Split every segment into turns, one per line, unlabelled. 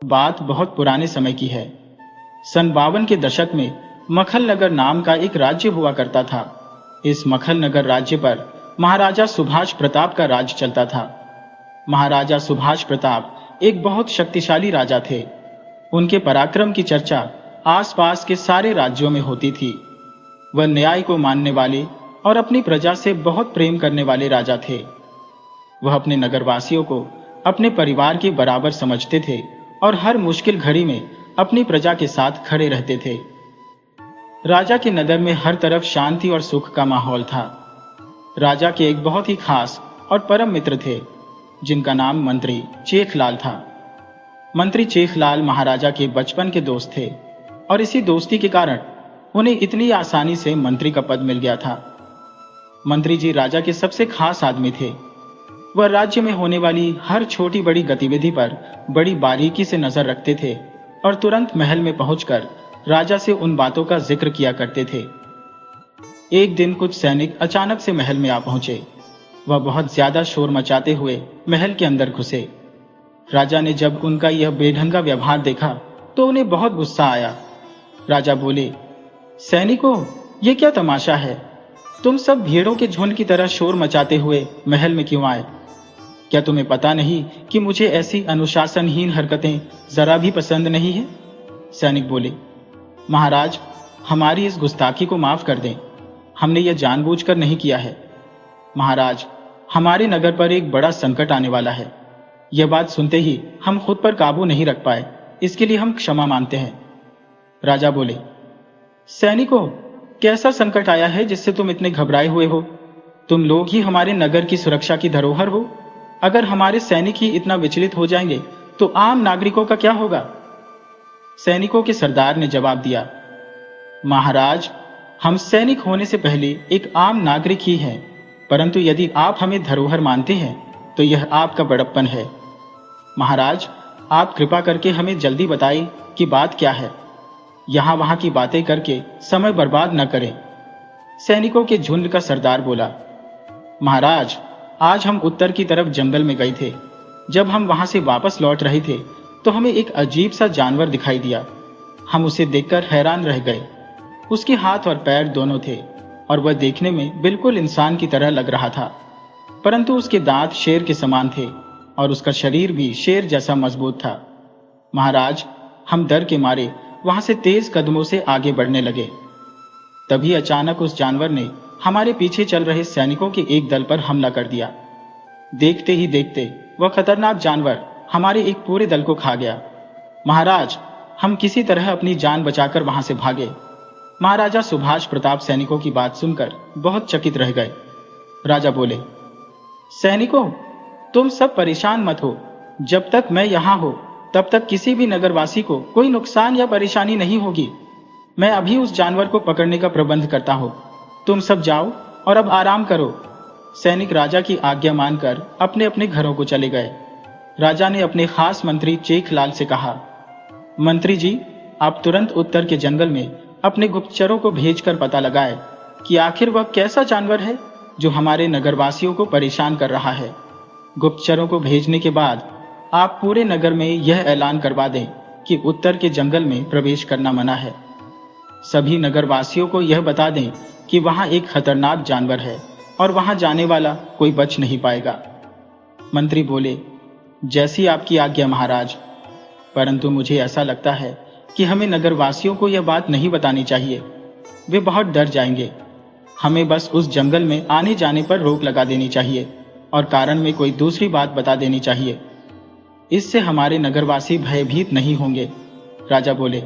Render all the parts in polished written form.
बात बहुत पुराने समय की है। सन 52 के दशक में मखल नगर नाम का एक राज्य हुआ करता था। इस मखल नगर राज्य पर महाराजा सुभाष प्रताप का राज चलता था। महाराजा सुभाष प्रताप एक बहुत शक्तिशाली राजा थे। उनके पराक्रम की चर्चा आसपास के सारे राज्यों में होती थी। वह न्याय को मानने वाले और अपनी प्रजा से बहुत प्रेम करने वाले राजा थे। वह अपने नगरवासियों को अपने परिवार के बराबर समझते थे और हर मुश्किल घड़ी में अपनी प्रजा के साथ खड़े रहते थे। राजा के नगर में हर तरफ शांति और सुख का माहौल था। राजा के एक बहुत ही खास और परम मित्र थे, जिनका नाम मंत्री चेखलाल था। मंत्री चेखलाल महाराजा के बचपन के दोस्त थे और इसी दोस्ती के कारण उन्हें इतनी आसानी से मंत्री का पद मिल गया था। मंत्री जी राजा के सबसे खास आदमी थे। वह राज्य में होने वाली हर छोटी बड़ी गतिविधि पर बड़ी बारीकी से नजर रखते थे और तुरंत महल में पहुंचकर राजा से उन बातों का जिक्र किया करते थे। एक दिन कुछ सैनिक अचानक से महल में आ पहुंचे। वह बहुत ज्यादा शोर मचाते हुए महल के अंदर घुसे। राजा ने जब उनका यह बेढंगा व्यवहार देखा तो उन्हें बहुत गुस्सा आया। राजा बोले, सैनिकों, ये क्या तमाशा है? तुम सब भेड़ों के झुंड की तरह शोर मचाते हुए महल में क्यों आए? क्या तुम्हें पता नहीं कि मुझे ऐसी अनुशासनहीन हरकतें जरा भी पसंद नहीं है? सैनिक बोले, महाराज, हमारी इस गुस्ताखी को माफ कर दें। हमने यह जानबूझकर नहीं किया है। महाराज, हमारे नगर पर एक बड़ा संकट आने वाला है। यह बात सुनते ही हम खुद पर काबू नहीं रख पाए, इसके लिए हम क्षमा मांगते हैं। राजा बोले, सैनिकों, कैसा संकट आया है जिससे तुम इतने घबराए हुए हो? तुम लोग ही हमारे नगर की सुरक्षा की धरोहर हो। अगर हमारे सैनिक ही इतना विचलित हो जाएंगे तो आम नागरिकों का क्या होगा? सैनिकों के सरदार ने जवाब दिया, महाराज, हम सैनिक होने से पहले एक आम नागरिक ही हैं, परंतु यदि आप हमें धरोहर मानते हैं तो यह आपका बड़प्पन है। महाराज, आप कृपा करके हमें जल्दी बताइए कि बात क्या है। यहां वहां की बातें करके समय बर्बाद न करें। सैनिकों के झुंड का सरदार बोला, महाराज, आज हम उत्तर की तरफ जंगल में गए थे। जब हम वहां से वापस लौट रहे थे तो हमें एक अजीब सा जानवर दिखाई दिया। हम उसे देखकर हैरान रह गए। उसके हाथ और पैर दोनों थे और वह देखने में बिल्कुल इंसान की तरह लग रहा था, परंतु उसके दांत शेर के समान थे और उसका शरीर भी शेर जैसा मजबूत था। महाराज, हम डर के मारे वहां से तेज कदमों से आगे बढ़ने लगे। तभी अचानक उस जानवर ने हमारे पीछे चल रहे सैनिकों के एक दल पर हमला कर दिया। देखते ही देखते वह खतरनाक जानवर हमारे एक पूरे दल को खा गया। महाराज, हम किसी तरह अपनी जान बचाकर वहां से भागे। महाराजा सुभाष प्रताप सैनिकों की बात सुनकर बहुत चकित रह गए। राजा बोले, सैनिकों, तुम सब परेशान मत हो। जब तक मैं यहां हूं तब तक किसी भी नगरवासी को कोई नुकसान या परेशानी नहीं होगी। मैं अभी उस जानवर को पकड़ने का प्रबंध करता हूं। तुम सब जाओ और अब आराम करो। सैनिक राजा की आज्ञा मानकर अपने अपने घरों को चले गए। राजा ने अपने खास मंत्री चेखलाल से कहा, मंत्री जी, आप तुरंत उत्तर के जंगल में अपने गुप्तचरों को भेजकर पता लगाए कि आखिर वह कैसा जानवर है जो हमारे नगरवासियों को परेशान कर रहा है। गुप्तचरों को भेजने के बाद आप पूरे नगर में यह ऐलान करवा दें कि उत्तर के जंगल में प्रवेश करना मना है। सभी नगरवासियों को यह बता दें कि वहां एक खतरनाक जानवर है और वहां जाने वाला कोई बच नहीं पाएगा। मंत्री बोले, जैसी आपकी आज्ञा महाराज, परंतु मुझे ऐसा लगता है कि हमें नगरवासियों को यह बात नहीं बतानी चाहिए। वे बहुत डर जाएंगे। हमें बस उस जंगल में आने जाने पर रोक लगा देनी चाहिए और कारण में कोई दूसरी बात बता देनी चाहिए। इससे हमारे नगरवासी भयभीत नहीं होंगे। राजा बोले,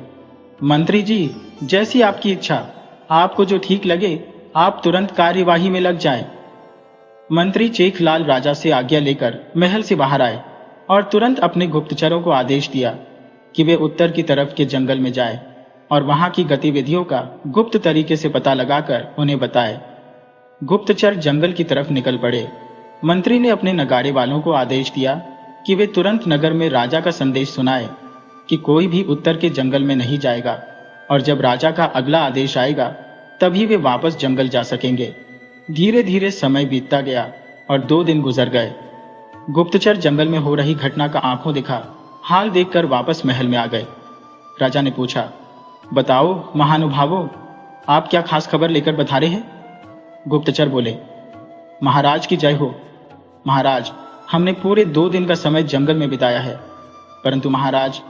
मंत्री जी, जैसी आपकी इच्छा। आपको जो ठीक लगे आप तुरंत कार्यवाही में लग जाएं। मंत्री चेखलाल राजा से आज्ञा लेकर महल से बाहर आए और तुरंत अपने गुप्तचरों को आदेश दिया कि वे उत्तर की तरफ के जंगल में जाएं और वहां की गतिविधियों का गुप्त तरीके से पता लगाकर उन्हें बताए। गुप्तचर जंगल की तरफ निकल पड़े। मंत्री ने अपने नगाड़े वालों को आदेश दिया कि वे तुरंत नगर में राजा का संदेश सुनाए कि कोई भी उत्तर के जंगल में नहीं जाएगा और जब राजा का अगला आदेश आएगा तभी वे वापस जंगल जा सकेंगे। धीरे धीरे समय बीतता गया और 2 दिन गुजर गए। गुप्तचर जंगल में हो रही घटना का आंखों देखा हाल देखकर वापस महल में आ गए। राजा ने पूछा, बताओ महानुभावों, आप क्या खास खबर लेकर पधारे हैं? गुप्तचर बोले, महाराज की जय हो। महाराज, हमने पूरे 2 दिन का समय जंगल में बिताया है, परंतु महाराज,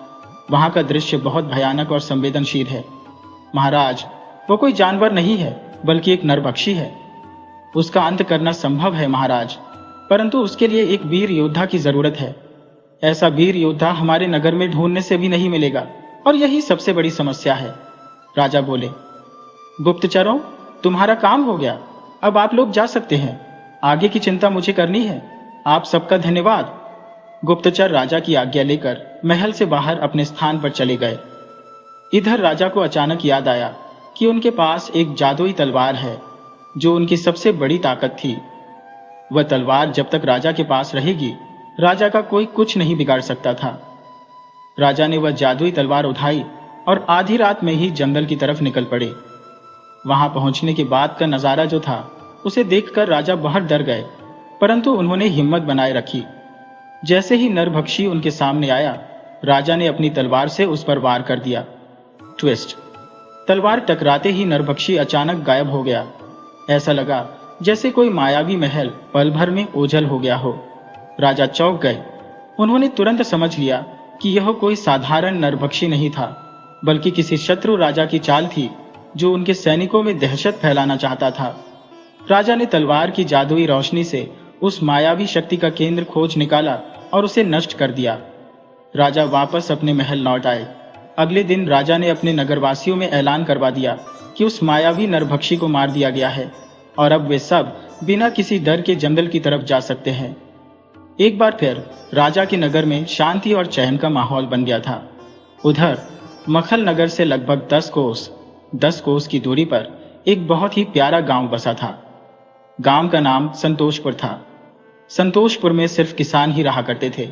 वहां का दृश्य बहुत भयानक और संवेदनशील है। महाराज, वो कोई जानवर नहीं है, बल्कि एक नरभक्षी है। उसका अंत करना संभव है महाराज, परंतु उसके लिए एक वीर योद्धा की जरूरत है। ऐसा वीर योद्धा हमारे नगर में ढूंढने से भी नहीं मिलेगा, और यही सबसे बड़ी समस्या है। राजा बोले, गुप्तचरों, तुम्हारा काम हो गया, अब आप लोग जा सकते हैं। आगे की चिंता मुझे करनी है। आप सबका धन्यवाद। गुप्तचर राजा की आज्ञा लेकर महल से बाहर अपने स्थान पर चले गए। इधर राजा को अचानक याद आया कि उनके पास एक जादुई तलवार है, जो उनकी सबसे बड़ी ताकत थी। वह तलवार जब तक राजा के पास रहेगी, राजा का कोई कुछ नहीं बिगाड़ सकता था। राजा ने वह जादुई तलवार उठाई और आधी रात में ही जंगल की तरफ निकल पड़े। वहां पहुंचने के बाद का नजारा जो था, उसे देखकर राजा बहुत डर गए, परंतु उन्होंने हिम्मत बनाए रखी। जैसे ही नरभक्षी उनके सामने आया, राजा ने अपनी तलवार से उस पर वार कर दिया। ट्विस्ट, तलवार टकराते ही नरभक्षी अचानक गायब हो गया। ऐसा लगा जैसे कोई मायावी महल पल भर में ओझल हो गया हो। राजा चौंक गए। उन्होंने तुरंत समझ लिया कि यह कोई साधारण नरभक्षी नहीं था, बल्कि किसी शत्रु राजा की चाल थी, जो उनके सैनिकों में दहशत फैलाना चाहता था। राजा ने तलवार की जादुई रोशनी से उस मायावी शक्ति का केंद्र खोज निकाला और उसे नष्ट कर दिया। राजा वापस अपने महल लौट आए। अगले दिन राजा ने अपने नगरवासियों में ऐलान करवा दिया कि उस मायावी नरभक्षी को मार दिया गया है, और अब वे सब बिना किसी डर के जंगल की तरफ जा सकते हैं। एक बार फिर राजा के नगर में शांति और चैन का माहौल बन गया था। उधर मखल नगर से लगभग 10 कोस की दूरी पर एक बहुत ही प्यारा गांव बसा था। गांव का नाम संतोषपुर था। संतोषपुर में सिर्फ किसान ही रहा करते थे,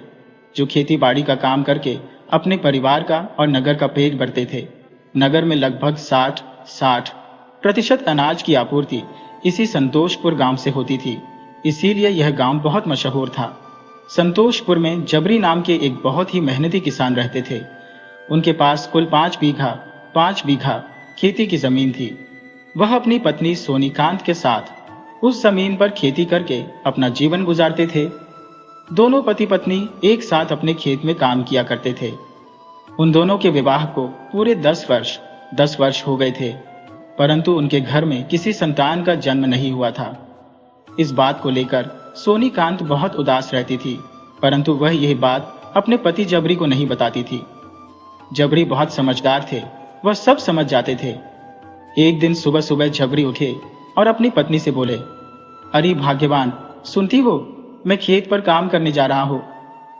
जो खेती बाड़ी का काम करके अपने परिवार का और नगर का पेट भरते थे। नगर में लगभग 60% अनाज की आपूर्ति इसी संतोषपुर गांव से होती थी, इसीलिए यह गांव बहुत मशहूर था। संतोषपुर में जबरी नाम के एक बहुत ही मेहनती किसान रहते थे। उनके पास कुल 5 बीघा खेती की जमीन थी। वह अपनी पत्नी सोनीकांत के साथ उस जमीन पर खेती करके अपना जीवन गुजारते थे। दोनों पति पत्नी एक साथ अपने खेत में काम किया करते थे। उन दोनों के विवाह को पूरे 10 वर्ष हो गए थे, परंतु उनके घर में किसी संतान का जन्म नहीं हुआ था। इस बात को लेकर सोनीकांत बहुत उदास रहती थी, परंतु वह यह बात अपने पति जबरी को नहीं बताती थी। जबरी बहुत समझदार थे, वह सब समझ जाते थे। एक दिन सुबह सुबह जबरी उठे और अपनी पत्नी से बोले, अरे भाग्यवान, सुनती हो, मैं खेत पर काम करने जा रहा हूँ।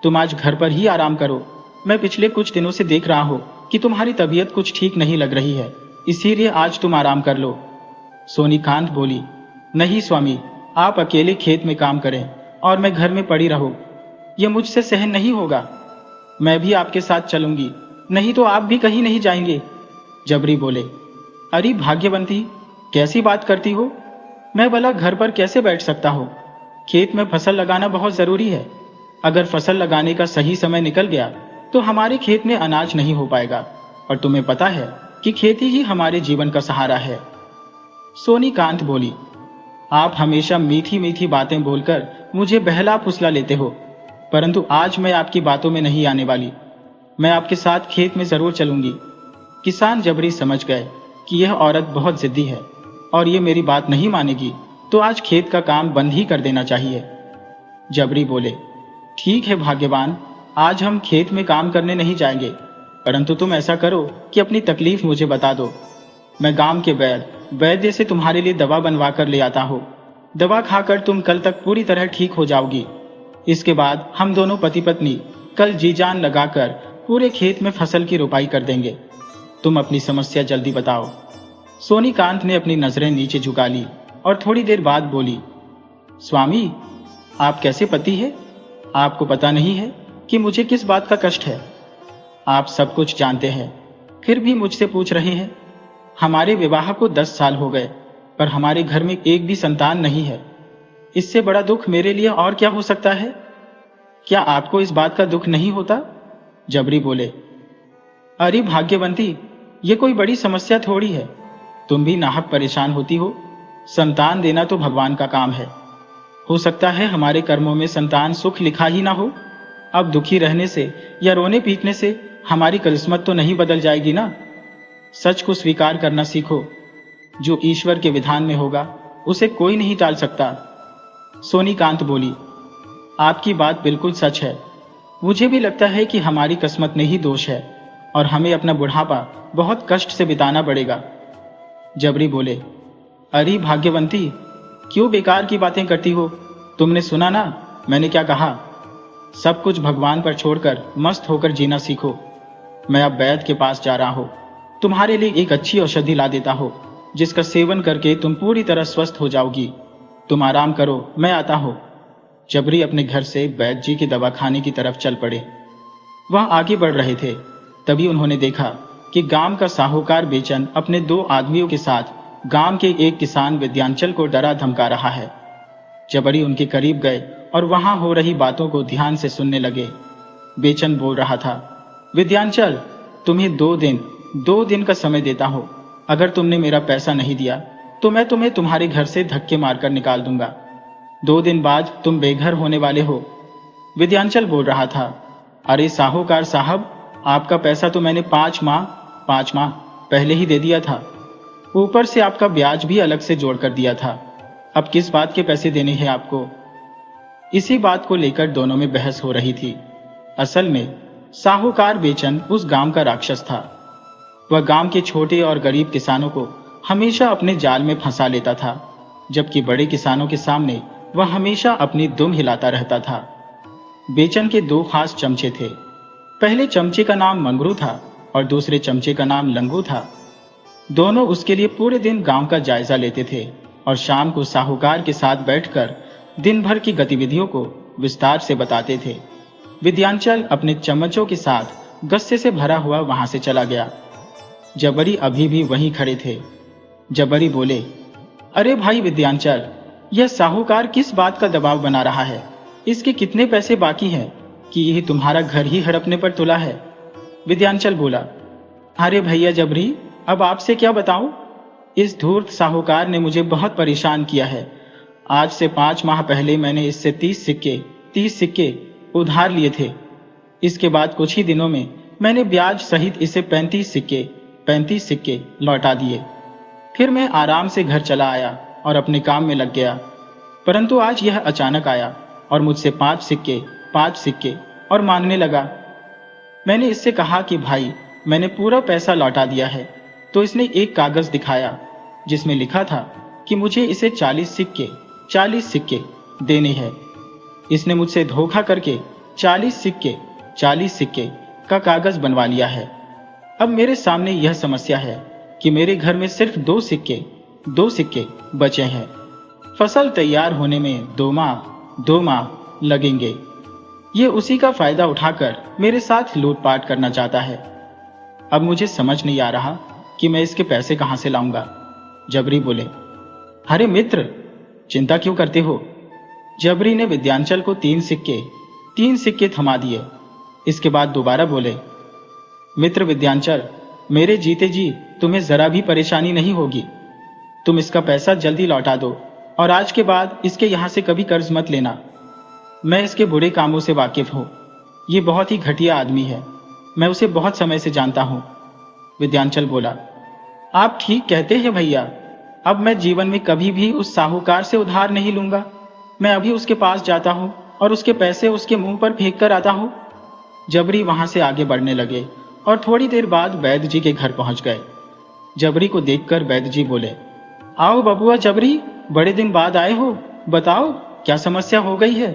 तुम आज घर पर ही आराम करो। मैं पिछले कुछ दिनों से देख रहा हूँ कि तुम्हारी तबीयत कुछ ठीक नहीं लग रही है, इसीलिए आज तुम आराम कर लो। सोनीकांत बोली, नहीं स्वामी, आप अकेले खेत में काम करें और मैं घर में पड़ी रहूं। यह मुझसे सहन नहीं होगा। मैं भी आपके साथ चलूंगी, नहीं तो आप भी कहीं नहीं जाएंगे। जबरी बोले, अरे भाग्यवंती, कैसी बात करती हो? मैं भला घर पर कैसे बैठ सकता हूँ? खेत में फसल लगाना बहुत जरूरी है। अगर फसल लगाने का सही समय निकल गया तो हमारे खेत में अनाज नहीं हो पाएगा, और तुम्हें पता है कि खेती ही हमारे जीवन का सहारा है। सोनीकांत बोली, आप हमेशा मीठी मीठी बातें बोलकर मुझे बहला फुसला लेते हो, परंतु आज मैं आपकी बातों में नहीं आने वाली। मैं आपके साथ खेत में जरूर चलूंगी। किसान जबरी समझ गए कि यह औरत बहुत जिद्दी है और ये मेरी बात नहीं मानेगी, तो आज खेत का काम बंद ही कर देना चाहिए। जबरी बोले, ठीक है भाग्यवान, आज हम खेत में काम करने नहीं जाएंगे, परंतु तुम ऐसा करो कि अपनी तकलीफ मुझे बता दो। मैं गांव के वैद्य से तुम्हारे लिए दवा बनवा कर ले आता हूँ। दवा खाकर तुम कल तक पूरी तरह ठीक हो जाओगी। इसके बाद हम दोनों पति पत्नी कल जी जान लगाकर पूरे खेत में फसल की रोपाई कर देंगे। तुम अपनी समस्या जल्दी बताओ। सोनीकांत ने अपनी नजरें नीचे झुका ली और थोड़ी देर बाद बोली, स्वामी, आप कैसे पति है? आपको पता नहीं है कि मुझे किस बात का कष्ट है? आप सब कुछ जानते हैं, फिर भी मुझसे पूछ रहे हैं। हमारे विवाह को 10 साल हो गए, पर हमारे घर में एक भी संतान नहीं है। इससे बड़ा दुख मेरे लिए और क्या हो सकता है? क्या आपको इस बात का दुख नहीं होता? जबरी बोले, अरे भाग्यवंती, ये कोई बड़ी समस्या थोड़ी है। तुम भी नाहक परेशान होती हो। संतान देना तो भगवान का काम है। हो सकता है हमारे कर्मों में संतान सुख लिखा ही ना हो। अब दुखी रहने से या रोने पीटने से हमारी किस्मत तो नहीं बदल जाएगी ना। सच को स्वीकार करना सीखो। जो ईश्वर के विधान में होगा उसे कोई नहीं टाल सकता। सोनीकांत बोली, आपकी बात बिल्कुल सच है। मुझे भी लगता है कि हमारी किस्मत में ही दोष है और हमें अपना बुढ़ापा बहुत कष्ट से बिताना पड़ेगा। जबरी बोले, अरे भाग्यवंती, क्यों बेकार की बातें करती हो? तुमने सुना ना मैंने क्या कहा? सब कुछ भगवान पर छोड़कर मस्त होकर जीना सीखो। मैं अब वैद्य के पास जा रहा हूं। तुम्हारे लिए एक अच्छी औषधि ला देता हूं, जिसका सेवन करके तुम पूरी तरह स्वस्थ हो जाओगी। तुम आराम करो, मैं आता हूं। जबरी अपने घर से वैद्य जी के दवाखाने की तरफ चल पड़े। वह आगे बढ़ रहे थे, तभी उन्होंने देखा कि गांव का साहूकार बेचन अपने 2 आदमियों के साथ गांव के एक किसान विद्यांचल को डरा धमका रहा है। जबरी उनके करीब गए और वहां हो रही बातों को ध्यान से सुनने लगे। बेचन बोल रहा था, विद्यांचल, तुम्हें 2 दिन का समय देता हूं। अगर तुमने मेरा पैसा नहीं दिया तो मैं तुम्हें तुम्हारे घर से धक्के मारकर निकाल दूंगा। 2 दिन बाद तुम बेघर होने वाले हो। विद्यांचल बोल रहा था, अरे साहूकार साहब, आपका पैसा तो मैंने 5 माह पहले ही दे दिया था। ऊपर से आपका ब्याज भी अलग से जोड़कर दिया था। अब किस बात के पैसे देने हैं आपको? इसी बात को लेकर दोनों में बहस हो रही थी। असल में साहूकार बेचन उस गांव का राक्षस था। वह गांव के छोटे और गरीब किसानों को हमेशा अपने जाल में फंसा लेता था, जबकि बड़े किसानों के सामने वह हमेशा अपनी दुम हिलाता रहता था। बेचन के 2 खास चमचे थे। पहले चमचे का नाम मंगरू था और दूसरे चमचे का नाम लंगू था। दोनों उसके लिए पूरे दिन गांव का जायजा लेते थे और शाम को साहूकार के साथ बैठकर दिन भर की गतिविधियों को विस्तार से बताते थे। विद्यांचल अपने चम्मचों के साथ गस्से से भरा हुआ वहां से चला गया। जबरी अभी भी वहीं खड़े थे। जबरी बोले, अरे भाई विद्यांचल, यह साहूकार किस बात का दबाव बना रहा है? इसके कितने पैसे बाकी हैं कि यह तुम्हारा घर ही हड़पने पर तुला है? विद्यांचल बोला, अरे भैया जबरी, अब आपसे क्या बताऊं? इस धूर्त साहूकार ने मुझे बहुत परेशान किया है। आज से 5 माह पहले मैंने इससे 30 सिक्के उधार लिए थे। इसके बाद कुछ ही दिनों में मैंने ब्याज सहित इसे 35 सिक्के लौटा दिए। फिर मैं आराम से घर चला आया और अपने काम में लग गया। परंतु आज यह अचानक आया और मुझसे 5 सिक्के और मांगने लगा। मैंने इससे कहा कि भाई, मैंने पूरा पैसा लौटा दिया है। तो इसने एक कागज दिखाया जिसमें लिखा था कि मुझे इसे 40 सिक्के देने हैं। इसने मुझसे धोखा करके 40 सिक्के का कागज बनवा लिया है। अब मेरे सामने यह समस्या है कि मेरे घर में सिर्फ 2 सिक्के बचे हैं। फसल तैयार होने में 2 माह लगेंगे। ये उसी का फायदा उठाकर मेरे साथ लूटपाट करना चाहता है। अब मुझे समझ नहीं आ रहा कि मैं इसके पैसे कहां से लाऊंगा। जबरी बोले, अरे मित्र, चिंता क्यों करते हो? जबरी ने विद्यांचल को 3 सिक्के थमा दिए। इसके बाद दोबारा बोले, मित्र विद्यांचल, मेरे जीते जी तुम्हें जरा भी परेशानी नहीं होगी। तुम इसका पैसा जल्दी लौटा दो और आज के बाद इसके यहां से कभी कर्ज मत लेना। मैं इसके बुरे कामों से वाकिफ हूं। ये बहुत ही घटिया आदमी है। मैं उसे बहुत समय से जानता हूं। विद्यांचल बोला, आप ठीक कहते हैं भैया। अब मैं जीवन में कभी भी उस साहूकार से उधार नहीं लूंगा। मैं अभी उसके पास जाता हूं और उसके पैसे उसके मुंह पर फेंक कर आता हूं। जबरी वहां से आगे बढ़ने लगे और थोड़ी देर बाद वैद्य जी के घर पहुंच गए। जबरी को देखकर वैद्य जी बोले, आओ बबुआ जबरी, बड़े दिन बाद आए हो। बताओ क्या समस्या हो गई है?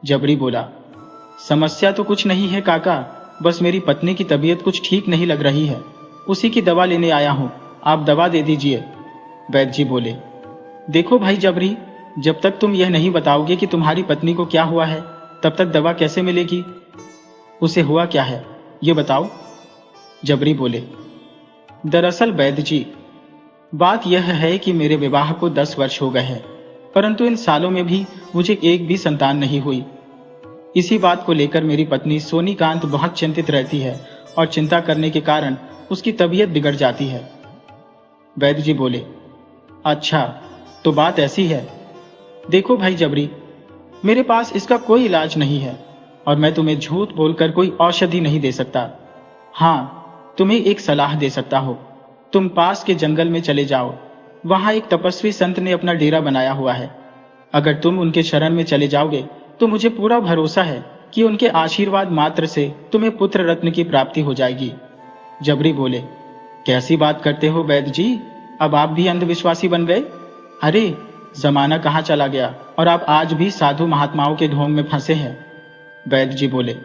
जबरी बोला, समस्या तो कुछ नहीं है काका, बस मेरी पत्नी की तबीयत कुछ ठीक नहीं लग रही है। उसी की दवा लेने आया हूं, आप दवा दे दीजिए। वैद्य जी बोले, देखो भाई जबरी, जब तक तुम यह नहीं बताओगे कि तुम्हारी पत्नी को क्या हुआ है, तब तक दवा कैसे मिलेगी? उसे हुआ क्या है ये बताओ। जबरी बोले, दरअसल वैद्य जी, बात यह है कि मेरे विवाह को 10 वर्ष हो गए हैं, परंतु इन सालों में भी मुझे एक भी संतान नहीं हुई। इसी बात को लेकर मेरी पत्नी सोनीकांत बहुत चिंतित रहती है और चिंता करने के कारण उसकी तबीयत बिगड़ जाती है। वैद्य जी बोले, अच्छा तो बात ऐसी है। देखो भाई जबरी, मेरे पास इसका कोई इलाज नहीं है और मैं तुम्हें झूठ बोलकर कोई औषधि नहीं दे सकता। हाँ, तुम्हें एक सलाह दे सकता हो। तुम पास के जंगल में चले जाओ, वहां एक तपस्वी संत ने अपना डेरा बनाया हुआ है। अगर तुम उनके शरण में चले जाओगे तो मुझे पूरा भरोसा है कि उनके आशीर्वाद मात्र से तुम्हें पुत्र रत्न की प्राप्ति हो जाएगी। जबरी बोले, कैसी बात करते हो वैद्य जी, अब आप भी अंधविश्वासी बन गए? अरे जमाना कहाँ चला गया और आप आज भी साधु महात्माओं के ढोंग में फंसे हैं। वैद्य जी बोले,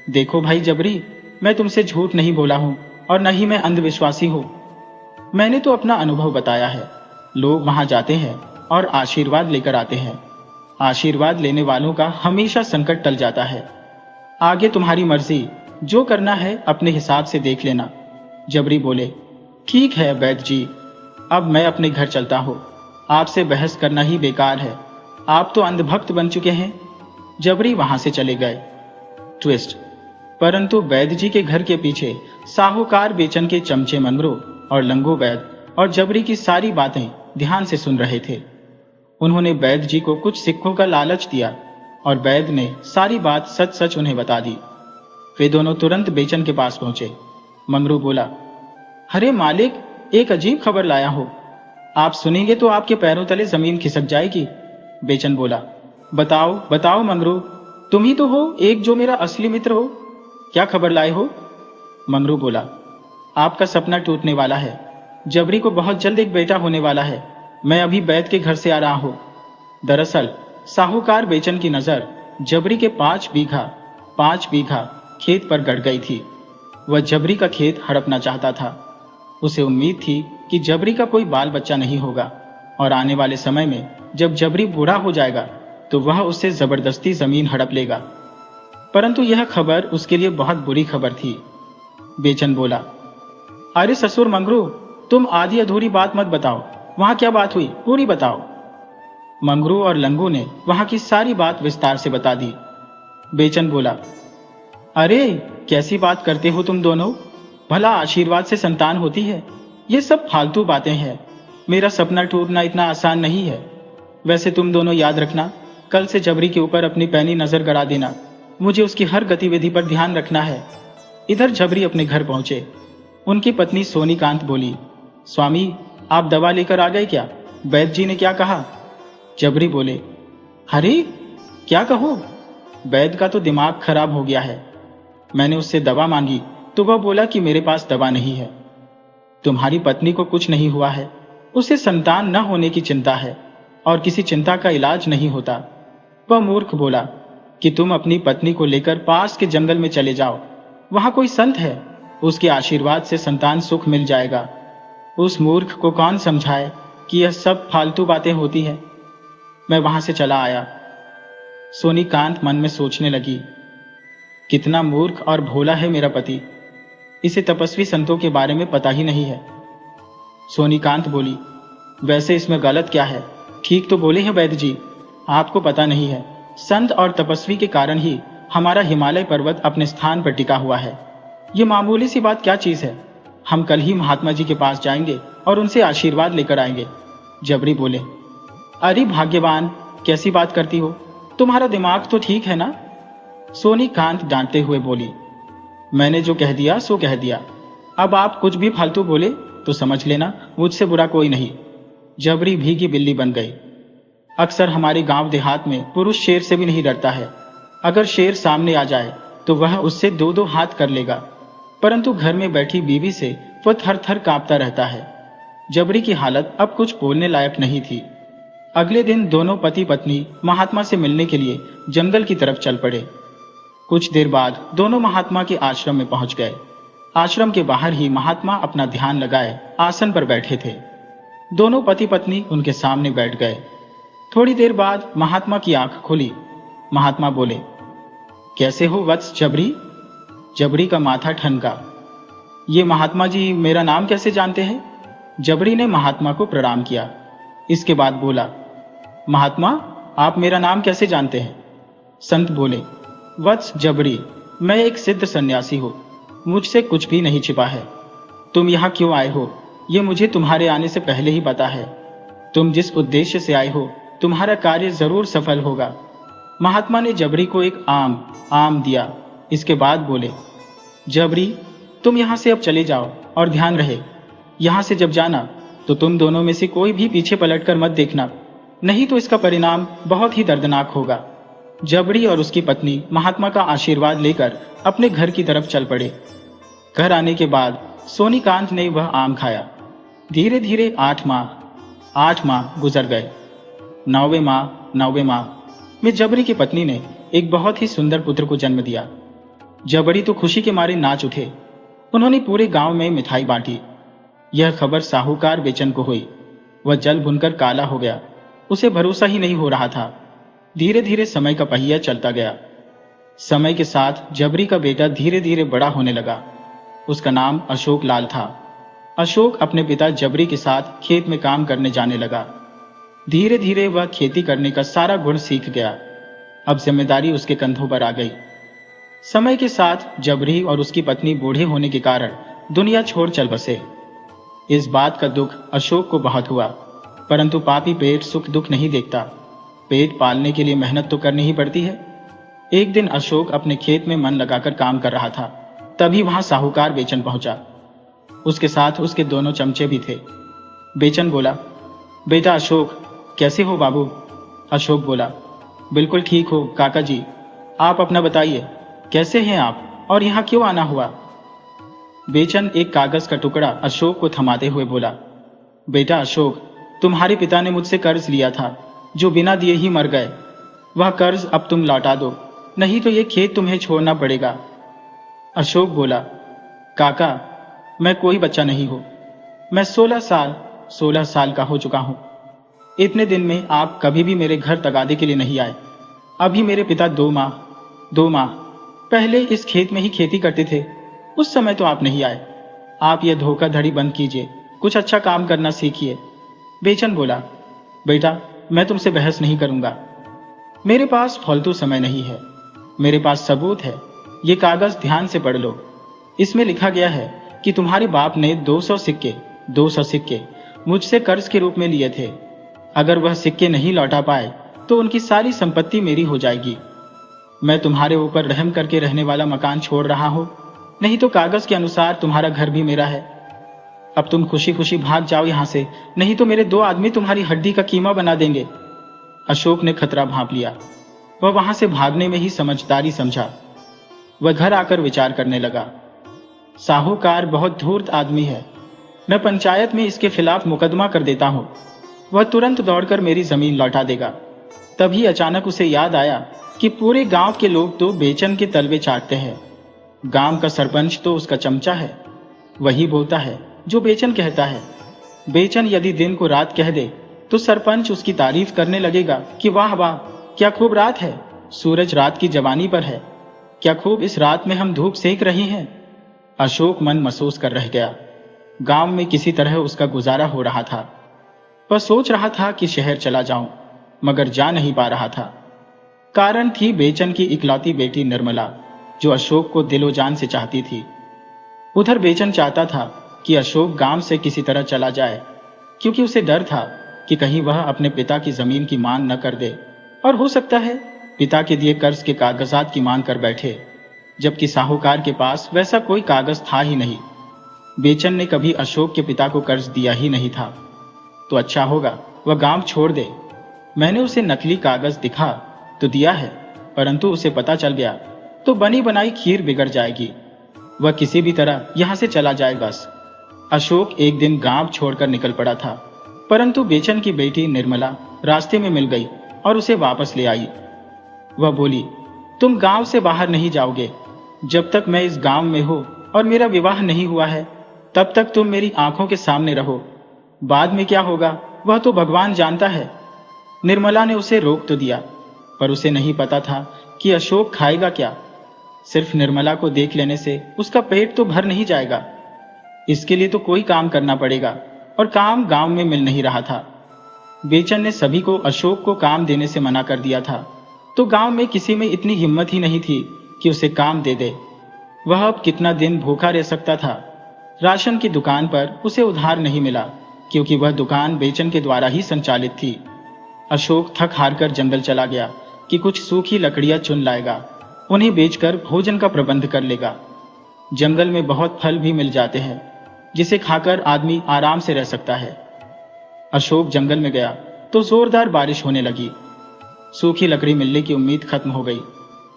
देखो भाई जबरी, मैं तुमसे झूठ नहीं बोला हूं और न ही मैं अंधविश्वासी हूं। मैंने तो अपना अनुभव बताया है। लोग वहां जाते हैं और आशीर्वाद लेकर आते हैं। आशीर्वाद लेने वालों का हमेशा संकट टल जाता है। आगे तुम्हारी मर्जी, जो करना है अपने हिसाब से देख लेना। जबरी बोले, ठीक है वैद्य जी, अब मैं अपने घर चलता हूं। आपसे बहस करना ही बेकार है, आप तो अंधभक्त बन चुके हैं। जबरी वहां से चले गए। ट्विस्ट, परंतु वैद्य जी के घर के पीछे साहूकार बेचन के चमचे मंगरू और लंगू वैद्य और जबरी की सारी बातें ध्यान से सुन रहे थे। उन्होंने वैद्य जी को कुछ सिक्कों का लालच दिया और वैद्य ने सारी बात सच सच उन्हें बता दी। वे दोनों तुरंत बेचन के पास पहुंचे। मंगरू बोला, अरे मालिक, एक अजीब खबर लाया हो। आप सुनेंगे तो आपके पैरों तले जमीन खिसक जाएगी। बेचन बोला, बताओ बताओ मंगरू, तुम ही तो हो एक जो मेरा असली मित्र हो। क्या खबर लाए हो? मंगरू बोला, आपका सपना टूटने वाला है। जबरी को बहुत जल्द एक बेटा होने वाला है। मैं अभी वैद्य के घर से आ रहा हूं। दरअसल साहूकार बेचन की नजर जबरी के 5 बीघा खेत पर गड़ गई थी। वह जबरी का खेत हड़पना चाहता था। उसे उम्मीद थी कि जबरी का कोई बाल बच्चा नहीं होगा और आने वाले समय में जब जबरी बूढ़ा हो जाएगा तो वह उससे जबरदस्ती जमीन हड़प लेगा। परंतु यह खबर उसके लिए बहुत बुरी खबर थी। बेचन बोला, अरे ससुर मंगरू, तुम आधी अधूरी बात मत बताओ। वहां क्या बात हुई, पूरी बताओ। मंगरू और लंगू ने वहां की सारी बात विस्तार से बता दी। बेचन बोला, अरे कैसी बात करते हो तुम दोनों, भला आशीर्वाद से संतान होती है? ये सब फालतू बातें हैं। मेरा सपना टूटना इतना आसान नहीं है। वैसे तुम दोनों याद रखना, कल से जबरी के ऊपर अपनी पैनी नजर गड़ा देना। मुझे उसकी हर गतिविधि पर ध्यान रखना है। इधर जबरी अपने घर पहुंचे। उनकी पत्नी सोनीकांत बोली, स्वामी, आप दवा लेकर आ गए क्या? वैद्य जी ने क्या कहा? जबरी बोले, अरे क्या कहो, वैद्य का तो दिमाग खराब हो गया है। मैंने उससे दवा मांगी तो वह बोला कि मेरे पास दवा नहीं है। तुम्हारी पत्नी को कुछ नहीं हुआ है, उसे संतान न होने की चिंता है और किसी चिंता का इलाज नहीं होता। वह मूर्ख बोला कि तुम अपनी पत्नी को लेकर पास के जंगल में चले जाओ, वहां कोई संत है, उसके आशीर्वाद से संतान सुख मिल जाएगा। उस मूर्ख को कौन समझाए कि यह सब फालतू बातें होती है। मैं वहां से चला आया। सोनीकांत मन में सोचने लगी, कितना मूर्ख और भोला है मेरा पति, इसे तपस्वी संतों के बारे में पता ही नहीं है। सोनीकांत बोली, वैसे इसमें गलत क्या है? ठीक तो बोले हैं वैद्य जी, आपको पता नहीं है, संत और तपस्वी के कारण ही हमारा हिमालय पर्वत अपने स्थान पर टिका हुआ है। ये मामूली सी बात क्या चीज है। हम कल ही महात्मा जी के पास जाएंगे और उनसे आशीर्वाद लेकर आएंगे। जबरी बोले, अरे भाग्यवान, कैसी बात करती हो, तुम्हारा दिमाग तो ठीक है ना? सोनीकांत डांटते हुए बोली, मैंने जो कह दिया सो कह दिया। अब आप कुछ भी फालतू बोले तो समझ लेना मुझसे बुरा कोई नहीं। जबरी भीगी बिल्ली बन गई। अक्सर हमारे गांव देहात में पुरुष शेर से भी नहीं डरता है। अगर शेर सामने आ जाए तो वह उससे 2-2 हाथ कर लेगा, परंतु घर में बैठी बीवी से वह थर थर कांपता रहता है। जबरी की हालत अब कुछ बोलने लायक नहीं थी। अगले दिन दोनों पति पत्नी महात्मा से मिलने के लिए जंगल की तरफ चल पड़े। कुछ देर बाद दोनों महात्मा के आश्रम में पहुंच गए। आश्रम के बाहर ही महात्मा अपना ध्यान लगाए आसन पर बैठे थे। दोनों पति पत्नी उनके सामने बैठ गए। थोड़ी देर बाद महात्मा की आंख खुली। महात्मा बोले, कैसे हो वत्स जबरी? जबरी का माथा ठनका। ये महात्मा जी मेरा नाम कैसे जानते हैं? जबरी ने महात्मा को प्रणाम किया। इसके बाद बोला, महात्मा, आप मेरा नाम कैसे जानते हैं? संत बोले, वत्स जबरी, मैं एक सिद्ध सन्यासी हूँ, मुझसे कुछ भी नहीं छिपा है। तुम यहाँ क्यों आए हो ये मुझे तुम्हारे आने से पहले ही पता है। तुम जिस उद्देश्य से आए हो तुम्हारा कार्य जरूर सफल होगा। महात्मा ने जबरी को एक आम दिया। इसके बाद बोले, जबरी, तुम यहाँ से अब चले जाओ और ध्यान रहे, यहाँ से जब जाना तो तुम दोनों में से कोई भी पीछे पलटकर मत देखना, नहीं तो इसका परिणाम बहुत ही दर्दनाक होगा। जबरी और उसकी पत्नी महात्मा का आशीर्वाद लेकर अपने घर की तरफ चल पड़े। घर आने के बाद सोनीकांत ने वह आम खाया। धीरे धीरे 8 माह गुजर गए। 9वें माह में जबरी की पत्नी ने एक बहुत ही सुंदर पुत्र को जन्म दिया। जबरी तो खुशी के मारे नाच उठे। उन्होंने पूरे गांव में मिठाई बांटी। यह खबर साहूकार बेचन को हुई। वह जल भुनकर काला हो गया। उसे भरोसा ही नहीं हो रहा था। धीरे धीरे समय का पहिया चलता गया। समय के साथ जबरी का बेटा धीरे धीरे बड़ा होने लगा। उसका नाम अशोक लाल था। अशोक अपने पिता जबरी के साथ खेत में काम करने जाने लगा। धीरे धीरे वह खेती करने का सारा गुण सीख गया। अब जिम्मेदारी उसके कंधों पर आ गई। समय के साथ जबरी और उसकी पत्नी बूढ़े होने के कारण दुनिया छोड़ चल बसे। इस बात का दुख अशोक को बहुत हुआ, परंतु पापी पेट सुख दुख नहीं देखता। पेट पालने के लिए मेहनत तो करनी ही पड़ती है। एक दिन अशोक अपने खेत में मन लगाकर काम कर रहा था, तभी वहां साहूकार बेचन पहुंचा। उसके साथ उसके दोनों चमचे भी थे। बेचन बोला, बेटा अशोक, कैसे हो बाबू? अशोक बोला, बिल्कुल ठीक हो काका जी, आप अपना बताइए, कैसे हैं आप और यहाँ क्यों आना हुआ? बेचन एक कागज का टुकड़ा अशोक को थमाते हुए बोला, बेटा अशोक, तुम्हारे पिता ने मुझसे कर्ज लिया था, जो बिना दिए ही मर गए। वह कर्ज अब तुम लौटा दो, नहीं तो ये खेत तुम्हें छोड़ना पड़ेगा। अशोक बोला, काका, मैं कोई बच्चा नहीं हूं। मैं 16 साल का हो चुका हूं। इतने दिन में आप कभी भी मेरे घर तगादे के लिए नहीं आए। अभी मेरे पिता 2 माह पहले इस खेत में ही खेती करते थे, उस समय तो आप नहीं आए। आप यह धोखाधड़ी बंद कीजिए, कुछ अच्छा काम करना सीखिए। बेचन बोला, बेटा मैं तुमसे बहस नहीं करूंगा, मेरे पास फालतू समय नहीं है, मेरे पास सबूत है। ये कागज ध्यान से पढ़ लो। इसमें लिखा गया है कि तुम्हारे बाप ने 200 सिक्के मुझसे कर्ज के रूप में लिए थे। अगर वह सिक्के नहीं लौटा पाए तो उनकी सारी संपत्ति मेरी हो जाएगी। मैं तुम्हारे ऊपर रहम करके रहने वाला मकान छोड़ रहा हूं, नहीं तो कागज के अनुसार तुम्हारा घर भी मेरा है। अब तुम खुशी खुशी भाग जाओ यहां से, नहीं तो मेरे 2 आदमी तुम्हारी हड्डी का कीमा बना देंगे। अशोक ने खतरा भांप लिया। वह वहां से भागने में ही समझदारी समझा। वह घर आकर विचार करने लगा, साहूकार बहुत धूर्त आदमी है, मैं पंचायत में इसके खिलाफ मुकदमा कर देता हूं, वह तुरंत दौड़कर मेरी जमीन लौटा देगा। तभी अचानक उसे याद आया कि पूरे गांव के लोग तो बेचन के तलवे चाटते हैं। गांव का सरपंच तो उसका चमचा है, वही बोलता है जो बेचन कहता है। बेचन यदि दिन को रात कह दे तो सरपंच उसकी तारीफ करने लगेगा कि वाह वाह, क्या खूब रात है, सूरज रात की जवानी पर है, क्या खूब इस रात में हम धूप सेक रहे हैं। अशोक मन महसूस कर रह गया। गांव में किसी तरह उसका गुजारा हो रहा था। वह सोच रहा था कि शहर चला जाऊं, मगर जा नहीं पा रहा था। कारण थी बेचन की इकलौती बेटी निर्मला, जो अशोक को दिलो जान से चाहती थी। उधर बेचन चाहता था कि अशोक गांव से किसी तरह चला जाए, क्योंकि उसे डर था कि कहीं वह अपने पिता की जमीन की मांग न कर दे, और हो सकता है पिता के दिए कर्ज के कागजात की मांग कर बैठे, जबकि साहूकार के पास वैसा कोई कागज था ही नहीं। बेचन ने कभी अशोक के पिता को कर्ज दिया ही नहीं था, तो अच्छा होगा वह गांव छोड़ दे। मैंने उसे नकली कागज दिखा तो दिया है, परंतु उसे पता चल गया तो बनी बनाई खीर बिगड़ जाएगी। वह किसी भी तरह यहां से चला जाए बस। अशोक एक दिन गांव छोड़कर निकल पड़ा था, परंतु बेचन की बेटी निर्मला रास्ते में मिल गई और उसे वापस ले आई। वह बोली, तुम गांव से बाहर नहीं जाओगे, जब तक मैं इस गांव में हूं और मेरा विवाह नहीं हुआ है, तब तक तुम मेरी आंखों के सामने रहो। बाद में क्या होगा वह तो भगवान जानता है। निर्मला ने उसे रोक तो दिया, पर उसे नहीं पता था कि अशोक खाएगा क्या। सिर्फ निर्मला को देख लेने से उसका पेट तो भर नहीं जाएगा। इसके लिए तो कोई काम करना पड़ेगा, और काम गांव में मिल नहीं रहा था। बेचन ने सभी को अशोक को काम देने से मना कर दिया था। तो गांव में किसी में इतनी हिम्मत ही नहीं थी कि उसे काम दे दे। वह अब कितना दिन भूखा रह सकता था। राशन की दुकान पर उसे उधार नहीं मिला, क्योंकि वह दुकान बेचन के द्वारा ही संचालित थी। अशोक थक हार कर जंगल चला गया कि कुछ सूखी लकड़ियां चुन लाएगा, उन्हें बेचकर भोजन का प्रबंध कर लेगा। जंगल में बहुत फल भी मिल जाते हैं, जिसे खाकर आदमी आराम से रह सकता है। अशोक जंगल में गया तो जोरदार बारिश होने लगी। सूखी लकड़ी मिलने की उम्मीद खत्म हो गई।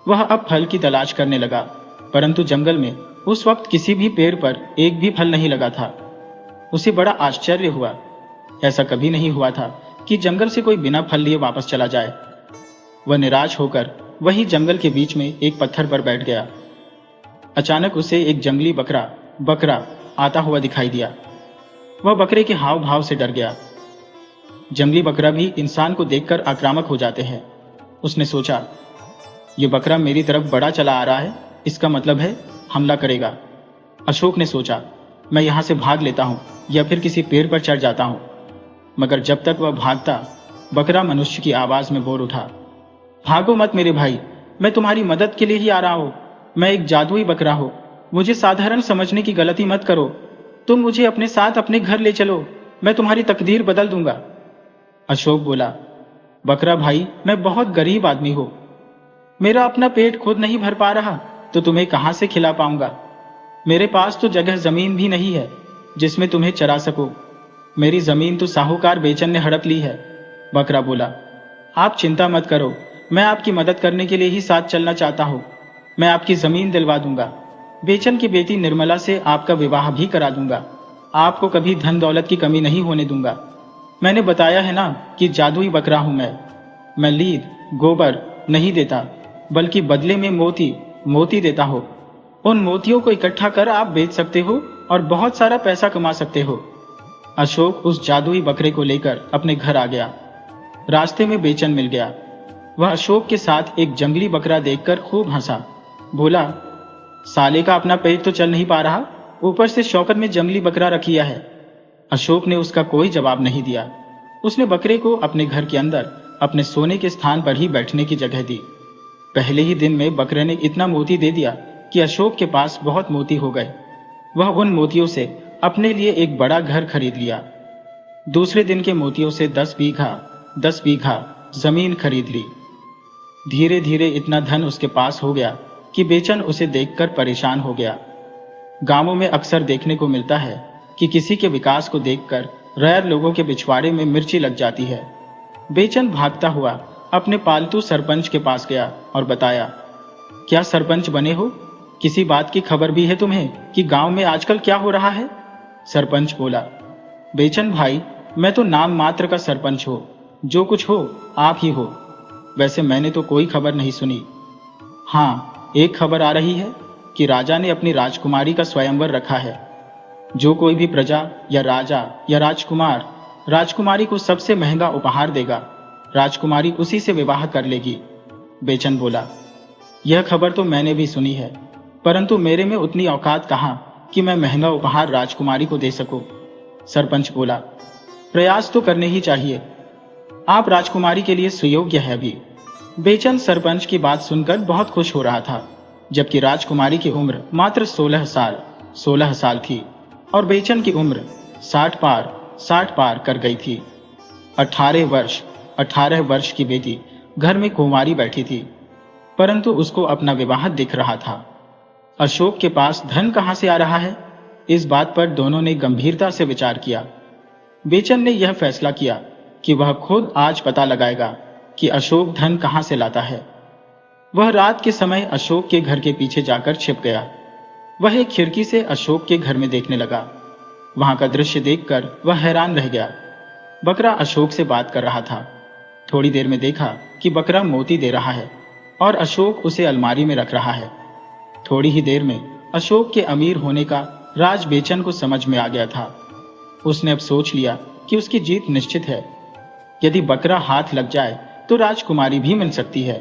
वह अब फल की तलाश करने लगा, परंतु जंगल में उस वक्त किसी भी पेड़ पर एक भी फल नहीं लगा था। उसे बड़ा आश्चर्य हुआ। ऐसा कभी नहीं हुआ था कि जंगल से कोई बिना फल लिए वापस चला जाए। वह निराश होकर वही जंगल के बीच में एक पत्थर पर बैठ गया। अचानक उसे एक जंगली बकरा आता हुआ दिखाई दिया। वह बकरे के हाव भाव से डर गया। जंगली बकरा भी इंसान को देखकर आक्रामक हो जाते हैं। उसने सोचा, यह बकरा मेरी तरफ बड़ा चला आ रहा है, इसका मतलब है हमला करेगा। अशोक ने सोचा, मैं यहां से भाग लेता हूं या फिर किसी पेड़ पर चढ़ जाता हूं। मगर जब तक वह भागता, बकरा मनुष्य की आवाज में बोल उठा, भागो मत मेरे भाई, मैं तुम्हारी मदद के लिए ही आ रहा हूं। मैं एक जादुई बकरा हूं, मुझे साधारण समझने की गलती मत करो। तुम मुझे अपने साथ अपने घर ले चलो, मैं तुम्हारी तकदीर बदल दूंगा। अशोक बोला, बकरा भाई, मैं बहुत गरीब आदमी हूं, मेरा अपना पेट खुद नहीं भर पा रहा, तो तुम्हें कहां से खिला पाऊंगा। मेरे पास तो जगह जमीन भी नहीं है जिसमें तुम्हें चरा सकूं। मेरी जमीन तो साहूकार बेचन ने हड़प ली है। बकरा बोला, आप चिंता मत करो, मैं आपकी मदद करने के लिए ही साथ चलना चाहता हूं। मैं आपकी जमीन दिलवा दूंगा। बेचन की बेटी निर्मला से आपका विवाह भी करा दूंगा। आपको कभी धन दौलत की कमी नहीं होने दूंगा। मैंने बताया है ना कि जादुई बकरा हूं मैं लीद गोबर नहीं देता, बल्कि बदले में मोती देता हो। उन मोतियों को इकट्ठा कर आप बेच सकते हो और बहुत सारा पैसा कमा सकते हो। अशोक उस जादुई बकरे को लेकर अपने घर आ गया। रास्ते में बेचन मिल गया। वह अशोक के साथ एक जंगली बकरा देखकर खूब हंसा। बोला, साले का अपना पेट तो चल नहीं पा रहा, ऊपर से शौकत में जंगली बकरा रखिया है। अशोक ने उसका कोई जवाब नहीं दिया। उसने बकरे को अपने घर के अंदर अपने सोने के स्थान पर ही बैठने की जगह दी। पहले ही दिन में बकरे ने इतना मोती दे दिया कि अशोक के पास बहुत मोती हो गए। वह उन मोतियों से अपने लिए एक बड़ा घर खरीद लिया। दूसरे दिन के मोतियों से 10 बीघा जमीन खरीद ली। धीरे धीरे इतना धन उसके पास हो गया कि बेचन उसे देखकर परेशान हो गया। गांवों में अक्सर देखने को मिलता है कि किसी के विकास को देखकर गैर लोगों के पिछवाड़े में मिर्ची लग जाती है। बेचन भागता हुआ अपने पालतू सरपंच के पास गया और बताया, क्या सरपंच बने हो? किसी बात की खबर भी है तुम्हें कि गांव में आजकल क्या हो रहा है? सरपंच बोला, बेचन भाई, मैं तो नाम मात्र का सरपंच हूं, जो कुछ हो आप ही हो। वैसे मैंने तो कोई खबर नहीं सुनी। हाँ, एक खबर आ रही है कि राजा ने अपनी राजकुमारी का स्वयंवर रखा है। जो कोई भी प्रजा या राजा या राजकुमारी को सबसे महंगा उपहार देगा, राजकुमारी उसी से विवाह कर लेगी। बेचन बोला, यह खबर तो मैंने भी सुनी है, परंतु मेरे में उतनी औकात कहां कि मैं महंगा उपहार राजकुमारी को दे सकूं। सरपंच बोला, प्रयास तो करने ही चाहिए, आप राजकुमारी के लिए सुयोग्य है भी। बेचन सरपंच की बात सुनकर बहुत खुश हो रहा था, जबकि राजकुमारी की उम्र मात्र 16 साल थी और बेचन की उम्र 60 पार कर गई थी। 18 वर्ष की बेटी घर में कुंवारी बैठी थी, परंतु उसको अपना विवाह दिख रहा था। अशोक के पास धन कहां से आ रहा है, इस बात पर दोनों ने गंभीरता से विचार किया। बेचन ने यह फैसला किया कि वह खुद आज पता लगाएगा कि अशोक धन कहां से लाता है। वह रात के समय अशोक के घर के पीछे जाकर छिप गया। वह एक खिड़की से अशोक के घर में देखने लगा। वहां का दृश्य देखकर वह हैरान रह गया। बकरा अशोक से बात कर रहा था। थोड़ी देर में देखा कि बकरा मोती दे रहा है और अशोक उसे अलमारी में रख रहा है। थोड़ी ही देर में अशोक के अमीर होने का राज बेचन को समझ में आ गया था। उसने अब सोच लिया कि उसकी जीत निश्चित है। यदि बकरा हाथ लग जाए तो राजकुमारी भी मिल सकती है।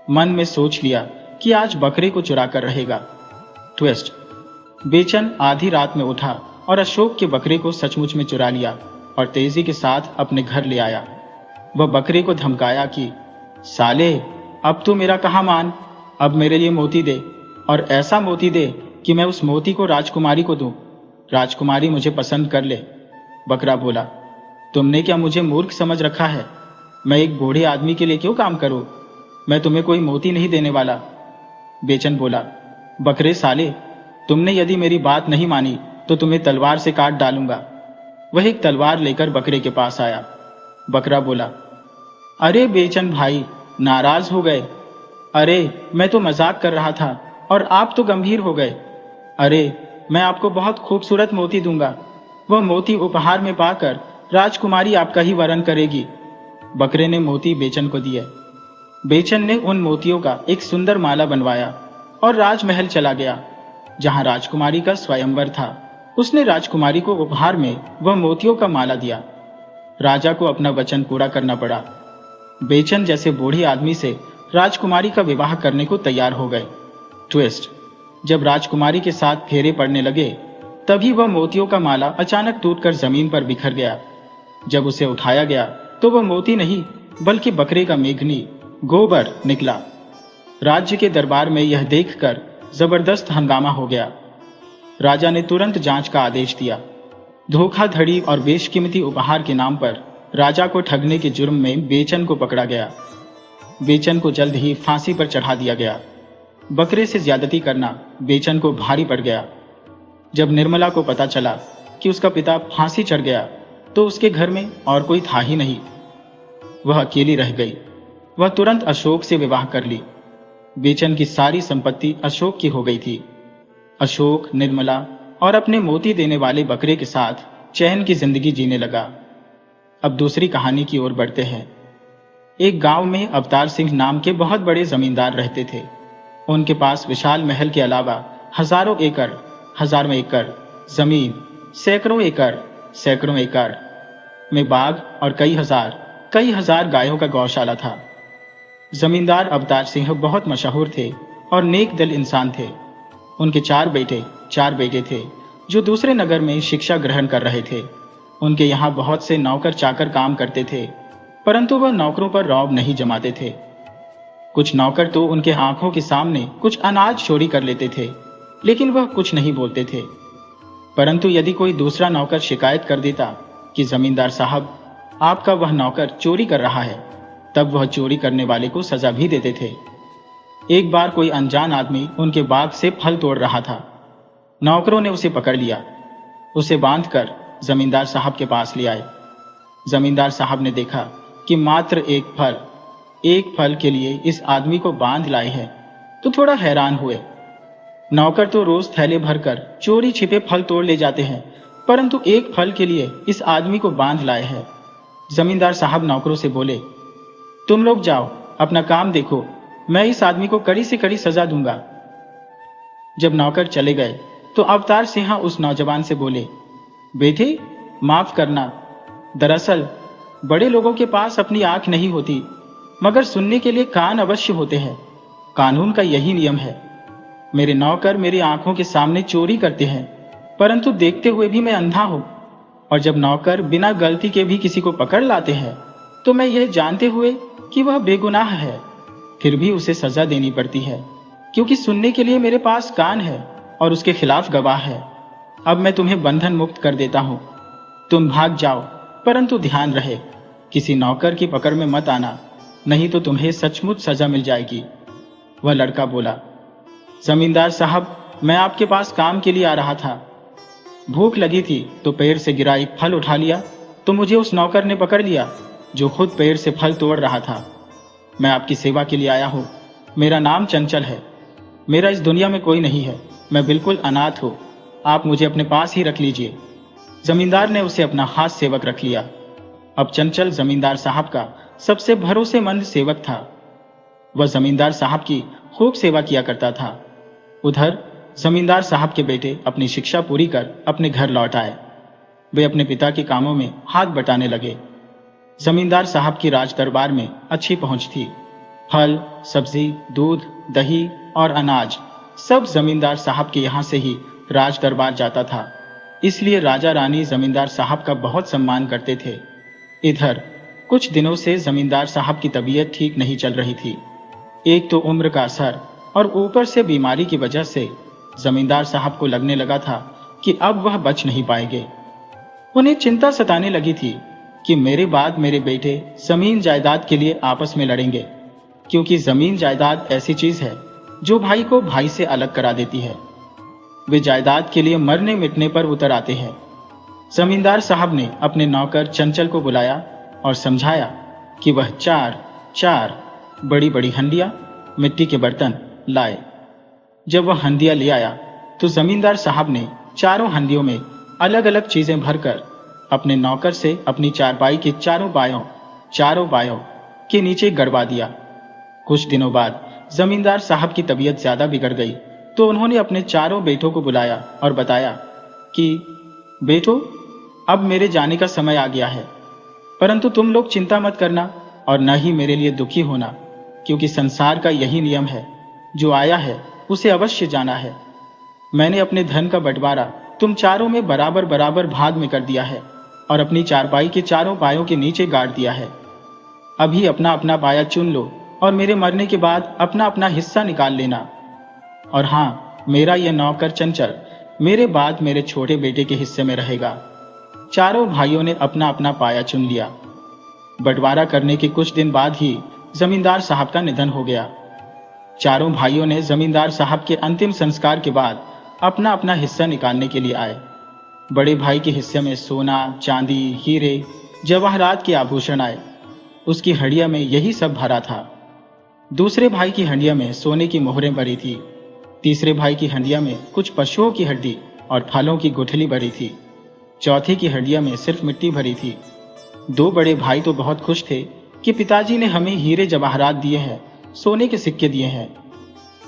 मन में सोच लिया कि आज बकरे को चुरा कर रहेगा। ट्विस्ट, बेचन आधी रात में उठा और अशोक के बकरे को सचमुच में चुरा लिया और तेजी के साथ अपने घर ले आया। वह बकरे को धमकाया कि साले, अब तू मेरा कहा मान, अब मेरे लिए मोती दे, और ऐसा मोती दे कि मैं उस मोती को राजकुमारी को दूं। राजकुमारी मुझे पसंद कर ले। बकरा बोला, तुमने क्या मुझे मूर्ख समझ रखा है? मैं एक बूढ़े आदमी के लिए क्यों काम करूं? मैं तुम्हें कोई मोती नहीं देने वाला। बेचन बोला, बकरे साले, तुमने यदि मेरी बात नहीं मानी तो तुम्हें तलवार से काट डालूंगा। वह एक तलवार लेकर बकरे के पास आया। बकरा बोला, अरे बेचन भाई, नाराज हो गए? अरे मैं तो मजाक कर रहा था और आप तो गंभीर हो गए। अरे मैं आपको बहुत खूबसूरत मोती दूंगा। वह मोती उपहार में पाकर राजकुमारी आपका ही वरण करेगी। बकरे ने मोती बेचन को दिए। बेचन ने उन मोतियों का एक सुंदर माला बनवाया और राजमहल चला गया, जहां राजकुमारी का स्वयंवर था। उसने राजकुमारी को उपहार में वह मोतियों का माला दिया। राजा को अपना वचन पूरा करना पड़ा। बेचन जैसे बूढ़े आदमी से राजकुमारी का विवाह करने को तैयार हो गए। ट्विस्ट, जब राजकुमारी के साथ फेरे पड़ने लगे, तभी वह मोतियों का माला अचानक टूटकर जमीन पर बिखर गया। जब उसे उठाया गया तो वह मोती नहीं बल्कि बकरे का मेघनी, गोबर निकला। राज्य के दरबार में यह देखकर जबरदस्त हंगामा हो गया। राजा ने तुरंत जांच का आदेश दिया। धोखाधड़ी और बेशकीमती उपहार के नाम पर राजा को ठगने के जुर्म में बेचन को पकड़ा गया। बेचन को जल्द ही फांसी पर चढ़ा दिया गया। बकरे से ज्यादती करना बेचन को भारी पड़ गया। जब निर्मला को पता चला कि उसका पिता फांसी चढ़ गया तो उसके घर में और कोई था ही नहीं। वह अकेली रह गई। वह तुरंत अशोक से विवाह कर ली। बेचन की सारी संपत्ति अशोक की हो गई थी। अशोक निर्मला और अपने मोती देने वाले बकरे के साथ चैन की जिंदगी जीने लगा। अब दूसरी कहानी की ओर बढ़ते हैं। एक गांव में अवतार सिंह नाम के बहुत बड़े जमींदार रहते थे। उनके पास विशाल महल के अलावा हजारों एकड़ जमीन, सैकड़ों एकड़ में बाग और कई हजार गायों का गौशाला था। जमींदार अवतार सिंह बहुत मशहूर थे और नेक दिल इंसान थे। उनके चार बेटे थे जो दूसरे नगर में शिक्षा ग्रहण कर रहे थे। उनके यहाँ बहुत से नौकर चाकर काम करते थे, परंतु वह नौकरों पर रौब नहीं जमाते थे। कुछ नौकर तो उनके आंखों के सामने कुछ अनाज चोरी कर लेते थे, लेकिन वह कुछ नहीं बोलते थे। परंतु यदि कोई दूसरा नौकर शिकायत कर देता कि जमींदार साहब, आपका वह नौकर चोरी कर रहा है, तब वह चोरी करने वाले को सजा भी देते थे। एक बार कोई अनजान आदमी उनके बाग से फल तोड़ रहा था। नौकरों ने उसे पकड़ लिया। उसे बांधकर जमींदार साहब के पास ले आए। जमींदार साहब ने देखा कि मात्र एक फल के लिए इस आदमी को बांध लाए हैं, तो थोड़ा हैरान हुए। नौकर तो रोज थैले भरकर चोरी छिपे फल तोड़ ले जाते हैं, परंतु एक फल के लिए इस आदमी को बांध लाए हैं। जमींदार साहब नौकरों से बोले, तुम लोग जाओ, अपना काम देखो, मैं इस आदमी को कड़ी से कड़ी सजा दूंगा। जब नौकर चले गए तो अवतार सिंह उस नौजवान से बोले, बेटे माफ करना, दरअसल बड़े लोगों के पास अपनी आंख नहीं होती, मगर सुनने के लिए कान अवश्य होते हैं। कानून का यही नियम है। मेरे नौकर मेरी आंखों के सामने चोरी करते हैं, परंतु देखते हुए भी मैं अंधा हूं। और जब नौकर बिना गलती के भी किसी को पकड़ लाते हैं, तो मैं यह जानते हुए कि वह बेगुनाह है, फिर भी उसे सजा देनी पड़ती है, क्योंकि सुनने के लिए मेरे पास कान है और उसके खिलाफ गवाह है। अब मैं तुम्हें बंधन मुक्त कर देता हूं। तुम भाग जाओ, परंतु ध्यान रहे, किसी नौकर की पकड़ में मत आना, नहीं तो तुम्हें सचमुच सजा मिल जाएगी। वह लड़का बोला, जमींदार साहब, मैं आपके पास काम के लिए आ रहा था। भूख लगी थी तो पेड़ से गिरा एक फल उठा लिया, तो मुझे उस नौकर ने पकड़ लिया जो खुद पेड़ से फल तोड़ रहा था। मैं आपकी सेवा के लिए आया हूं। मेरा नाम चंचल है। मेरा इस दुनिया में कोई नहीं है। मैं बिल्कुल अनाथ हूं। आप मुझे अपने पास ही रख लीजिए। जमींदार ने उसे अपना हाथ सेवक रख लिया। अब चंचल जमींदार साहब का सबसे भरोसेमंद सेवक था। वह जमींदार साहब की खूब सेवा किया करता था। उधर जमींदार साहब के बेटे अपनी शिक्षा पूरी कर अपने घर लौट आए। वे अपने पिता के कामों में हाथ बटाने लगे। जमींदार साहब की राज दरबार में अच्छी पहुंच थी। फल, सब्जी, दूध, दही और अनाज सब जमींदार साहब के यहाँ से ही राज दरबार जाता था। इसलिए राजा रानी जमींदार साहब का बहुत सम्मान करते थे। इधर कुछ दिनों से जमींदार साहब की तबीयत ठीक नहीं चल रही थी। एक तो उम्र का असर और ऊपर से बीमारी की वजह से जमींदार साहब को लगने लगा था कि अब वह बच नहीं पाएंगे। उन्हें चिंता सताने लगी थी कि मेरे बाद मेरे बेटे जमीन जायदाद के लिए आपस में लड़ेंगे, क्योंकि जमीन जायदाद ऐसी चीज है जो भाई को भाई से अलग करा देती है। वे जायदाद के लिए मरने मिटने पर उतर आते हैं। जमींदार साहब ने अपने नौकर चंचल को बुलाया और समझाया कि वह चार बड़ी बड़ी हंडियां मिट्टी के बर्तन लाए। जब वह हंडियां ले आया तो जमींदार साहब ने चारों हंडियों में अलग अलग चीजें भरकर अपने नौकर से अपनी चारपाई के चारों बायों के नीचे गड़वा दिया। कुछ दिनों बाद जमींदार साहब की तबीयत ज्यादा बिगड़ गई तो उन्होंने अपने चारों बेटों को बुलाया और बताया कि बेटो, अब मेरे जाने का समय आ गया है, परंतु तुम लोग चिंता मत करना और न ही मेरे लिए दुखी होना, क्योंकि संसार का यही नियम है, जो आया है उसे अवश्य जाना है। मैंने अपने धन का बंटवारा तुम चारों में बराबर बराबर भाग में कर दिया है और अपनी चारपाई के चारों पायों के नीचे गाड़ दिया है। अभी अपना अपना पाया चुन लो और मेरे मरने के बाद अपना अपना हिस्सा निकाल लेना। और हाँ, मेरा यह नौकर चंचल मेरे बाद मेरे छोटे बेटे के हिस्से में रहेगा। चारों भाइयों ने अपना अपना पाया चुन लिया। बंटवारा करने के कुछ दिन बाद ही जमींदार साहब का निधन हो गया। चारों भाइयों ने जमींदार साहब के अंतिम संस्कार के बाद अपना अपना हिस्सा निकालने के लिए आए। बड़े भाई के हिस्से में सोना, चांदी, हीरे, जवाहरात के आभूषण आए। उसकी हंडिया में यही सब भरा था। दूसरे भाई की हंडिया में सोने की मोहरें भरी थी। तीसरे भाई की हंडिया में कुछ पशुओं की हड्डी और फलों की गुठली भरी थी। चौथे की हंडिया में सिर्फ मिट्टी भरी थी। दो बड़े भाई तो बहुत खुश थे कि पिताजी ने हमें हीरे जवाहरात दिए हैं, सोने के सिक्के दिए हैं।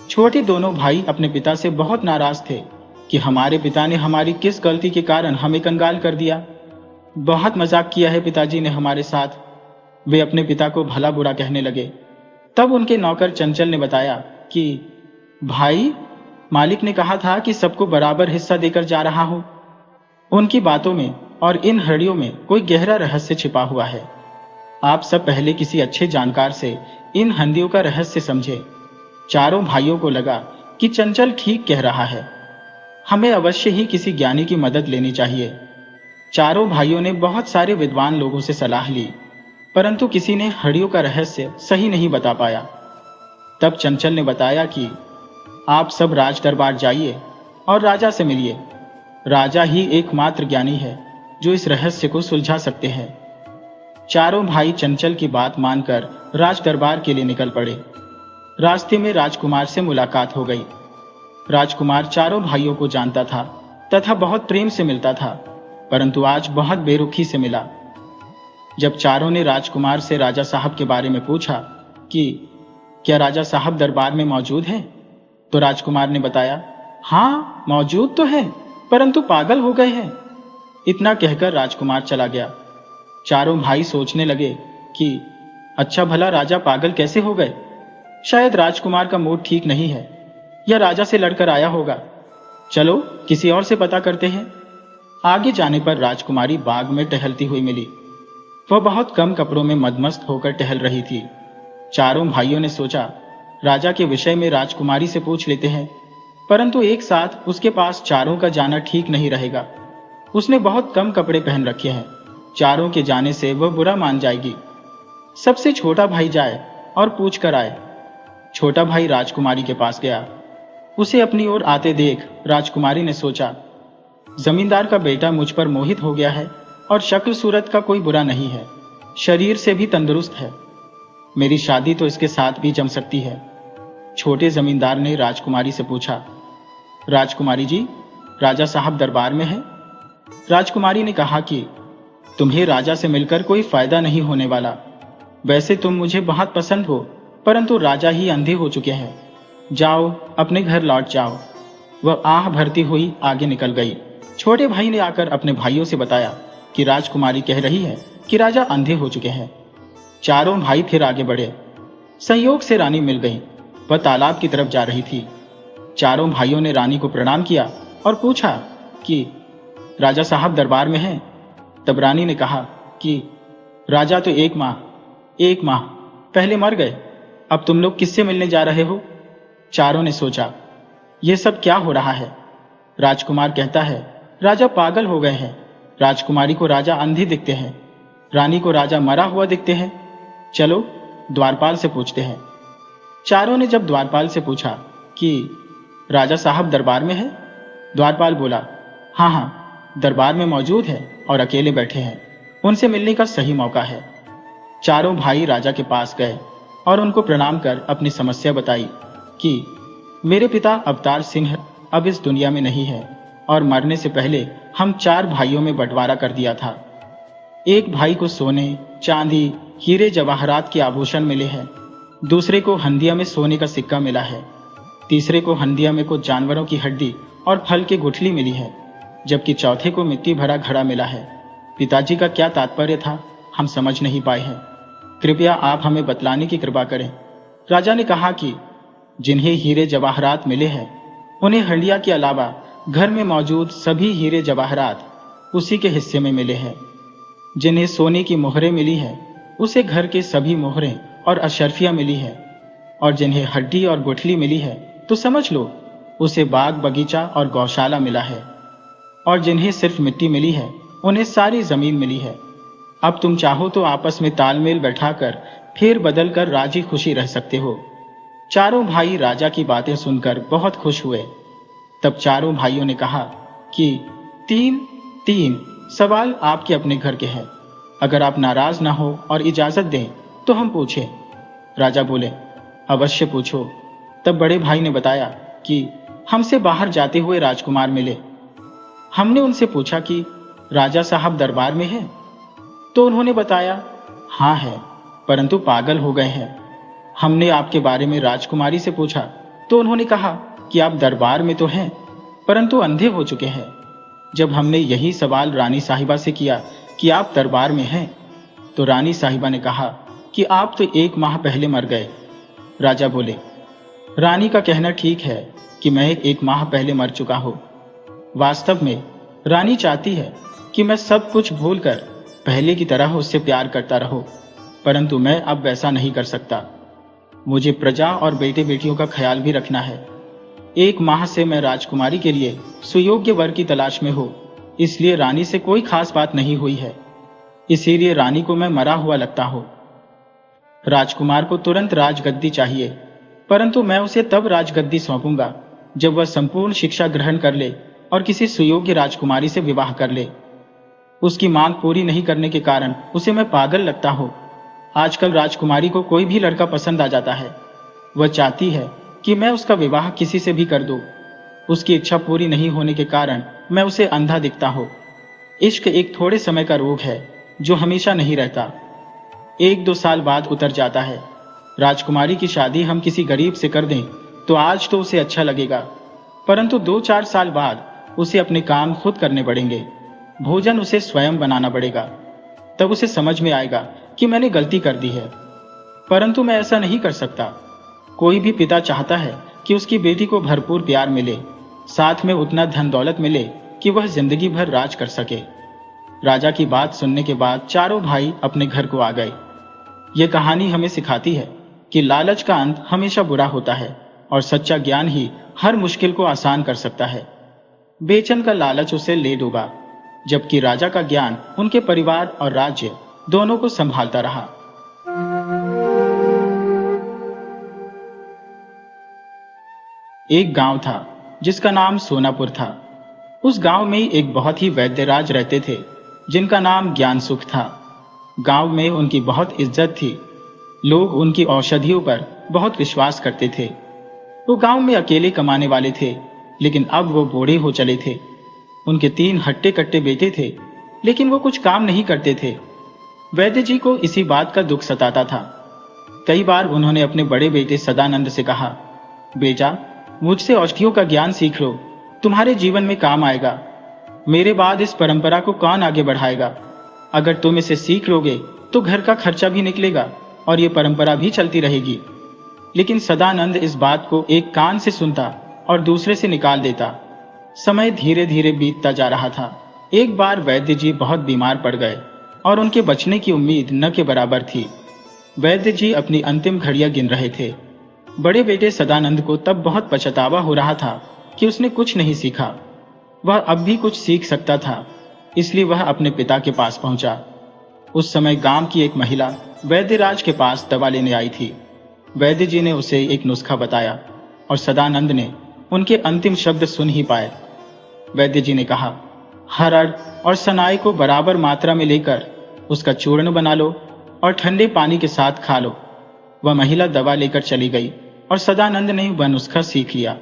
छोटे दोनों भाई अपने पिता से बहुत नाराज थे कि हमारे पिता ने हमारी किस गलती के कारण हमें कंगाल कर दिया। बहुत मजाक किया है पिताजी ने हमारे साथ। वे अपने पिता को भला बुरा कहने लगे। तब उनके नौकर चंचल ने बताया कि भाई, मालिक ने कहा था कि सबको बराबर हिस्सा देकर जा रहा हूं। उनकी बातों में और इन हंडियों में कोई गहरा रहस्य छिपा हुआ है। आप सब पहले किसी अच्छे जानकार से इन हंडियों का रहस्य समझे। चारों भाइयों को लगा कि चंचल ठीक कह रहा है, हमें अवश्य ही किसी ज्ञानी की मदद लेनी चाहिए। चारों भाइयों ने बहुत सारे विद्वान लोगों से सलाह ली, परंतु किसी ने हंडियों का रहस्य सही नहीं बता पाया। तब चंचल ने बताया कि आप सब राज दरबार जाइए और राजा से मिलिए। राजा ही एकमात्र ज्ञानी है जो इस रहस्य को सुलझा सकते हैं। चारों भाई चंचल की बात मानकर राज दरबार के लिए निकल पड़े। रास्ते में राजकुमार से मुलाकात हो गई। राजकुमार चारों भाइयों को जानता था तथा बहुत प्रेम से मिलता था, परंतु आज बहुत बेरुखी से मिला। जब चारों ने राजकुमार से राजा साहब के बारे में पूछा कि क्या राजा साहब दरबार में मौजूद हैं, तो राजकुमार ने बताया, हाँ मौजूद तो है, परंतु पागल हो गए हैं। इतना कहकर राजकुमार चला गया। चारों भाई सोचने लगे कि अच्छा भला राजा पागल कैसे हो गए। शायद राजकुमार का मूड ठीक नहीं है या राजा से लड़कर आया होगा। चलो किसी और से पता करते हैं। आगे जाने पर राजकुमारी बाग में टहलती हुई मिली। वह बहुत कम कपड़ों में मदमस्त होकर टहल रही थी। चारों भाइयों ने सोचा राजा के विषय में राजकुमारी से पूछ लेते हैं, परंतु एक साथ उसके पास चारों का जाना ठीक नहीं रहेगा। उसने बहुत कम कपड़े पहन रखे हैं। चारों के जाने से वह बुरा मान जाएगी। सबसे छोटा भाई जाए और पूछ कर आए। छोटा भाई राजकुमारी के पास गया। उसे अपनी ओर आते देख राजकुमारी ने सोचा, जमींदार का बेटा मुझ पर मोहित हो गया है और शक्ल सूरत का कोई बुरा नहीं है, शरीर से भी तंदुरुस्त है। मेरी शादी तो इसके साथ भी जम सकती है। छोटे जमींदार ने राजकुमारी से पूछा, राजकुमारी जी, राजा साहब दरबार में हैं? राजकुमारी ने कहा कि तुम्हें राजा से मिलकर कोई फायदा नहीं होने वाला। वैसे तुम मुझे बहुत पसंद हो, परंतु राजा ही अंधे हो चुके हैं। जाओ अपने घर लौट जाओ। वह आह भरती हुई आगे निकल गई। छोटे भाई ने आकर अपने भाइयों से बताया कि राजकुमारी कह रही है कि राजा अंधे हो चुके हैं। चारों भाई फिर आगे बढ़े। संयोग से रानी मिल गई। वह तालाब की तरफ जा रही थी। चारों भाइयों ने रानी को प्रणाम किया और पूछा कि राजा साहब दरबार में हैं? तब रानी ने कहा कि राजा तो एक माह पहले मर गए। अब तुम लोग किससे मिलने जा रहे हो? चारों ने सोचा, यह सब क्या हो रहा है? राजकुमार कहता है, राजा पागल हो गए हैं। राजकुमारी को राजा अंधी दिखते हैं, रानी को राजा मरा हुआ दिखते हैं। चलो द्वारपाल से पूछते हैं। चारों ने जब द्वारपाल से पूछा कि राजा साहब दरबार में है, द्वारपाल बोला, हाँ हाँ, दरबार में मौजूद है और अकेले बैठे हैं, उनसे मिलने का सही मौका है। चारों भाई राजा के पास गए और उनको प्रणाम कर अपनी समस्या बताई कि मेरे पिता अवतार सिंह अब इस दुनिया में नहीं है और मरने से पहले हम 4 भाइयों में बंटवारा कर दिया था। एक भाई को सोने, चांदी, हीरे जवाहरात के आभूषण मिले हैं, दूसरे को हंदिया में सोने का सिक्का मिला है, तीसरे को हंदिया में कुछ जानवरों की हड्डी और फल की गुठली मिली है, जबकि चौथे को मिट्टी भरा घड़ा मिला है। पिताजी का क्या तात्पर्य था, हम समझ नहीं पाए हैं। कृपया आप हमें बतलाने की कृपा करें। राजा ने कहा कि जिन्हें हीरे जवाहरात मिले हैं, उन्हें हंडिया के अलावा घर में मौजूद सभी हीरे जवाहरात उसी के हिस्से में मिले हैं। जिन्हें सोने की मोहरें मिली है, उसे घर के सभी मोहरें और अशर्फियां मिली है, और जिन्हें हड्डी और गुठली मिली है तो समझ लो उसे बाग बगीचा और गौशाला मिला है, और जिन्हें सिर्फ मिट्टी मिली है उन्हें सारी जमीन मिली है। अब तुम चाहो तो आपस में तालमेल बैठाकर फेर बदल कर राजी खुशी रह सकते हो। चारों भाई राजा की बातें सुनकर बहुत खुश हुए। तब चारों भाइयों ने कहा कि तीन सवाल आपके अपने घर के हैं, अगर आप नाराज ना हो और इजाजत दें तो हम पूछें। राजा बोले, अवश्य पूछो। तब बड़े भाई ने बताया कि हमसे बाहर जाते हुए राजकुमार मिले। हमने उनसे पूछा कि राजा साहब दरबार में हैं, तो उन्होंने बताया, हाँ है, परंतु पागल हो गए हैं। हमने आपके बारे में राजकुमारी से पूछा तो उन्होंने कहा कि आप दरबार में तो हैं, परंतु अंधे हो चुके हैं। जब हमने यही सवाल रानी साहिबा से किया कि आप दरबार में हैं, तो रानी साहिबा ने कहा कि आप तो 1 माह पहले मर गए। राजा बोले, रानी का कहना ठीक है कि मैं 1 माह पहले मर चुका हूं। वास्तव में रानी चाहती है कि मैं सब कुछ भूलकर पहले की तरह उससे प्यार करता रहूं, परंतु मैं अब वैसा नहीं कर सकता। मुझे प्रजा और बेटे बेटियों का ख्याल भी रखना है। 1 माह से मैं राजकुमारी के लिए सुयोग्य वर की तलाश में हूं, इसलिए रानी से कोई खास बात नहीं हुई है। इसीलिए रानी को मैं मरा हुआ लगता हूं। राजकुमार को तुरंत राजगद्दी चाहिए, परंतु मैं उसे तब राजगद्दी सौंपूंगा जब वह संपूर्ण शिक्षा ग्रहण कर ले और किसी सुयोग्य राजकुमारी से विवाह कर ले। उसकी मांग पूरी नहीं करने के कारण उसे मैं पागल लगता हूं। आजकल राजकुमारी को कोई भी लड़का पसंद आ जाता है। वह चाहती है कि मैं उसका विवाह किसी से भी कर दूं। उसकी इच्छा पूरी नहीं होने के कारण मैं उसे अंधा दिखता हूं। इश्क एक थोड़े समय का रोग है जो हमेशा नहीं रहता, 1-2 साल बाद उतर जाता है। राजकुमारी की शादी हम किसी गरीब से कर दें तो आज तो उसे अच्छा लगेगा, परंतु 2-4 साल बाद उसे अपने काम खुद करने पड़ेंगे। भोजन उसे स्वयं बनाना पड़ेगा। तब उसे समझ में आएगा कि मैंने गलती कर दी है, परंतु मैं ऐसा नहीं कर सकता। कोई भी पिता चाहता है कि उसकी बेटी को भरपूर प्यार मिले, साथ में उतना धन दौलत मिले कि वह जिंदगी भर राज कर सके। राजा की बात सुनने के बाद चारों भाई अपने घर को आ गए। यह कहानी हमें सिखाती है कि लालच का अंत हमेशा बुरा होता है और सच्चा ज्ञान ही हर मुश्किल को आसान कर सकता है। बेचैन का लालच उसे ले डूबा, जबकि राजा का ज्ञान उनके परिवार और राज्य दोनों को संभालता रहा। एक गांव था जिसका नाम सोनापुर था। उस गांव में एक बहुत ही वैद्यराज रहते थे जिनका नाम ज्ञान सुख था। गांव में उनकी बहुत इज्जत थी। लोग उनकी औषधियों पर बहुत विश्वास करते थे। वो गांव में अकेले कमाने वाले थे, लेकिन अब वो बूढ़े हो चले थे। उनके 3 हट्टे कट्टे बेटे थे, लेकिन वो कुछ काम नहीं करते थे। वैद्य जी को इसी बात का दुख सताता था। कई बार उन्होंने अपने बड़े बेटे सदानंद से कहा, बेटा, मुझसे औषधियों का ज्ञान सीख लो, तुम्हारे जीवन में काम आएगा। मेरे बाद इस परंपरा को कौन आगे बढ़ाएगा? अगर तुम इसे सीख लोगे तो घर का खर्चा भी निकलेगा और ये परंपरा भी चलती रहेगी। लेकिन सदानंद इस बात को एक कान से सुनता और दूसरे से निकाल देता। समय धीरे धीरे बीतता जा रहा था। एक बार वैद्य जी बहुत बीमार पड़ गए और उनके बचने की उम्मीद न के बराबर थी। वैद्य जी अपनी अंतिम घड़ियां गिन रहे थे। बड़े बेटे सदानंद को तब बहुत पछतावा हो रहा था कि उसने कुछ नहीं सीखा। वह अब भी कुछ सीख सकता था, इसलिए वह अपने पिता के पास पहुंचा। उस समय गांव की एक महिला वैद्यराज के पास दवा लेने आई थी। वैद्य जी ने उसे एक नुस्खा बताया और सदानंद ने उनके अंतिम शब्द सुन ही पाए। वैद्य जी ने कहा, हरड़ और सनाई को बराबर मात्रा में लेकर उसका चूर्ण बना लो और ठंडे पानी के साथ खा लो। वह महिला दवा लेकर चली गई और सदानंद ने वह नुस्खा सीख लिया।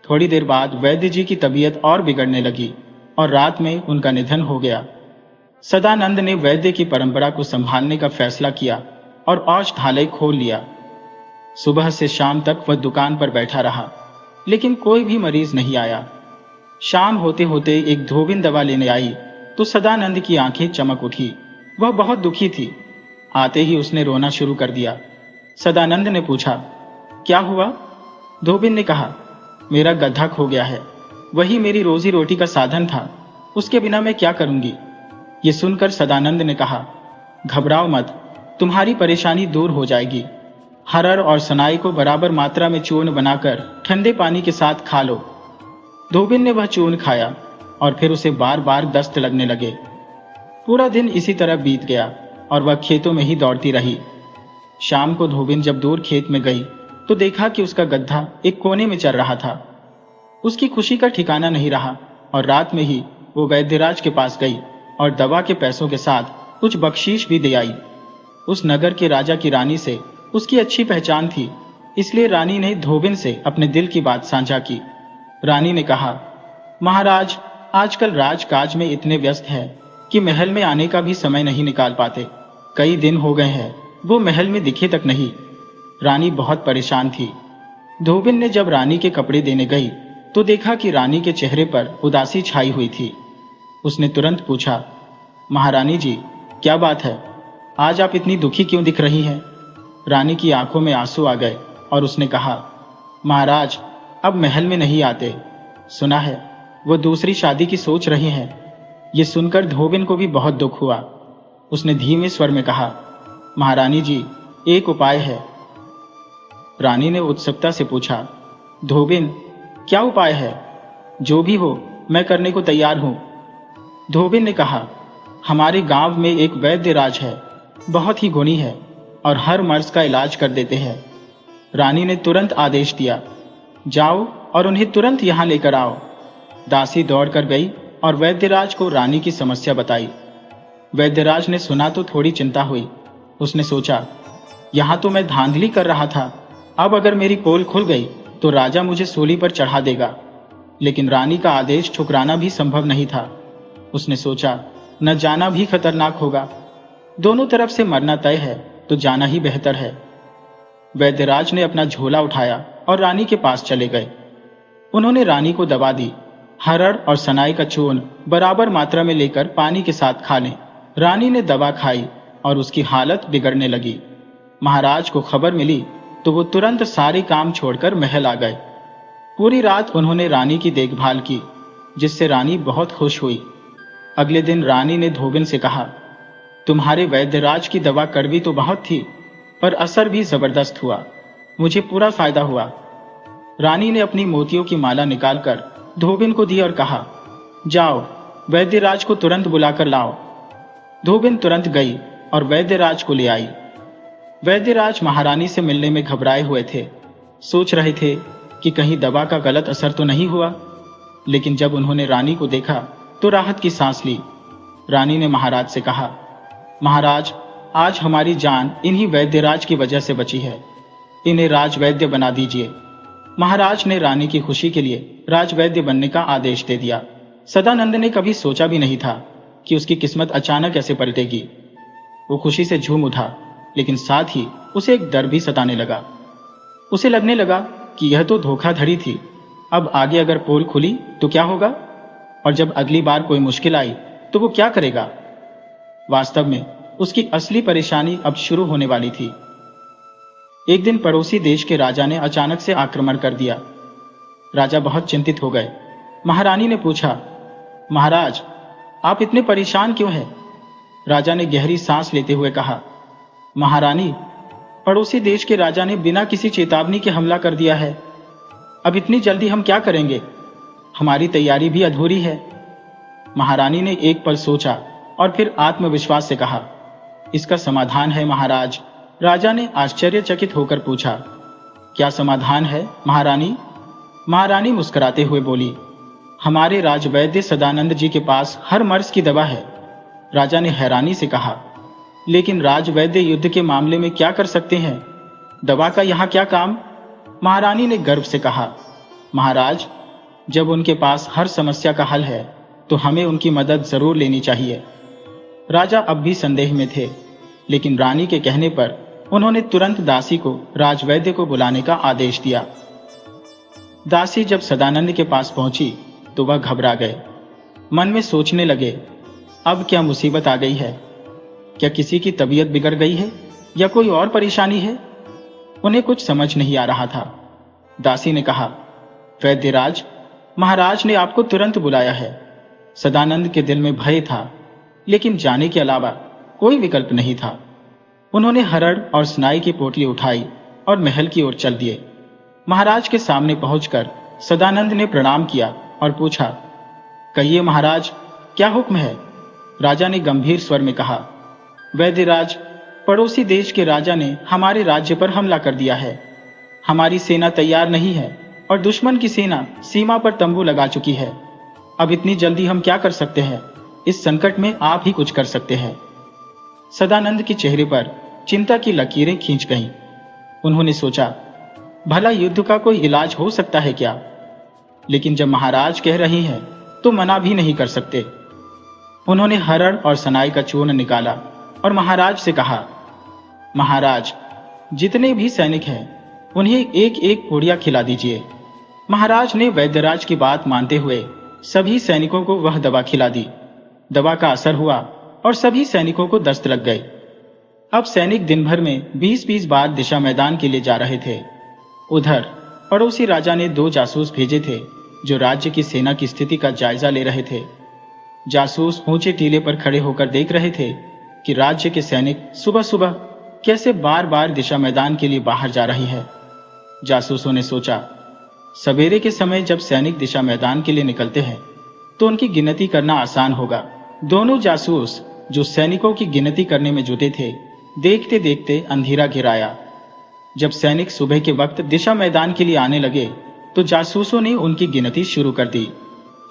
थोड़ी देर बाद वैद्य जी की तबीयत और बिगड़ने लगी और रात में उनका निधन हो गया। सदानंद ने वैद्य की परंपरा को संभालने का फैसला किया और औषधालय खोल लिया। सुबह से शाम तक वह दुकान पर बैठा रहा, लेकिन कोई भी मरीज नहीं आया। शाम होते होते एक धोबिन दवा लेने आई तो सदानंद की आंखें चमक उठी। वह बहुत दुखी थी। आते ही उसने रोना शुरू कर दिया। सदानंद ने पूछा, क्या हुआ? धोबिन ने कहा, मेरा गधा खो गया है। वही मेरी रोजी रोटी का साधन था। उसके बिना मैं क्या करूंगी? ये सुनकर सदानंद ने कहा, घबराओ मत, तुम्हारी परेशानी दूर हो जाएगी। हरड़ और सनाई को बराबर मात्रा में चूर्ण बनाकर ठंडे पानी के साथ खा लो। धोबिन ने वह चूर्ण खाया और फिर उसे बार बार दस्त लगने लगे। पूरा दिन इसी तरह बीत गया और वह खेतों में ही दौड़ती रही। शाम को धोबिन जब दूर खेत में गई तो देखा कि उसका गधा एक कोने में चल रहा था। उसकी खुशी का ठिकाना नहीं रहा और रात में ही वो वैद्यराज के पास गई और दवा के पैसों के साथ कुछ बख्शीश भी दे आई। उस नगर के राजा की रानी से उसकी अच्छी पहचान थी, इसलिए रानी ने धोबिन से अपने दिल की बात साझा की। रानी ने कहा, महाराज आजकल राजकाज में इतने व्यस्त हैं कि महल में आने का भी समय नहीं निकाल पाते। कई दिन हो गए हैं वो महल में दिखे तक नहीं। रानी बहुत परेशान थी। धोबिन ने जब रानी के कपड़े देने गई तो देखा कि रानी के चेहरे पर उदासी छाई हुई थी। उसने तुरंत पूछा, महारानी जी क्या बात है? आज आप इतनी दुखी क्यों दिख रही हैं? रानी की आंखों में आंसू आ गए और उसने कहा, महाराज अब महल में नहीं आते। सुना है वो दूसरी शादी की सोच रही हैं। ये सुनकर धोबिन को भी बहुत दुख हुआ। उसने धीमे स्वर में कहा, महारानी जी एक उपाय है। रानी ने उत्सुकता से पूछा, धोबिन क्या उपाय है? जो भी हो मैं करने को तैयार हूं। धोबिन ने कहा, हमारे गांव में एक वैद्यराज है, बहुत ही गुणी है और हर मर्ज का इलाज कर देते हैं। रानी ने तुरंत आदेश दिया, जाओ और उन्हें तुरंत यहां लेकर आओ। दासी दौड़कर गई और वैद्यराज को रानी की समस्या बताई। वैद्यराज ने सुना तो थोड़ी चिंता हुई। उसने सोचा, यहां तो मैं धांधली कर रहा था, अब अगर मेरी पोल खुल गई तो राजा मुझे सूली पर चढ़ा देगा। लेकिन रानी का आदेश ठुकराना भी संभव नहीं था। उसने सोचा, न जाना भी खतरनाक होगा। दोनों तरफ से मरना तय है तो जाना ही बेहतर है। वैद्यराज ने अपना झोला उठाया और रानी के पास चले गए। उन्होंने रानी को दवा दी। हरड़ और सनाई का चूर्ण बराबर मात्रा में लेकर पानी के साथ खा लें। रानी ने दवा खाई और उसकी हालत बिगड़ने लगी। महाराज को खबर मिली तो वो तुरंत सारे काम छोड़कर महल आ गए। पूरी रात उन्होंने रानी की देखभाल की, जिससे रानी बहुत खुश हुई। अगले दिन रानी ने धोबिन से कहा, तुम्हारे वैद्यराज की दवा कड़वी तो बहुत थी, पर असर भी जबरदस्त हुआ। मुझे पूरा फायदा हुआ। रानी ने अपनी मोतियों की माला निकालकर धोबिन को दी और कहा, जाओ वैद्यराज को तुरंत बुलाकर लाओ। धोबिन तुरंत गई और वैद्यराज को ले आई। वैद्यराज महारानी से मिलने में घबराए हुए थे। सोच रहे थे कि कहीं दवा का गलत असर तो नहीं हुआ। लेकिन जब उन्होंने रानी को देखा तो राहत की सांस ली। रानी ने महाराज से कहा, महाराज आज हमारी जान इन्हीं वैद्यराज की वजह से बची है। इन्हें राजवैद्य बना दीजिए। महाराज ने रानी की खुशी के लिए राजवैद्य बनने का आदेश दे दिया। सदानंद ने कभी सोचा भी नहीं था कि उसकी किस्मत अचानक ऐसे पलटेगी। वो खुशी से झूम उठा, लेकिन साथ ही उसे एक डर भी सताने लगा। उसे लगने लगा कि यह तो धोखाधड़ी थी। अब आगे अगर पोल खुली तो क्या होगा, और जब अगली बार कोई मुश्किल आई तो वो क्या करेगा। वास्तव में उसकी असली परेशानी अब शुरू होने वाली थी। एक दिन पड़ोसी देश के राजा ने अचानक से आक्रमण कर दिया। राजा बहुत चिंतित हो गए। महारानी ने पूछा, महाराज आप इतने परेशान क्यों हैं? राजा ने गहरी सांस लेते हुए कहा, महारानी पड़ोसी देश के राजा ने बिना किसी चेतावनी के हमला कर दिया है। अब इतनी जल्दी हम क्या करेंगे? हमारी तैयारी भी अधूरी है। महारानी ने एक पल सोचा और फिर आत्मविश्वास से कहा, इसका समाधान है महाराज। राजा ने आश्चर्यचकित होकर पूछा, क्या समाधान है महारानी? महारानी मुस्कुराते हुए बोली, हमारे राजवैद्य सदानंद जी के पास हर मर्ज की दवा है। राजा ने हैरानी से कहा, लेकिन राजवैद्य युद्ध के मामले में क्या कर सकते हैं? दवा का यहाँ क्या काम? महारानी ने गर्व से कहा, महाराज, जब उनके पास हर समस्या का हल है तो हमें उनकी मदद जरूर लेनी चाहिए। राजा अब भी संदेह में थे, लेकिन रानी के कहने पर उन्होंने तुरंत दासी को राजवैद्य को बुलाने का आदेश दिया। दासी जब सदानंद के पास पहुंची तो वह घबरा गए। मन में सोचने लगे, अब क्या मुसीबत आ गई है? क्या किसी की तबीयत बिगड़ गई है या कोई और परेशानी है? उन्हें कुछ समझ नहीं आ रहा था। दासी ने कहा, वैद्यराज, महाराज ने आपको तुरंत बुलाया है। सदानंद के दिल में भय था, लेकिन जाने के अलावा कोई विकल्प नहीं था। उन्होंने हरड़ और स्नाई की पोटली उठाई और महल की ओर चल दिए। महाराज के सामने पहुंचकर सदानंद ने प्रणाम किया और पूछा, कहिए महाराज, क्या हुक्म है? राजा ने गंभीर स्वर में कहा, वैद्यराज, पड़ोसी देश के राजा ने हमारे राज्य पर हमला कर दिया है। हमारी सेना तैयार नहीं है और दुश्मन की सेना सीमा पर तंबू लगा चुकी है। अब इतनी जल्दी हम क्या कर सकते हैं? इस संकट में आप ही कुछ कर सकते हैं। सदानंद के चेहरे पर चिंता की लकीरें खींच गईं। उन्होंने सोचा, भला युद्ध का कोई इलाज हो सकता है क्या? लेकिन जब महाराज कह रहे हैं तो मना भी नहीं कर सकते। उन्होंने हरड़ और सनाई का चूर्ण निकाला और महाराज से कहा, महाराज, जितने भी सैनिक हैं उन्हें एक एक पूड़िया खिला दीजिए। महाराज ने वैद्यराज की बात मानते हुए सभी सैनिकों को वह दवा खिला दी। दवा का असर हुआ और सभी सैनिकों को दस्त लग गई। अब सैनिक दिन भर में 20-20 बार दिशा मैदान के लिए जा रहे थे। उधर पड़ोसी राजा ने 2 जासूस भेजे थे जो राज्य की सेना की स्थिति का जायजा ले रहे थे। जासूस ऊंचे टीले पर खड़े होकर देख रहे थे कि राज्य के सैनिक सुबह सुबह कैसे बार बार दिशा मैदान के लिए बाहर जा रहे हैं। जासूसों ने सोचा, सवेरे के समय जब सैनिक दिशा मैदान के लिए निकलते हैं तो उनकी गिनती करना आसान होगा। दोनों जासूस जो सैनिकों की गिनती करने में जुटे थे, देखते देखते अंधेरा घिर आया। जब सैनिक सुबह के वक्त दिशा मैदान के लिए आने लगे तो जासूसों ने उनकी गिनती शुरू कर दी,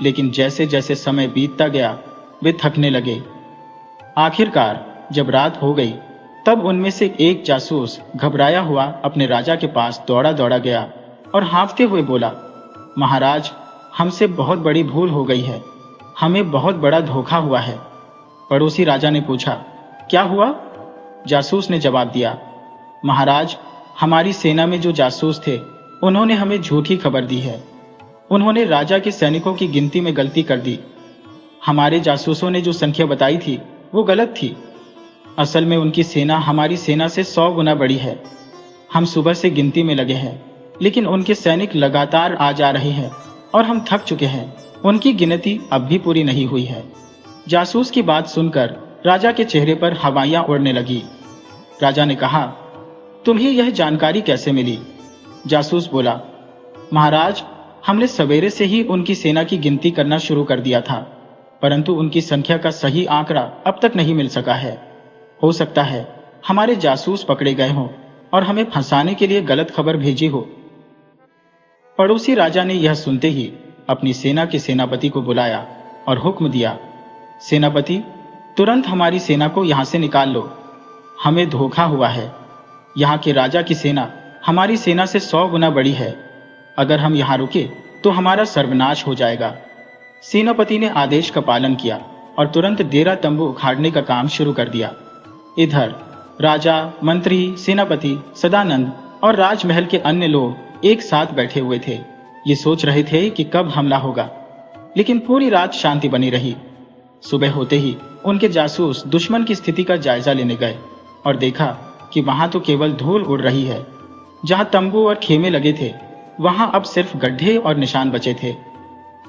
लेकिन जैसे जैसे समय बीतता गया वे थकने लगे। आखिरकार जब रात हो गई तब उनमें से एक जासूस घबराया हुआ अपने राजा के पास दौड़ा दौड़ा गया और हाँफते हुए बोला, महाराज, हमसे बहुत बड़ी भूल हो गई है। हमें बहुत बड़ा धोखा हुआ है। पड़ोसी राजा ने पूछा, क्या हुआ? जासूस ने जवाब दिया, महाराज, हमारी सेना में जो जासूस थे उन्होंने हमें झूठी खबर दी है। उन्होंने राजा के सैनिकों की गिनती में गलती कर दी। हमारे जासूसों ने जो संख्या बताई थी वो गलत थी। असल में उनकी सेना हमारी सेना से 100 गुना बड़ी है। हम सुबह से गिनती में लगे हैं, लेकिन उनके सैनिक लगातार आ जा रहे हैं और हम थक चुके हैं। उनकी गिनती अब भी पूरी नहीं हुई है। जासूस की बात सुनकर राजा के चेहरे पर हवाइयां उड़ने लगी। राजा ने कहा, तुम्हें यह जानकारी कैसे मिली? जासूस बोला, महाराज, हमने सवेरे से ही उनकी सेना की गिनती करना शुरू कर दिया था, परंतु उनकी संख्या का सही आंकड़ा अब तक नहीं मिल सका है। हो सकता है हमारे जासूस पकड़े गए हों और हमें फंसाने के लिए गलत खबर भेजी हो। पड़ोसी राजा ने यह सुनते ही अपनी सेना के सेनापति को बुलाया और हुक्म दिया, सेनापति, तुरंत हमारी सेना को यहां से निकाल लो। हमें धोखा हुआ है। यहाँ के राजा की सेना हमारी सेना से 100 गुना बड़ी है। अगर हम यहाँ रुके तो हमारा सर्वनाश हो जाएगा। सेनापति ने आदेश का पालन किया और तुरंत डेरा तंबू उखाड़ने का काम शुरू कर दिया। इधर राजा, मंत्री, सेनापति, सदानंद और राजमहल के अन्य लोग एक साथ बैठे हुए थे। ये सोच रहे थे कि कब हमला होगा, लेकिन पूरी रात शांति बनी रही। सुबह होते ही उनके जासूस दुश्मन की स्थिति का जायजा लेने गए और देखा कि वहां तो केवल धूल उड़ रही है। जहां तंबू और खेमे लगे थे वहां अब सिर्फ गड्ढे और निशान बचे थे।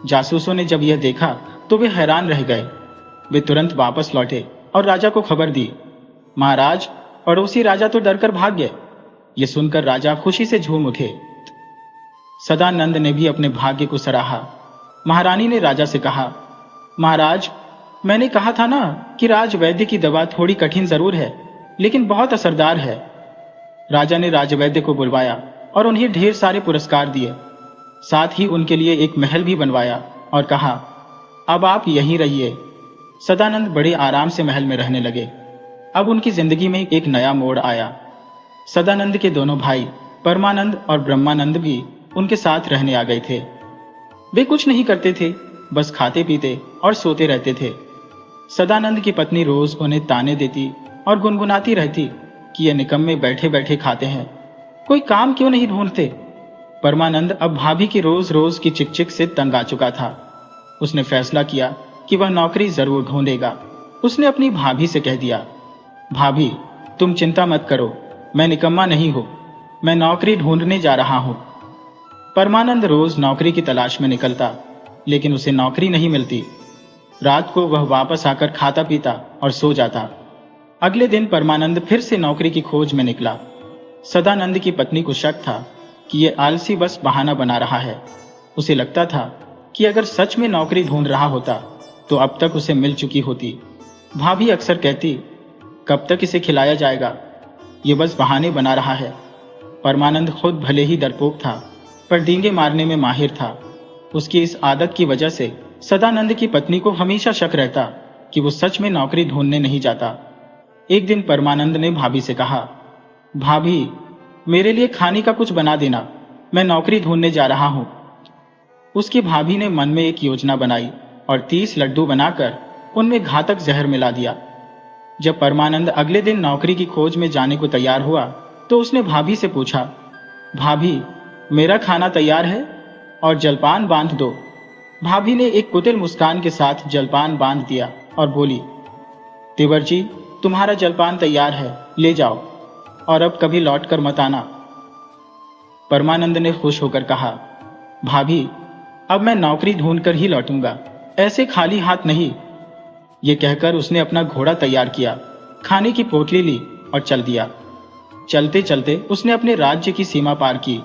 जासूसों ने जब यह देखा तो वे हैरान रह गए। वे तुरंत वापस लौटे और राजा को खबर दी, महाराज, पड़ोसी राजा तो डरकर भाग गए। ये सुनकर राजा खुशी से झूम उठे। सदानंद ने भी अपने भाग्य को सराहा। महारानी ने राजा से कहा, महाराज, मैंने कहा था ना कि राजवैद्य की दवा थोड़ी कठिन जरूर है, लेकिन बहुत असरदार है। राजा ने राजवैद्य को बुलवाया और उन्हें ढेर सारे पुरस्कार दिए। साथ ही उनके लिए एक महल भी बनवाया और कहा, अब आप यहीं रहिए। सदानंद बड़े आराम से महल में रहने लगे। अब उनकी जिंदगी में एक नया मोड़ आया। सदानंद के दोनों भाई परमानंद और ब्रह्मानंद भी उनके साथ रहने आ गए थे। वे कुछ नहीं करते थे, बस खाते पीते और सोते रहते थे। सदानंद की पत्नी रोज उन्हें ताने देती और गुनगुनाती रहती कि ये निकम्मे बैठे बैठे खाते हैं, कोई काम क्यों नहीं ढूंढते। परमानंद अब भाभी की रोज रोज की चिकचिक से तंग आ चुका था। उसने फैसला किया कि वह नौकरी जरूर ढूंढेगा। उसने अपनी भाभी से कह दिया, भाभी, तुम चिंता मत करो, मैं निकम्मा नहीं हूं, मैं नौकरी ढूंढने जा रहा हूं। परमानंद रोज नौकरी की तलाश में निकलता, लेकिन उसे नौकरी नहीं मिलती। रात को वह वापस आकर खाता पीता और सो जाता। अगले दिन परमानंद फिर से नौकरी की खोज में निकला। सदानंद की पत्नी को शक था कि ये आलसी बस बहाना बना रहा है। उसे लगता था कि अगर सच में नौकरी ढूंढ रहा होता तो अब तक उसे मिल चुकी होती। भाभी अक्सर कहती, कब तक इसे खिलाया जाएगा, ये बस बहाने बना रहा है। परमानंद खुद भले ही डरपोक था, पर डींगे मारने में माहिर था। उसकी इस आदत की वजह से सदानंद की पत्नी को हमेशा शक रहता कि वो सच में नौकरी ढूंढने नहीं जाता। एक दिन परमानंद ने भाभी से कहा, भाभी, मेरे लिए खाने का कुछ बना देना, मैं नौकरी ढूंढने जा रहा हूं। उसकी भाभी ने मन में एक योजना बनाई और 30 लड्डू बनाकर उनमें घातक जहर मिला दिया। जब परमानंद अगले दिन नौकरी की खोज में जाने को तैयार हुआ तो उसने भाभी से पूछा, भाभी, मेरा खाना तैयार है और जलपान बांध दो। भाभी ने एक कुटिल मुस्कान के साथ जलपान बांध दिया और बोली, तिवर जी, तुम्हारा जलपान तैयार है, ले जाओ और अब कभी लौट कर मत आना। परमानंद ने खुश होकर कहा, भाभी, अब मैं नौकरी ढूंढकर ही लौटूंगा, ऐसे खाली हाथ नहीं। ये कहकर उसने अपना घोड़ा तैयार किया, खाने की पोटली ली और चल दिया। चलते चलते उसने अपने राज्य की सीमा पार की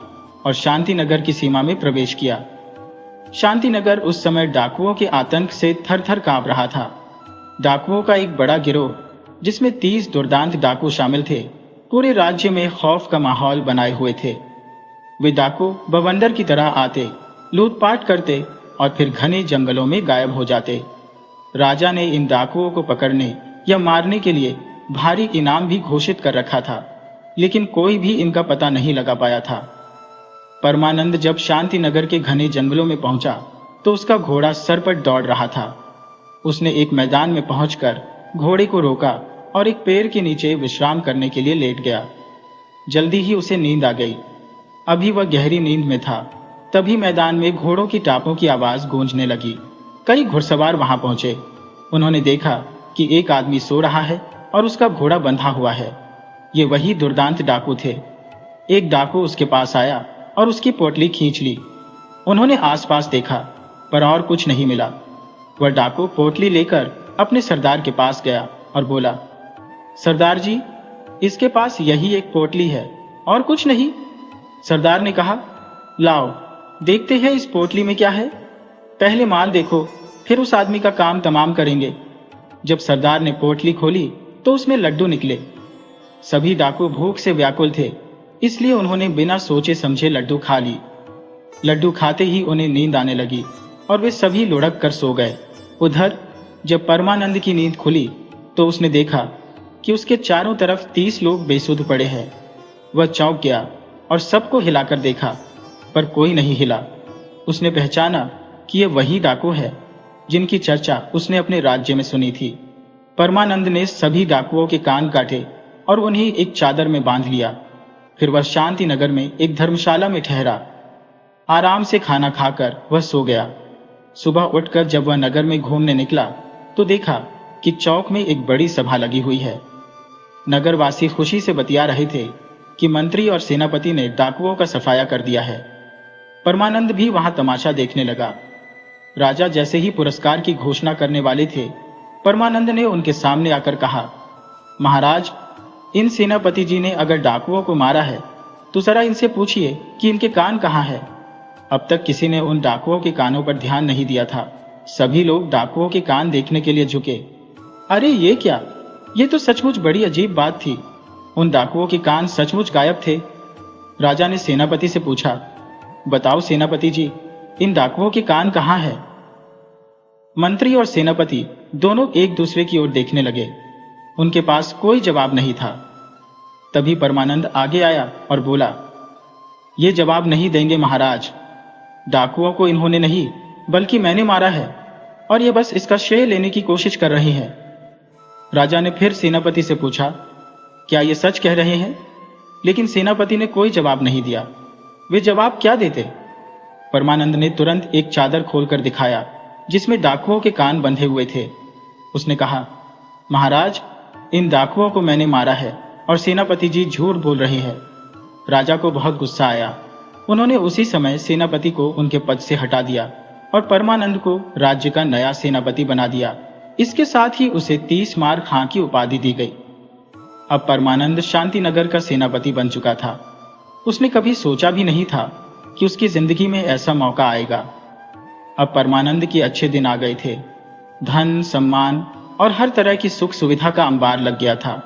और शांतिनगर की सीमा में प्रवेश किया। शांतिनगर उस समय डाकुओं के आतंक से थर थर कांप रहा था। डाकुओं का एक बड़ा गिरोह, जिसमें 30 दुर्दांत डाकू शामिल थे, पूरे राज्य में खौफ का माहौल बनाए हुए थे। वे डाकू बवंडर की तरह आते, लूटपाट करते और फिर घने जंगलों में गायब हो जाते। राजा ने इन डाकुओं को पकड़ने या मारने के लिए भारी इनाम भी घोषित कर रखा था, लेकिन कोई भी इनका पता नहीं लगा पाया था। परमानंद जब शांतिनगर के घने जंगलों में पहुंचा तो उसका घोड़ा सरपट दौड़ रहा था। उसने एक मैदान में पहुंचकर घोड़े को रोका और एक पेड़ के नीचे विश्राम करने के लिए लेट गया। जल्दी ही उसे नींद आ गई। अभी वह गहरी नींद में था, तभी मैदान में घोड़ों की टापों की आवाज गूंजने लगी। कई घुड़सवार वहां पहुंचे। उन्होंने देखा कि एक आदमी सो रहा है और उसका घोड़ा बंधा हुआ है। ये वही दुर्दांत डाकू थे। एक डाकू उसके पास आया और उसकी पोटली खींच ली। उन्होंने आसपास देखा, पर और कुछ नहीं मिला। वह डाकू पोटली लेकर अपने सरदार के पास गया और बोला, सरदार जी, इसके पास यही एक पोटली है और कुछ नहीं। सरदार ने कहा, लाओ देखते हैं इस पोटली में क्या है। पहले माल देखो, फिर उस आदमी का काम तमाम करेंगे। जब सरदार ने पोटली खोली तो उसमें लड्डू निकले। सभी डाकू भूख से व्याकुल थे, इसलिए उन्होंने बिना सोचे समझे लड्डू खा ली। लड्डू खाते ही उन्हें नींद आने लगी और वे सभी लुढ़क कर सो गए। उधर जब परमानंद की नींद खुली तो उसने देखा कि उसके चारों तरफ 30 लोग बेसुध पड़े हैं। वह चौंक गया और सबको हिलाकर देखा, पर कोई नहीं हिला। उसने पहचाना कि यह वही डाकू है जिनकी चर्चा उसने अपने राज्य में सुनी थी। परमानंद ने सभी डाकुओं के कान काटे और उन्हें एक चादर में बांध लिया। फिर वह शांतिनगर में एक धर्मशाला में ठहरा। आराम से खाना खाकर वह सो गया। सुबह उठकर जब वह नगर में घूमने निकला तो देखा कि चौक में एक बड़ी सभा लगी हुई है। नगरवासी खुशी से बतिया रहे थे कि मंत्री और सेनापति ने डाकुओं का सफाया कर दिया है। परमानंद भी वहां तमाशा देखने लगा। राजा जैसे ही पुरस्कार की घोषणा करने वाले थे, परमानंद ने उनके सामने आकर कहा, महाराज, इन सेनापति जी ने अगर डाकुओं को मारा है तो जरा इनसे पूछिए कि इनके कान कहाँ है। अब तक किसी ने उन डाकुओं के कानों पर ध्यान नहीं दिया था। सभी लोग डाकुओं के कान देखने के लिए झुके। अरे ये क्या, ये तो सचमुच बड़ी अजीब बात थी। उन डाकुओं के कान सचमुच गायब थे। राजा ने सेनापति से पूछा, बताओ सेनापति जी, इन डाकुओं के कान कहाँ है। मंत्री और सेनापति दोनों एक दूसरे की ओर देखने लगे। उनके पास कोई जवाब नहीं था। तभी परमानंद आगे आया और बोला, ये जवाब नहीं देंगे महाराज। डाकुओं को इन्होंने नहीं बल्कि मैंने मारा है, और ये बस इसका श्रेय लेने की कोशिश कर रहे हैं। राजा ने फिर सेनापति से पूछा, क्या ये सच कह रहे हैं। लेकिन सेनापति ने कोई जवाब नहीं दिया। वे जवाब क्या देते। परमानंद ने तुरंत एक चादर खोलकर दिखाया जिसमें डाकुओं के कान बंधे हुए थे। उसने कहा, महाराज, इन डाकुओं को मैंने मारा है और सेनापति जी झूठ बोल रहे हैं। राजा को बहुत गुस्सा आया। उन्होंने उसी समय सेनापति को उनके पद से हटा दिया और परमानंद को राज्य का नया सेनापति बना दिया। इसके साथ ही उसे 30 मार खां की उपाधि दी गई। अब परमानंद शांतिनगर का सेनापति बन चुका था। उसने कभी सोचा भी नहीं था कि उसकी जिंदगी में ऐसा मौका आएगा। अब परमानंद के अच्छे दिन आ गए थे। धन, सम्मान और हर तरह की सुख सुविधा का अंबार लग गया था।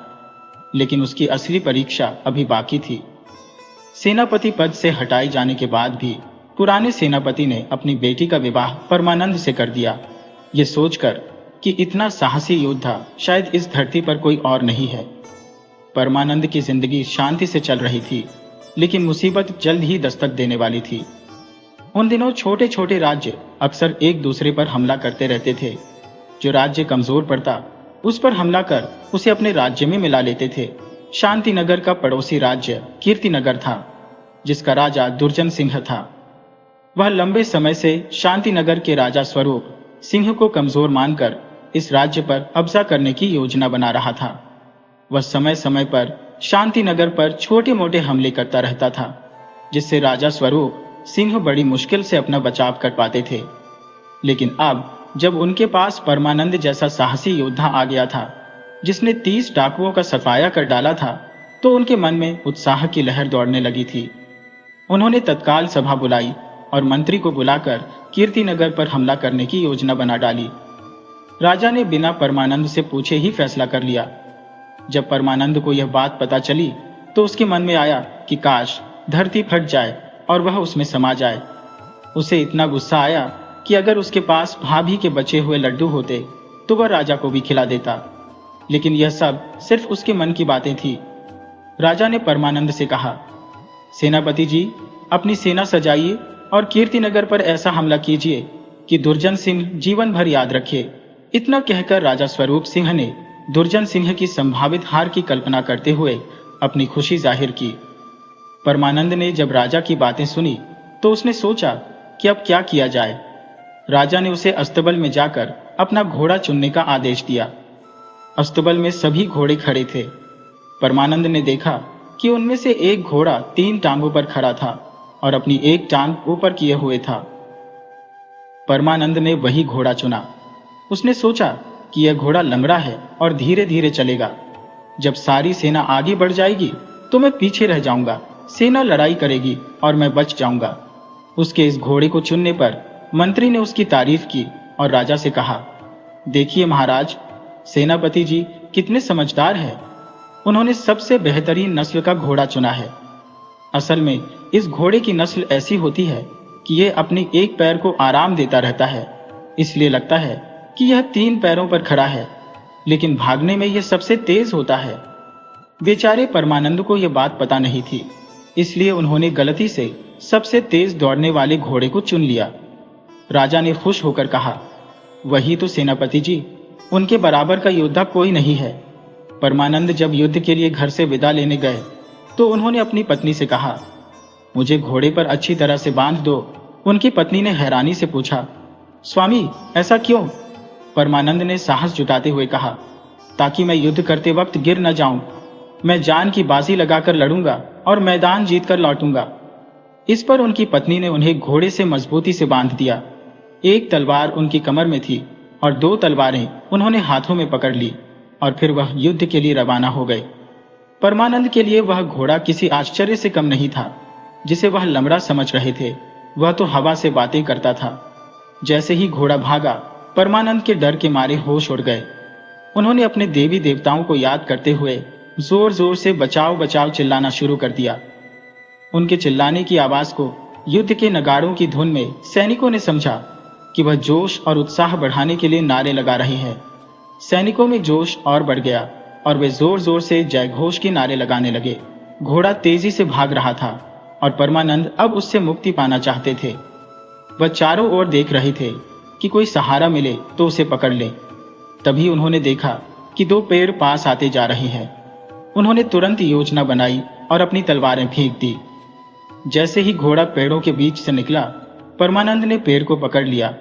लेकिन उसकी असली परीक्षा अभी बाकी थी। सेनापति पद से हटाए जाने के बाद भी पुराने सेनापति ने अपनी बेटी का विवाह परमानंद से कर दिया, ये सोचकर कि इतना साहसी योद्धा शायद इस धरती पर कोई और नहीं है। परमानंद की जिंदगी शांति से चल रही थी, लेकिन मुसीबत जल्द ही दस्तक देने वाली थी। उन दिनों छोटे छोटे राज्य अक्सर एक दूसरे पर हमला करते रहते थे। जो राज्य कमजोर पड़ता उस पर हमला कर उसे अपने राज्य में मिला लेते थे। शांतिनगर का पड़ोसी राज्य कीर्तिनगर था, जिसका राजा दुर्जन सिंह था। वह लंबे समय से शांतिनगर के राजा स्वरूप सिंह को कमजोर मानकर इस राज्य पर कब्जा करने की योजना बना रहा था। वह समय समय पर शांतिनगर पर छोटे मोटे हमले करता रहता था, जिससे राजा स्वरूप सिंह बड़ी मुश्किल से अपना बचाव कर पाते थे। लेकिन अब जब उनके पास परमानंद जैसा साहसी योद्धा आ गया था, जिसने 30 डाकुओं का सफाया कर डाला था, तो उनके मन में उत्साह की लहर दौड़ने लगी थी। उन्होंने तत्काल सभा बुलाई और मंत्री को बुलाकर कीर्तिनगर पर हमला करने की योजना बना डाली। राजा ने बिना परमानंद से पूछे ही फैसला कर लिया। जब परमानंद को यह बात पता चली तो उसके मन में आया कि काश धरती फट जाए और वह उसमें समा जाए। उसे इतना गुस्सा आया कि अगर उसके पास भाभी के बचे हुए लड्डू होते तो वह राजा को भी खिला देता। लेकिन यह सब सिर्फ उसके मन की बातें थी। राजा ने परमानंद से कहा, सेनापति जी, अपनी सेना सजाइए और कीर्तिनगर पर ऐसा हमला कीजिए कि दुर्जन सिंह जीवन भर याद रखे। इतना कहकर राजा स्वरूप सिंह ने दुर्जन सिंह की संभावित हार की कल्पना करते हुए अपनी खुशी जाहिर की। परमानंद ने जब राजा की बातें सुनी तो उसने सोचा कि अब क्या किया जाए। राजा ने उसे अस्तबल में जाकर अपना घोड़ा चुनने का आदेश दिया। अस्तबल में सभी घोड़े खड़े थे। परमानंद ने देखा कि उनमें से एक घोड़ा 3 टांगों पर खड़ा था और अपनी एक टांग ऊपर किए हुए था। परमानंद ने वही घोड़ा चुना। उसने सोचा कि यह घोड़ा लंगड़ा है और धीरे धीरे चलेगा। जब सारी सेना आगे बढ़ जाएगी तो मैं पीछे रह जाऊंगा। सेना लड़ाई करेगी और मैं बच जाऊंगा। उसके इस घोड़े को चुनने पर मंत्री ने उसकी तारीफ की और राजा से कहा, देखिए महाराज, सेनापति जी कितने समझदार हैं। उन्होंने सबसे बेहतरीन नस्ल का घोड़ा चुना है। असल में इस घोड़े की नस्ल ऐसी होती है कि यह अपनी एक पैर को आराम देता रहता है, इसलिए लगता है कि यह 3 पैरों पर खड़ा है, लेकिन भागने में यह सबसे तेज होता है। बेचारे परमानंद को यह बात पता नहीं थी, इसलिए उन्होंने गलती से सबसे तेज दौड़ने वाले घोड़े को चुन लिया। राजा ने खुश होकर कहा, वही तो सेनापति जी, उनके बराबर का योद्धा कोई नहीं है। परमानंद जब युद्ध के लिए घर से विदा लेने गए तो उन्होंने अपनी पत्नी से कहा, मुझे घोड़े पर अच्छी तरह से बांध दो। उनकी पत्नी ने हैरानी से पूछा, स्वामी ऐसा क्यों? परमानंद ने साहस जुटाते हुए कहा, ताकि मैं युद्ध करते वक्त गिर न जाऊं। मैं जान की बाजी लगाकर लड़ूंगा और मैदान जीतकर लौटूंगा। इस पर उनकी पत्नी ने उन्हें घोड़े से मजबूती से बांध दिया। एक तलवार उनकी कमर में थी और 2 तलवारें उन्होंने हाथों में पकड़ ली और फिर वह युद्ध के लिए रवाना हो गए। परमानंद के लिए वह घोड़ा किसी आश्चर्य से कम नहीं था। जिसे वह लमड़ा समझ रहे थे, वह तो हवा से बातें करता था। जैसे ही घोड़ा भागा, परमानंद के डर के मारे होश उड़ गए। उन्होंने अपने देवी देवताओं को याद करते हुए जोर जोर से बचाओ बचाओ चिल्लाना शुरू कर दिया। उनके चिल्लाने की आवाज को युद्ध के नगाड़ों की धुन में सैनिकों ने समझा कि वह जोश और उत्साह बढ़ाने के लिए नारे लगा रहे हैं। सैनिकों में जोश और बढ़ गया और वे जोर जोर से जयघोष के नारे लगाने लगे। घोड़ा तेजी से भाग रहा था और परमानंद अब उससे मुक्ति पाना चाहते थे। वह चारों ओर देख रहे थे कि कोई सहारा मिले तो उसे पकड़ ले। तभी उन्होंने देखा कि दो पेड़ पास आते जा रहे हैं। उन्होंने तुरंत योजना बनाई और अपनी तलवारें फेंक दी। जैसे ही घोड़ा पेड़ों के बीच से निकला, परमानंद ने पेड़ को पकड़ लिया,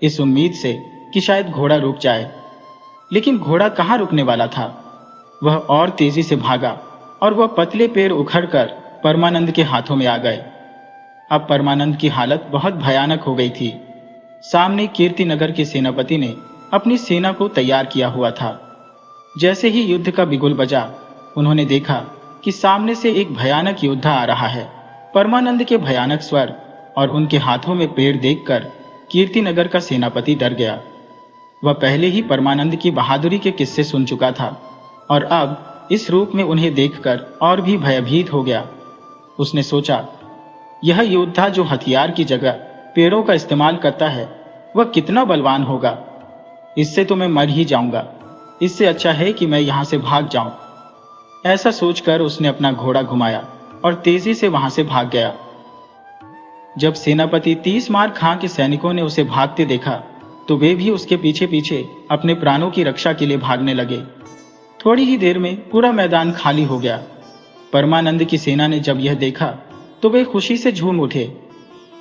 इस उम्मीद से कि शायद घोड़ा रुक जाए। लेकिन घोड़ा कहाँ रुकने वाला था। वह और तेजी से भागा और वह पतले पेड़ उखड़कर परमानंद के हाथों में आ गए। अब परमानंद की हालत बहुत भयानक हो गई थी। सामने कीर्तिनगर के सेनापति ने अपनी सेना को तैयार किया हुआ था। जैसे ही युद्ध का बिगुल बजा, उन्होंने देखा कि सामने से एक भयानक योद्धा आ रहा है। परमानंद के भयानक स्वर और उनके हाथों में पेड़ देखकर कीर्तिनगर का सेनापति डर गया। वह पहले ही परमानंद की बहादुरी के किस्से सुन चुका था और अब इस रूप में उन्हें देखकर और भी भयभीत हो गया। उसने सोचा, यह योद्धा जो हथियार की जगह पेड़ों का इस्तेमाल करता है, वह कितना बलवान होगा। इससे तो मैं मर ही जाऊंगा। इससे अच्छा है कि मैं यहां से भाग जाऊं। ऐसा सोचकर उसने अपना घोड़ा घुमाया और तेजी से वहां से भाग गया। जब सेनापति 30 मार खां के सैनिकों ने उसे भागते देखा, तो वे भी उसके पीछे पीछे अपने प्राणों की रक्षा के लिए भागने लगे। थोड़ी ही देर में पूरा मैदान खाली हो गया। परमानंद की सेना ने जब यह देखा तो वे खुशी से झूम उठे।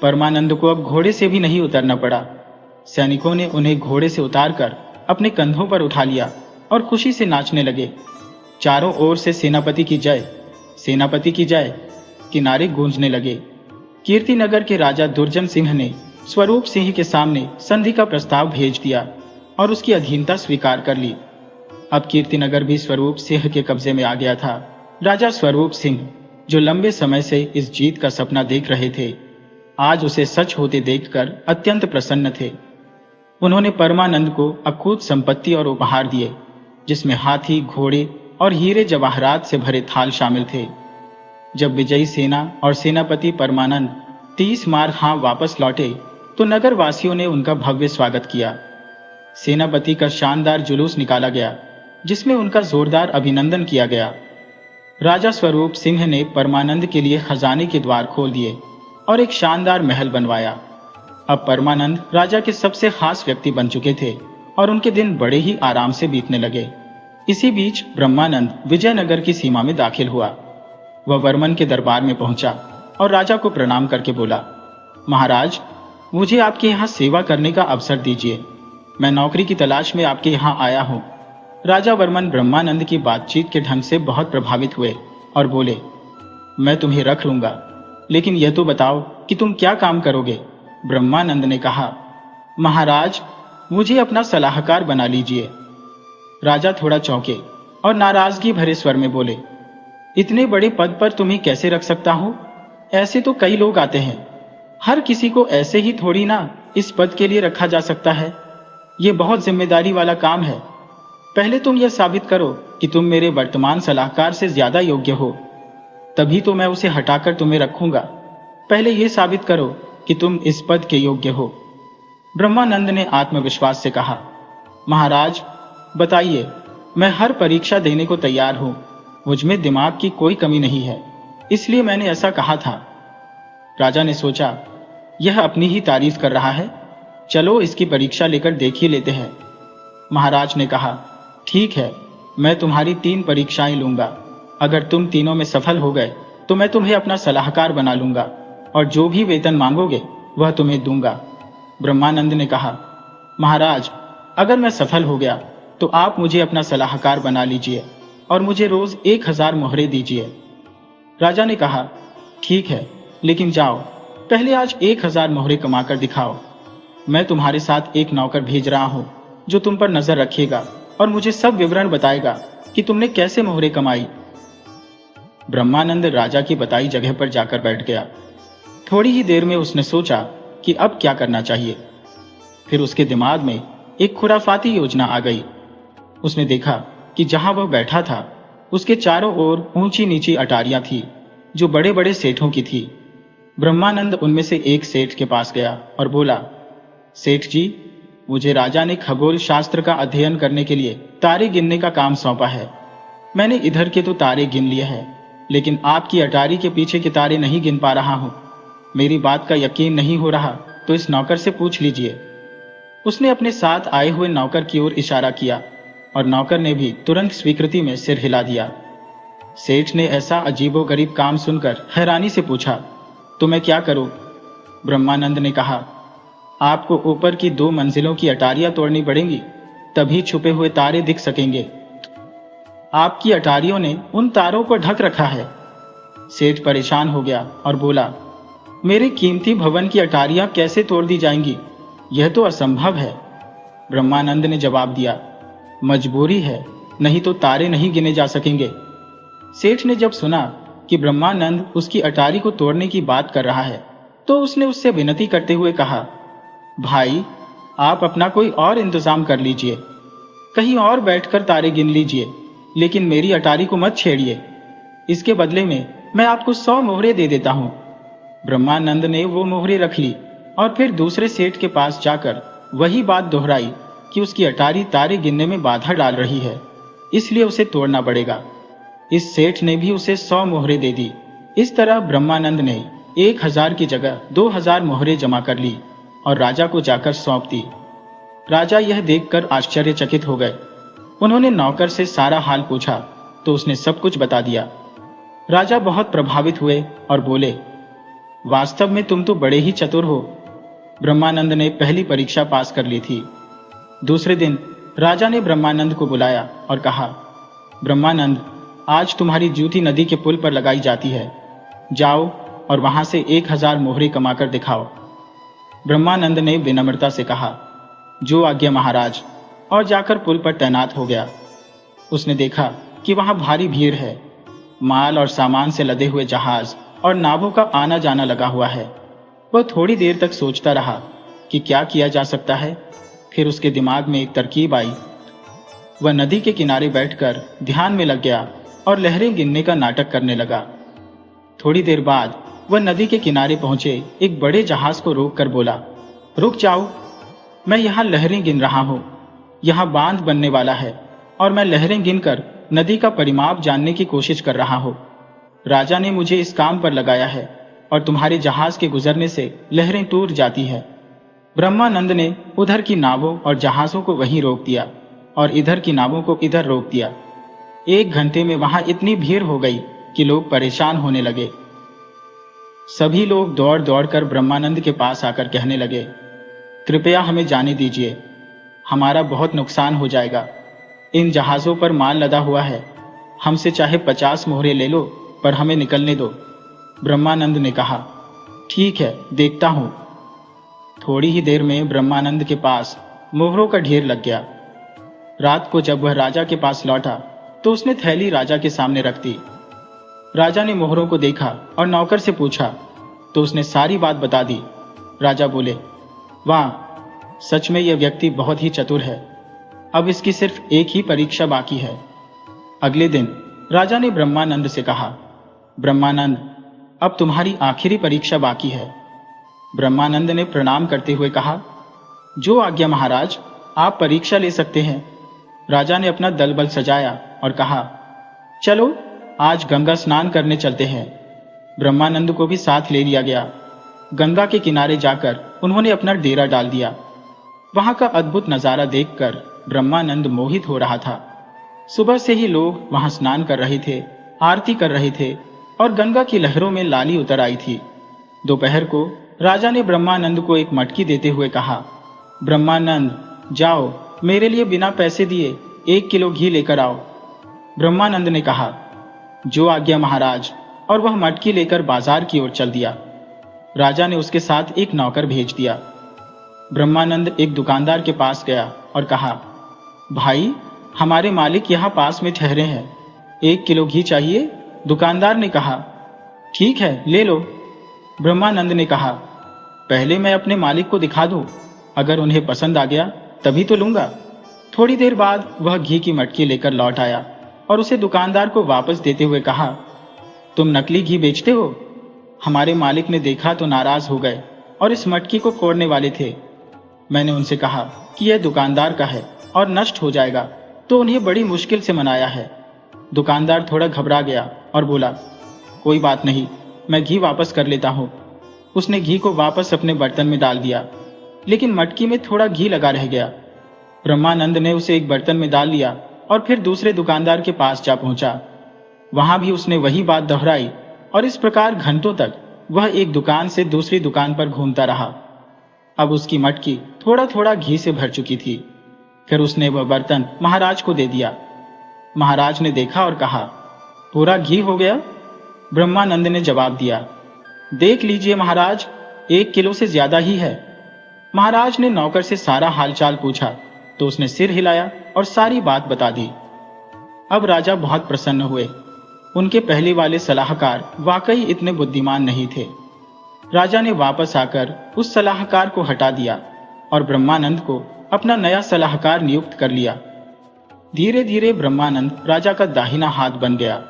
परमानंद को अब घोड़े से भी नहीं उतरना पड़ा। सैनिकों ने उन्हें घोड़े से उतारकर अपने कंधों पर उठा लिया और खुशी से नाचने लगे। चारों ओर से सेनापति की जय किनारे गूंजने लगे। कीर्तिनगर के राजा दुर्जन सिंह ने स्वरूप सिंह के सामने संधि का प्रस्ताव भेज दिया और उसकी अधीनता स्वीकार कर ली। अब कीर्तिनगर भी स्वरूप सिंह के कब्जे में आ गया था। राजा स्वरूप सिंह, जो लंबे समय से इस जीत का सपना देख रहे थे, आज उसे सच होते देखकर अत्यंत प्रसन्न थे। उन्होंने परमानंद को अकूत संपत्ति और उपहार दिए, जिसमें हाथी, घोड़े और हीरे जवाहरात से भरे थाल शामिल थे। जब विजयी सेना और सेनापति परमानंद 30 मार खां वापस लौटे, तो नगर वासियों ने उनका भव्य स्वागत किया। सेनापति का शानदार जुलूस निकाला गया, जिसमें उनका जोरदार अभिनंदन किया गया। राजा स्वरूप सिंह ने परमानंद के लिए खजाने के द्वार खोल दिए और एक शानदार महल बनवाया। अब परमानंद राजा के सबसे खास व्यक्ति बन चुके थे और उनके दिन बड़े ही आराम से बीतने लगे। इसी बीच ब्रह्मानंद विजयनगर की सीमा में दाखिल हुआ। वह वर्मन के दरबार में पहुंचा और राजा को प्रणाम करके बोला, महाराज, मुझे आपके यहाँ सेवा करने का अवसर दीजिए। मैं नौकरी की तलाश में आपके यहाँ आया हूँ। राजा वर्मन ब्रह्मानंद की बातचीत के ढंग से बहुत प्रभावित हुए और बोले, मैं तुम्हें रख लूंगा, लेकिन यह तो बताओ कि तुम क्या काम करोगे। ब्रह्मानंद ने कहा, महाराज, मुझे अपना सलाहकार बना लीजिए। राजा थोड़ा चौंके और नाराजगी भरे स्वर में बोले, इतने बड़े पद पर तुम्हें कैसे रख सकता हूं? ऐसे तो कई लोग आते हैं। हर किसी को ऐसे ही थोड़ी ना इस पद के लिए रखा जा सकता है। यह बहुत जिम्मेदारी वाला काम है। पहले तुम यह साबित करो कि तुम मेरे वर्तमान सलाहकार से ज्यादा योग्य हो, तभी तो मैं उसे हटाकर तुम्हें रखूंगा। पहले यह साबित करो कि तुम इस पद के योग्य हो। ब्रह्मानंद ने आत्मविश्वास से कहा, महाराज, बताइए, मैं हर परीक्षा देने को तैयार हूं। मुझमें दिमाग की कोई कमी नहीं है, इसलिए मैंने ऐसा कहा था। राजा ने सोचा, यह अपनी ही तारीफ कर रहा है, चलो इसकी परीक्षा लेकर देख ही लेते हैं। महाराज ने कहा, ठीक है, मैं तुम्हारी 3 परीक्षाएं लूंगा। अगर तुम तीनों में सफल हो गए तो मैं तुम्हें अपना सलाहकार बना लूंगा और जो भी वेतन मांगोगे वह तुम्हें दूंगा। ब्रह्मानंद ने कहा, महाराज, अगर मैं सफल हो गया तो आप मुझे अपना सलाहकार बना लीजिए और मुझे रोज 1000 मोहरे दीजिए। राजा ने कहा, ठीक है, लेकिन जाओ, पहले आज 1000 मोहरे कमाकर दिखाओ। मैं तुम्हारे साथ एक नौकर भेज रहा हूं जो तुम पर नजर रखेगा और मुझे सब विवरण बताएगा कि तुमने कैसे मोहरे कमाई। ब्रह्मानंद राजा की बताई जगह पर जाकर बैठ गया। थोड़ी ही देर में उसने सोचा कि अब क्या करना चाहिए। फिर उसके दिमाग में एक खुराफाती योजना आ गई। उसने देखा कि जहां वह बैठा था उसके चारों ओर ऊंची नीची अटारियां थी जो बड़े बड़े सेठों की थी। ब्रह्मानंद उनमें से एक सेठ के पास गया और बोला, सेठ जी, मुझे राजा ने खगोल शास्त्र का अध्ययन करने के लिए तारे गिनने का काम सौंपा है। मैंने इधर के तो तारे गिन लिए हैं, लेकिन आपकी अटारी के पीछे के तारे नहीं गिन पा रहा हूं। मेरी बात का यकीन नहीं हो रहा तो इस नौकर से पूछ लीजिए। उसने अपने साथ आए हुए नौकर की ओर इशारा किया और नौकर ने भी तुरंत स्वीकृति में सिर हिला दिया। सेठ ने ऐसा अजीबोगरीब काम सुनकर हैरानी से पूछा, तो मैं क्या करूं? ब्रह्मानंद ने कहा, आपको ऊपर की 2 मंजिलों की अटारियां तोड़नी पड़ेंगी, तभी छुपे हुए तारे दिख सकेंगे। आपकी अटारियों ने उन तारों को ढक रखा है। सेठ परेशान हो गया और बोला, मेरे कीमती भवन की अटारियां कैसे तोड़ दी जाएंगी? यह तो असंभव है। ब्रह्मानंद ने जवाब दिया, मजबूरी है, नहीं तो तारे नहीं गिने जा सकेंगे। सेठ ने जब सुना कि ब्रह्मानंद उसकी अटारी को तोड़ने की बात कर रहा है तो उसने उससे विनती करते हुए कहा, भाई, आप अपना कोई और इंतजाम कर लीजिए, कहीं और बैठकर तारे गिन लीजिए, लेकिन मेरी अटारी को मत छेड़िए। इसके बदले में मैं आपको 100 मोहरे दे देता हूं। ब्रह्मानंद ने वो मोहरे रख ली और फिर दूसरे सेठ के पास जाकर वही बात दोहराई कि उसकी अटारी तारे गिनने में बाधा डाल रही है, इसलिए उसे तोड़ना पड़ेगा। इस सेठ ने भी उसे 100 मोहरे दे दी। इस तरह ब्रह्मानंद ने 1000 की जगह 2000 मोहरे जमा कर ली और राजा को जाकर सौंप दी। राजा यह देखकर आश्चर्यचकित हो गए। उन्होंने नौकर से सारा हाल पूछा तो उसने सब कुछ बता दिया। राजा बहुत प्रभावित हुए और बोले, वास्तव में तुम तो बड़े ही चतुर हो। ब्रह्मानंद ने पहली परीक्षा पास कर ली थी। दूसरे दिन राजा ने ब्रह्मानंद को बुलाया और कहा, ब्रह्मानंद, आज तुम्हारी जूती नदी के पुल पर लगाई जाती है। जाओ और वहां से 1000 मोहरे कमाकर दिखाओ। ब्रह्मानंद ने विनम्रता से कहा, जो आज्ञा महाराज, और जाकर पुल पर तैनात हो गया। उसने देखा कि वहां भारी भीड़ है। माल और सामान से लदे हुए जहाज और नावों का आना जाना लगा हुआ है। वह थोड़ी देर तक सोचता रहा कि क्या किया जा सकता है। फिर उसके दिमाग में एक तरकीब आई। वह नदी के किनारे बैठकर ध्यान में लग गया और लहरें गिनने का नाटक करने लगा। थोड़ी देर बाद वह नदी के किनारे पहुंचे एक बड़े जहाज को रोककर बोला, रुक जाओ, मैं यहाँ लहरें गिन रहा हूँ। यहाँ बांध बनने वाला है और मैं लहरें गिनकर नदी का परिमाप जानने की कोशिश कर रहा हूँ। राजा ने मुझे इस काम पर लगाया है और तुम्हारे जहाज के गुजरने से लहरें टूट जाती है। ब्रह्मानंद ने उधर की नावों और जहाजों को वहीं रोक दिया और इधर की नावों को इधर रोक दिया। 1 घंटे में वहां इतनी भीड़ हो गई कि लोग परेशान होने लगे। सभी लोग दौड़ दौड़कर ब्रह्मानंद के पास आकर कहने लगे, कृपया हमें जाने दीजिए, हमारा बहुत नुकसान हो जाएगा। इन जहाजों पर माल लदा हुआ है, हमसे चाहे 50 मोहरे ले लो, पर हमें निकलने दो। ब्रह्मानंद ने कहा, ठीक है, देखता हूं। थोड़ी ही देर में ब्रह्मानंद के पास मोहरों का ढेर लग गया। रात को जब वह राजा के पास लौटा तो उसने थैली राजा के सामने रख दी। राजा ने मोहरों को देखा और नौकर से पूछा तो उसने सारी बात बता दी। राजा बोले, वाह, सच में यह व्यक्ति बहुत ही चतुर है। अब इसकी सिर्फ एक ही परीक्षा बाकी है। अगले दिन राजा ने ब्रह्मानंद से कहा, ब्रह्मानंद, अब तुम्हारी आखिरी परीक्षा बाकी है। ब्रह्मानंद ने प्रणाम करते हुए कहा, जो आज्ञा महाराज, आप परीक्षा ले सकते हैं। राजा ने अपना दल बल सजाया और कहा, चलो आज गंगा स्नान करने चलते हैं। ब्रह्मानंद को भी साथ ले लिया गया। गंगा के किनारे जाकर उन्होंने अपना डेरा डाल दिया। वहां का अद्भुत नजारा देखकर ब्रह्मानंद मोहित हो रहा था। सुबह से ही लोग वहां स्नान कर रहे थे, आरती कर रहे थे और गंगा की लहरों में लाली उतर आई थी। दोपहर को राजा ने ब्रह्मानंद को एक मटकी देते हुए कहा, ब्रह्मानंद, जाओ मेरे लिए बिना पैसे दिए 1 किलो घी लेकर आओ। ब्रह्मानंद ने कहा, जो आज्ञा महाराज, और वह मटकी लेकर बाजार की ओर चल दिया। राजा ने उसके साथ एक नौकर भेज दिया। ब्रह्मानंद एक दुकानदार के पास गया और कहा, भाई, हमारे मालिक यहाँ पास में ठहरे हैं, 1 किलो घी चाहिए, दुकानदार ने कहा, ठीक है, ले लो। ब्रह्मानंद ने कहा, पहले मैं अपने मालिक को दिखा दूं, अगर उन्हें पसंद आ गया तभी तो लूंगा। थोड़ी देर बाद वह घी की मटकी लेकर लौट आया और उसे दुकानदार को वापस देते हुए कहा, तुम नकली घी बेचते हो? हमारे मालिक ने देखा तो नाराज हो गए और इस मटकी को फोड़ने वाले थे। मैंने उनसे कहा कि यह दुकानदार का है और नष्ट हो जाएगा, तो उन्हें बड़ी मुश्किल से मनाया है। दुकानदार थोड़ा घबरा गया और बोला, कोई बात नहीं, मैं घी वापस कर लेता हूँ। उसने घी को वापस अपने बर्तन में डाल दिया, लेकिन मटकी में थोड़ा घी लगा रह गया। ब्रह्मानंद ने उसे एक बर्तन में डाल लिया और फिर दूसरे दुकानदार के पास जा पहुंचा। वहां भी उसने वही बात दोहराई और इस प्रकार घंटों तक वह एक दुकान से दूसरी दुकान पर घूमता रहा। अब उसकी मटकी थोड़ा थोड़ा घी से भर चुकी थी। फिर उसने वह बर्तन महाराज को दे दिया। महाराज ने देखा और कहा, पूरा घी हो गया? ब्रह्मानंद ने जवाब दिया, देख लीजिए महाराज, 1 किलो से ज्यादा ही है। महाराज ने नौकर से सारा हालचाल पूछा तो उसने सिर हिलाया और सारी बात बता दी। अब राजा बहुत प्रसन्न हुए। उनके पहले वाले सलाहकार वाकई इतने बुद्धिमान नहीं थे। राजा ने वापस आकर उस सलाहकार को हटा दिया और ब्रह्मानंद को अपना नया सलाहकार नियुक्त कर लिया। धीरे धीरे ब्रह्मानंद राजा का दाहिना हाथ बन गया।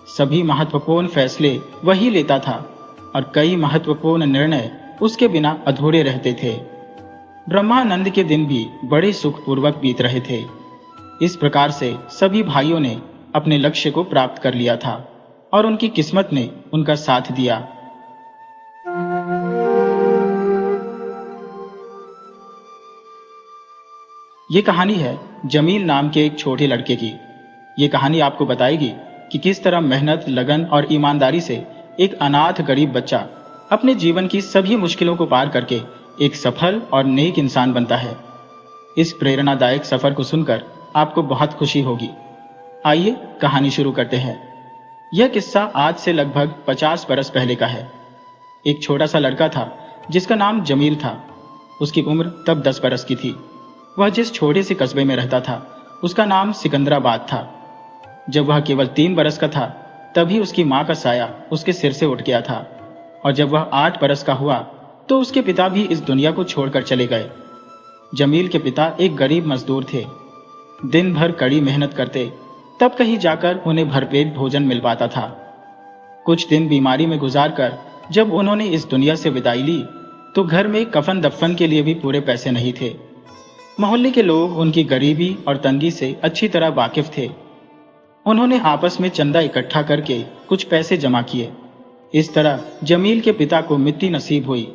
सभी महत्वपूर्ण फैसले वही लेता था और कई महत्वपूर्ण निर्णय उसके बिना अधूरे रहते थे। ब्रह्मानंद के दिन भी बड़े सुखपूर्वक बीत रहे थे। इस प्रकार से सभी भाइयों ने अपने लक्ष्य को प्राप्त कर लिया था और उनकी किस्मत ने उनका साथ दिया। ये कहानी है जमील नाम के एक छोटे लड़के की। ये कहानी आपको बताएगी कि किस तरह मेहनत, लगन और ईमानदारी से एक अनाथ गरीब बच्चा अपने जीवन की सभी मुश्किलों को पार करके एक सफल और नेक इंसान बनता है। इस प्रेरणादायक सफर को सुनकर आपको बहुत खुशी होगी। आइए कहानी शुरू करते हैं। यह किस्सा आज से लगभग 50 बरस पहले का है। एक छोटा सा लड़का था जिसका नाम जमील था। उसकी उम्र तब 10 बरस की थी। वह जिस छोटे से कस्बे में रहता था उसका नाम सिकंदराबाद था। जब वह केवल 3 बरस का था तभी उसकी मां का साया उसके सिर से उठ गया था और जब वह 8 बरस का हुआ तो उसके पिता भी इस दुनिया को छोड़कर चले गए। जमील के पिता एक गरीब मजदूर थे। दिन भर कड़ी मेहनत करते, तब कहीं जाकर उन्हें भरपेट भोजन मिल पाता था। कुछ दिन बीमारी में गुजारकर जब उन्होंने इस दुनिया से विदाई ली तो घर में कफन दफन के लिए भी पूरे पैसे नहीं थे। मोहल्ले के लोग उनकी गरीबी और तंगी से अच्छी तरह वाकिफ थे। उन्होंने आपस में चंदा इकट्ठा करके कुछ पैसे जमा किए। इस तरह जमील के पिता को मिट्टी नसीब हुई।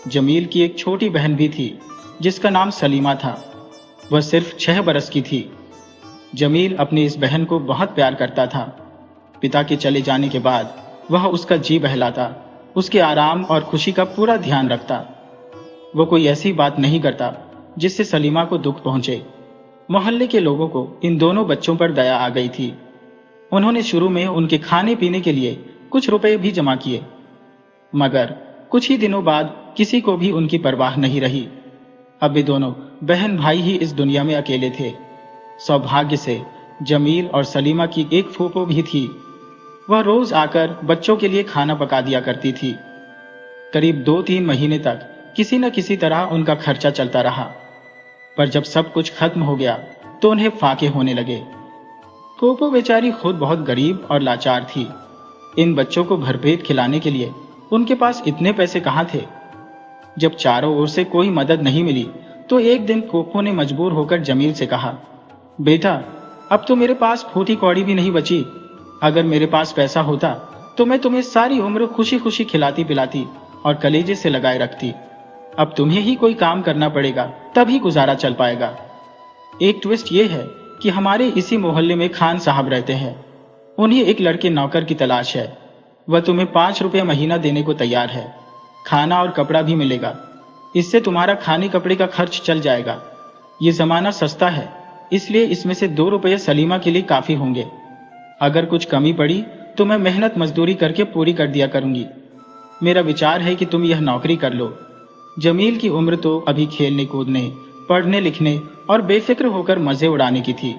जमील की एक छोटी बहन भी थी जिसका नाम सलीमा था। वह सिर्फ 6 बरस की थी। जमील अपनी इस बहन को बहुत प्यार करता था। पिता के चले जाने के बाद वह उसका जी बहलाता, उसके आराम और खुशी का पूरा ध्यान रखता। वो कोई ऐसी बात नहीं करता जिससे सलीमा को दुख पहुंचे। मोहल्ले के लोगों को इन दोनों बच्चों पर दया आ गई थी। उन्होंने शुरू में उनके खाने पीने के लिए कुछ रुपए भी जमा किए, मगर कुछ ही दिनों बाद किसी को भी उनकी परवाह नहीं रही। अब वे दोनों बहन भाई ही इस दुनिया में अकेले थे। सौभाग्य से जमील और सलीमा की एक फूफो भी थी। वह रोज आकर बच्चों के लिए खाना पका दिया करती थी। करीब 2-3 महीने तक किसी न किसी तरह उनका खर्चा चलता रहा, पर जब सब कुछ खत्म हो गया तो उन्हें फाके होने लगे। फूफो बेचारी खुद बहुत गरीब और लाचार थी। इन बच्चों को भरपेट खिलाने के लिए उनके पास इतने पैसे कहाँ थे। जब चारों ओर से कोई मदद नहीं मिली तो एक दिन फूफो ने मजबूर होकर जमील से कहा, बेटा, अब तो मेरे पास फूटी कौड़ी भी नहीं बची। अगर मेरे पास पैसा होता तो मैं तुम्हें सारी उम्र खुशी खुशी खिलाती पिलाती और कलेजे से लगाए रखती। अब तुम्हें ही कोई काम करना पड़ेगा, तभी गुजारा चल पाएगा। एक ट्विस्ट ये है कि हमारे इसी मोहल्ले में खान साहब रहते हैं। उन्हें एक लड़के नौकर की तलाश है। वह तुम्हें 5 रुपये महीना देने को तैयार है। खाना और कपड़ा भी मिलेगा। इससे तुम्हारा खाने कपड़े का खर्च चल जाएगा। ये जमाना सस्ता है, इसलिए इसमें से 2 रुपये सलीमा के लिए काफी होंगे। अगर कुछ कमी पड़ी तो मैं मेहनत मजदूरी करके पूरी कर दिया करूंगी। मेरा विचार है कि तुम यह नौकरी कर लो। जमील की उम्र तो अभी खेलने कूदने, पढ़ने लिखने और बेफिक्र होकर मजे उड़ाने की थी,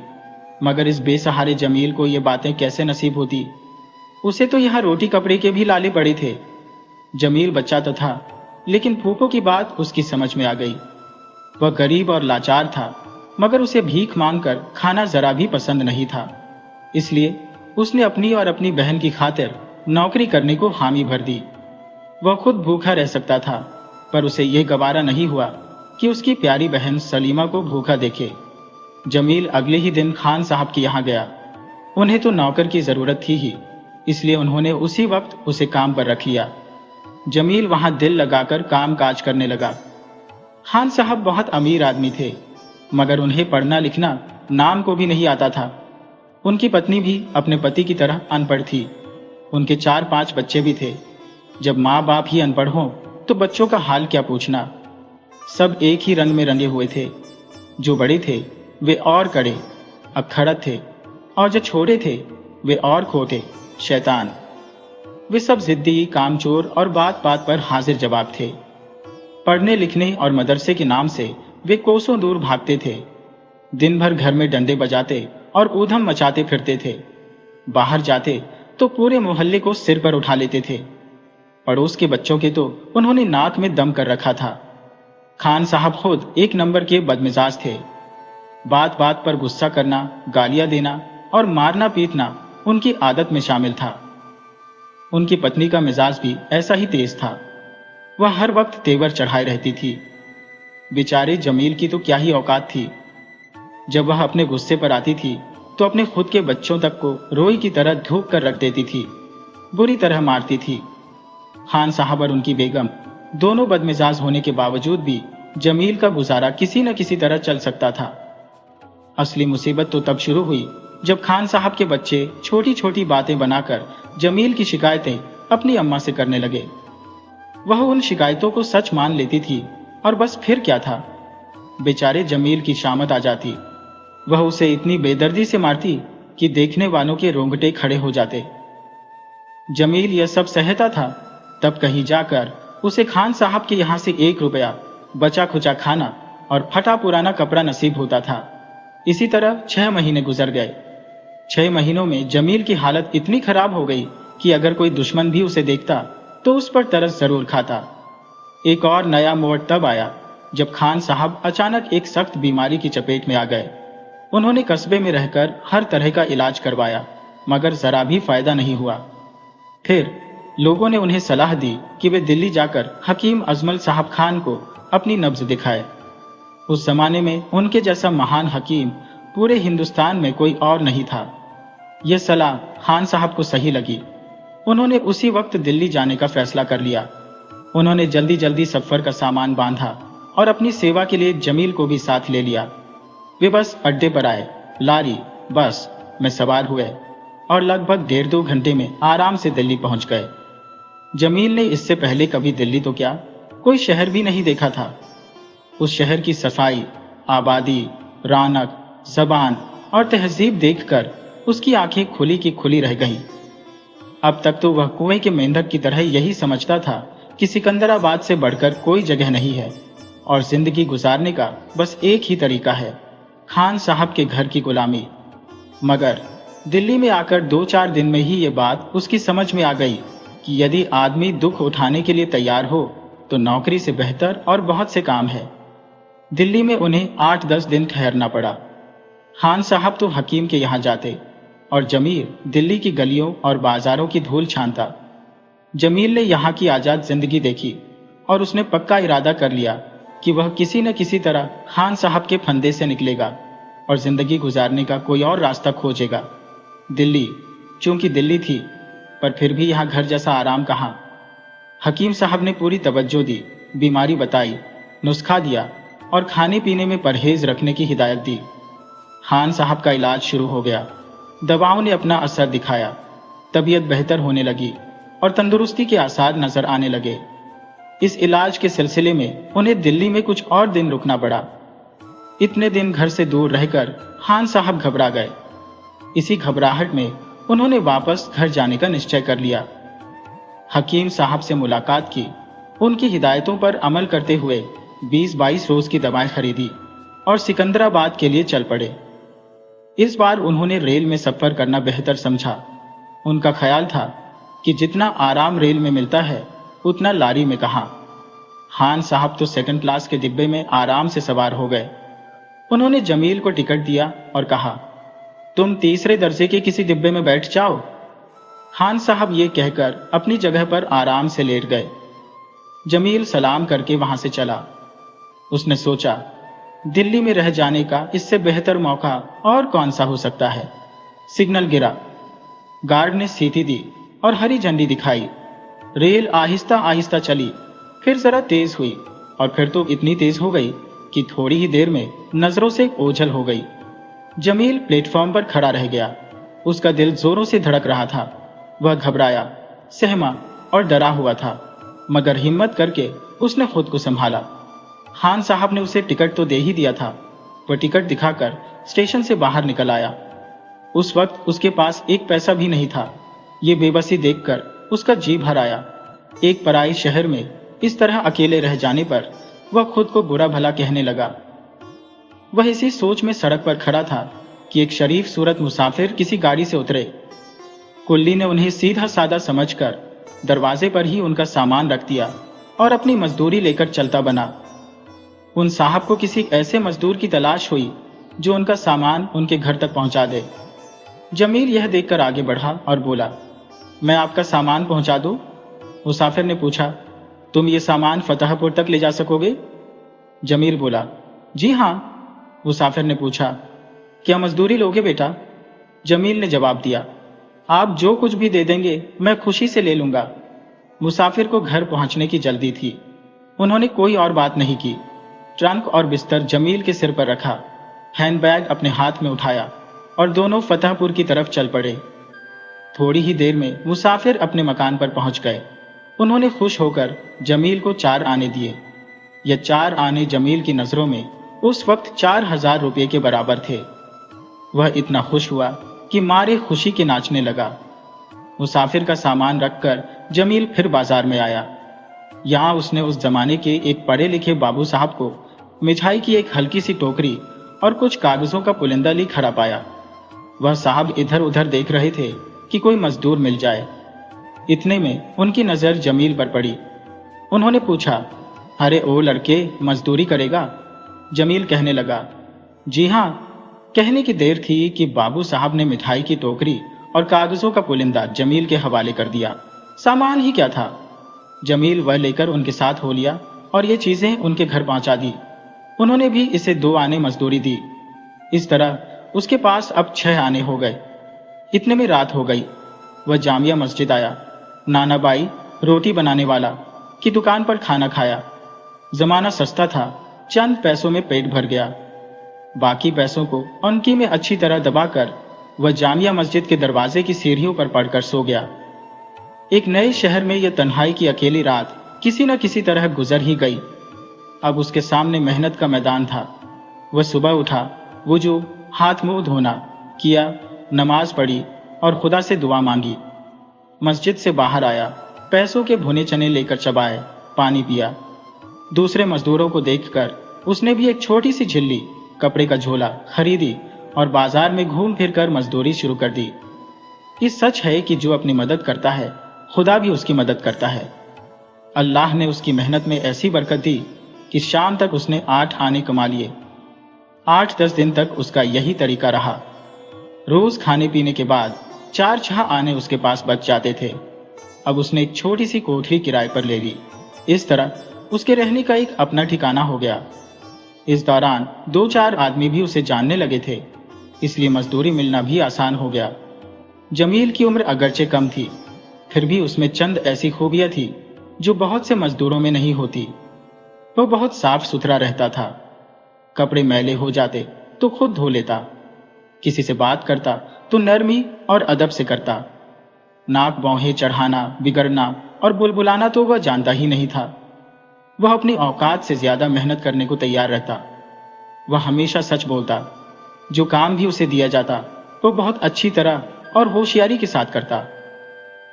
मगर इस बेसहारे जमील को ये बातें कैसे नसीब होती। उसे तो यहाँ रोटी कपड़े के भी लाले पड़े थे। जमील बच्चा तो था, लेकिन फूफो की बात उसकी समझ में आ गई। वह गरीब और लाचार था, मगर उसे भीख मांगकर खाना जरा भी पसंद नहीं था। इसलिए उसने अपनी और अपनी बहन की खातिर नौकरी करने को हामी भर दी। वह खुद भूखा रह सकता था, पर उसे यह गवारा नहीं हुआ कि उसकी प्यारी बहन सलीमा को भूखा देखे। जमील अगले ही दिन खान साहब के यहाँ गया। उन्हें तो नौकर की जरूरत थी ही, इसलिए उन्होंने उसी वक्त उसे काम पर रख लिया। जमील वहां दिल लगाकर काम काज करने लगा। खान साहब बहुत अमीर आदमी थे, मगर उन्हें पढ़ना लिखना नाम को भी नहीं आता था। उनकी पत्नी भी अपने पति की तरह अनपढ़ थी। उनके 4-5 बच्चे भी थे। जब माँ बाप ही अनपढ़ हों तो बच्चों का हाल क्या पूछना। सब एक ही रंग में रंगे हुए थे। जो बड़े थे वे और कड़े, अक्खड़त थे, और जो छोटे थे वे और खोटे, शैतान। वे सब जिद्दी, कामचोर और बात बात पर हाजिर जवाब थे। पढ़ने लिखने और मदरसे के नाम से वे कोसों दूर भागते थे। दिन भर घर में डंडे बजाते और ऊधम मचाते फिरते थे। बाहर जाते तो पूरे मोहल्ले को सिर पर उठा लेते थे। पड़ोस के बच्चों के तो उन्होंने नाक में दम कर रखा था। खान साहब खुद एक नंबर के बदमिजाज थे। बात बात पर गुस्सा करना, गालियां देना और मारना पीटना उनकी आदत में शामिल था। उनकी पत्नी का मिजाज भी ऐसा ही तेज था। वह हर वक्त तेवर चढ़ाए रहती थी। बेचारे जमील की तो क्या ही औकात थी। जब वह अपने गुस्से पर आती थी तो अपने खुद के बच्चों तक को रोई की तरह धूप कर रख देती थी, बुरी तरह मारती थी। खान साहब और उनकी बेगम दोनों बदमिजाज होने के बावजूद भी जमील का गुजारा किसी न किसी तरह चल सकता था। असली मुसीबत तो तब शुरू हुई जब खान साहब के बच्चे छोटी छोटी बातें बनाकर जमील की शिकायतें अपनी अम्मा से करने लगे। वह उन शिकायतों को सच मान लेती थी और बस फिर क्या था, बेचारे जमील की शामत आ जाती। वह उसे इतनी बेदर्दी से मारती कि देखने वालों के रोंगटे खड़े हो जाते। जमील यह सब सहता था, तब कहीं जाकर उसे खान साहब के यहाँ से 1 रुपया बचा खुचा खाना और फटा पुराना कपड़ा नसीब होता था। इसी तरह 6 महीने गुजर गए। 6 महीनों में जमील की हालत इतनी खराब हो गई कि अगर कोई दुश्मन भी उसे देखता तो उस पर तरस जरूर खाता। एक और नया मोड़ तब आया जब खान साहब अचानक एक सख्त बीमारी की चपेट में आ गए। उन्होंने कस्बे में रहकर हर तरह का इलाज करवाया, मगर जरा भी फायदा नहीं हुआ। फिर लोगों ने उन्हें सलाह दी कि वे दिल्ली जाकर हकीम अजमल साहब खान को अपनी नब्ज दिखाए। उस जमाने में उनके जैसा महान हकीम पूरे हिंदुस्तान में कोई और नहीं था। यह सलाह खान साहब को सही लगी। उन्होंने उसी वक्त दिल्ली जाने का फैसला कर लिया। उन्होंने जल्दी जल्दी सफर का सामान बांधा और अपनी सेवा के लिए जमील को भी साथ ले लिया। वे बस अड्डे पर आए, लारी, बस में सवार हुए और लगभग 1.5-2 घंटे में आराम से दिल्ली पहुंच गए। जमील ने इससे पहले कभी दिल्ली तो क्या, कोई शहर भी नहीं देखा था। उस शहर की सफाई, आबादी, रौनक, जबान और तहजीब देखकर उसकी आंखें खुली की खुली रह गईं। अब तक तो वह कुएं के मेंढक की तरह यही समझता था कि सिकंदराबाद से बढ़कर कोई जगह नहीं है और जिंदगी गुजारने का बस एक ही तरीका है, खान साहब के घर की गुलामी। मगर दिल्ली में आकर 2-4 दिन में ही ये बात उसकी समझ में आ गई कि यदि आदमी दुख उठाने के लिए तैयार हो तो नौकरी से बेहतर और बहुत से काम है। दिल्ली में उन्हें 8-10 दिन ठहरना पड़ा। खान साहब तो हकीम के यहाँ जाते और जमील दिल्ली की गलियों और बाजारों की धूल छानता। जमील ने यहाँ की आजाद जिंदगी देखी और उसने पक्का इरादा कर लिया कि वह किसी न किसी तरह खान साहब के फंदे से निकलेगा और जिंदगी गुजारने का कोई और रास्ता खोजेगा। दिल्ली चूंकि दिल्ली थी, पर फिर भी यहाँ घर जैसा आराम कहाँ। हकीम साहब ने पूरी तवज्जो दी, बीमारी बताई, नुस्खा दिया और खाने पीने में परहेज रखने की हिदायत दी। खान साहब का इलाज शुरू हो गया। दवाओं ने अपना असर दिखाया, तबीयत बेहतर होने लगी और तंदुरुस्ती के आसार नजर आने लगे। इस इलाज के सिलसिले में उन्हें दिल्ली में कुछ और दिन रुकना पड़ा। इतने दिन घर से दूर रहकर खान साहब घबरा गए। इसी घबराहट में उन्होंने वापस घर जाने का निश्चय कर लिया। हकीम साहब से मुलाकात की, उनकी हिदायतों पर अमल करते हुए 20-22 रोज की दवाएं खरीदी और सिकंदराबाद के लिए चल पड़े। इस बार उन्होंने रेल में सफर करना बेहतर समझा। उनका ख्याल था कि जितना आराम रेल में मिलता है उतना लारी में कहाँ। खान साहब तो सेकंड क्लास के डिब्बे में आराम से सवार हो गए। उन्होंने जमील को टिकट दिया और कहा, तुम तीसरे दर्जे के किसी डिब्बे में बैठ जाओ। खान साहब ये कहकर अपनी जगह पर आराम से लेट गए। जमील सलाम करके वहां से चला। उसने सोचा, दिल्ली में रह जाने का इससे बेहतर मौका और कौन सा हो सकता है। सिग्नल गिरा, गार्ड ने सीटी दी और हरी झंडी दिखाई। रेल आहिस्ता आहिस्ता चली, फिर जरा तेज हुई और फिर तो इतनी तेज हो गई कि थोड़ी ही देर में नजरों से ओझल हो गई। जमील प्लेटफॉर्म पर खड़ा रह गया। उसका दिल जोरों से धड़क रहा था। वह घबराया, सहमा और डरा हुआ था, मगर हिम्मत करके उसने खुद को संभाला। खान साहब ने उसे टिकट तो दे ही दिया था। वह टिकट दिखाकर स्टेशन से बाहर निकल आया। उस वक्त उसके पास एक पैसा भी नहीं था। ये बेबसी देखकर उसका जी भर आया। एक पराई शहर में इस तरह अकेले रह जाने पर वह खुद को बुरा भला कहने लगा। वह इसी सोच में सड़क पर खड़ा था कि एक शरीफ सूरत मुसाफिर किसी गाड़ी से उतरे। कुल्ली ने उन्हें सीधा सादा समझकर दरवाजे पर ही उनका सामान रख दिया और अपनी मजदूरी लेकर चलता बना। उन साहब को किसी ऐसे मजदूर की तलाश हुई जो उनका सामान उनके घर तक पहुंचा दे। जमील यह देखकर आगे बढ़ा और बोला, मैं आपका सामान पहुंचा दूं? मुसाफिर ने पूछा, तुम ये सामान फतेहपुर तक ले जा सकोगे? जमील बोला, जी हां। मुसाफिर ने पूछा, क्या मजदूरी लोगे बेटा? जमील ने जवाब दिया, आप जो कुछ भी दे देंगे मैं खुशी से ले लूंगा। मुसाफिर को घर पहुंचने की जल्दी थी। उन्होंने कोई और बात नहीं की। ट्रंक और बिस्तर जमील के सिर पर रखा, हैंडबैग अपने हाथ में उठाया और दोनों फतेहपुर की तरफ चल पड़े। थोड़ी ही देर में मुसाफिर अपने मकान पर पहुंच गए। उन्होंने खुश होकर जमील को 4 आने दिए। ये 4 आने जमील की नजरों में उस वक्त 4000 रुपये के बराबर थे। वह इतना खुश हुआ कि मारे खुशी के नाचने लगा। मुसाफिर का सामान रखकर जमील फिर बाजार में आया। यहां उसने उस जमाने के एक पढ़े लिखे बाबू साहब को मिठाई की एक हल्की सी टोकरी और कुछ कागजों का पुलिंदा ली खड़ा पाया। वह साहब इधर उधर देख रहे थे कि कोई मजदूर मिल जाए। इतने में उनकी नजर जमील पर पड़ी। उन्होंने पूछा, अरे ओ लड़के, मजदूरी करेगा? जमील कहने लगा, जी हां। कहने की देर थी कि बाबू साहब ने मिठाई की टोकरी और कागजों का पुलिंदा जमील के हवाले कर दिया। सामान ही क्या था। जमील वह लेकर उनके साथ हो लिया और ये चीजें उनके घर पहुंचा दी। उन्होंने भी इसे 2 आने मजदूरी दी। इस तरह उसके पास अब 6 आने हो गए। इतने में रात हो गई। वह जामिया मस्जिद आया। नाना बाई, रोटी बनाने वाला, की दुकान पर खाना खाया। जमाना सस्ता था, चंद पैसों में पेट भर गया। बाकी पैसों को उनकी में अच्छी तरह दबाकर वह जामिया मस्जिद के दरवाजे की सीढ़ियों पर पड़कर सो गया। एक नए शहर में यह तन्हाई की अकेली रात किसी न किसी तरह गुजर ही गई। अब उसके सामने मेहनत का मैदान था। वह सुबह उठा, वुजू, हाथ मुंह धोना किया, नमाज पढ़ी और खुदा से दुआ मांगी। मस्जिद से बाहर आया, पैसों के भुने चने लेकर चबाए, पानी पिया। दूसरे मजदूरों को देखकर उसने भी एक छोटी सी झिल्ली, कपड़े का झोला खरीदी और बाजार में घूम फिर कर मजदूरी शुरू कर दी। ये सच है कि जो अपनी मदद करता है खुदा भी उसकी मदद करता है। अल्लाह ने उसकी मेहनत में ऐसी बरकत दी कि शाम तक उसने 8 आने कमा लिए। 8-10 दिन तक उसका यही तरीका रहा। रोज खाने पीने के बाद 4-6 आने उसके पास बच जाते थे। अब उसने एक छोटी सी कोठरी किराए पर ले ली। इस तरह उसके रहने का एक अपना ठिकाना हो गया। इस दौरान 2-4 आदमी भी उसे जानने लगे थे, इसलिए मजदूरी मिलना भी आसान हो गया। जमील की उम्र अगरचे कम थी, फिर भी उसमें चंद ऐसी खूबियां थी जो बहुत से मजदूरों में नहीं होती। वो बहुत साफ सुथरा रहता था। कपड़े मैले हो जाते तो खुद धो लेता। किसी से बात करता तो नरमी और अदब से करता। नाक भौहें चढ़ाना, बिगड़ना और बुलबुलाना तो वह जानता ही नहीं था। वह अपनी औकात से ज्यादा मेहनत करने को तैयार रहता। वह हमेशा सच बोलता। जो काम भी उसे दिया जाता वो बहुत अच्छी तरह और होशियारी के साथ करता।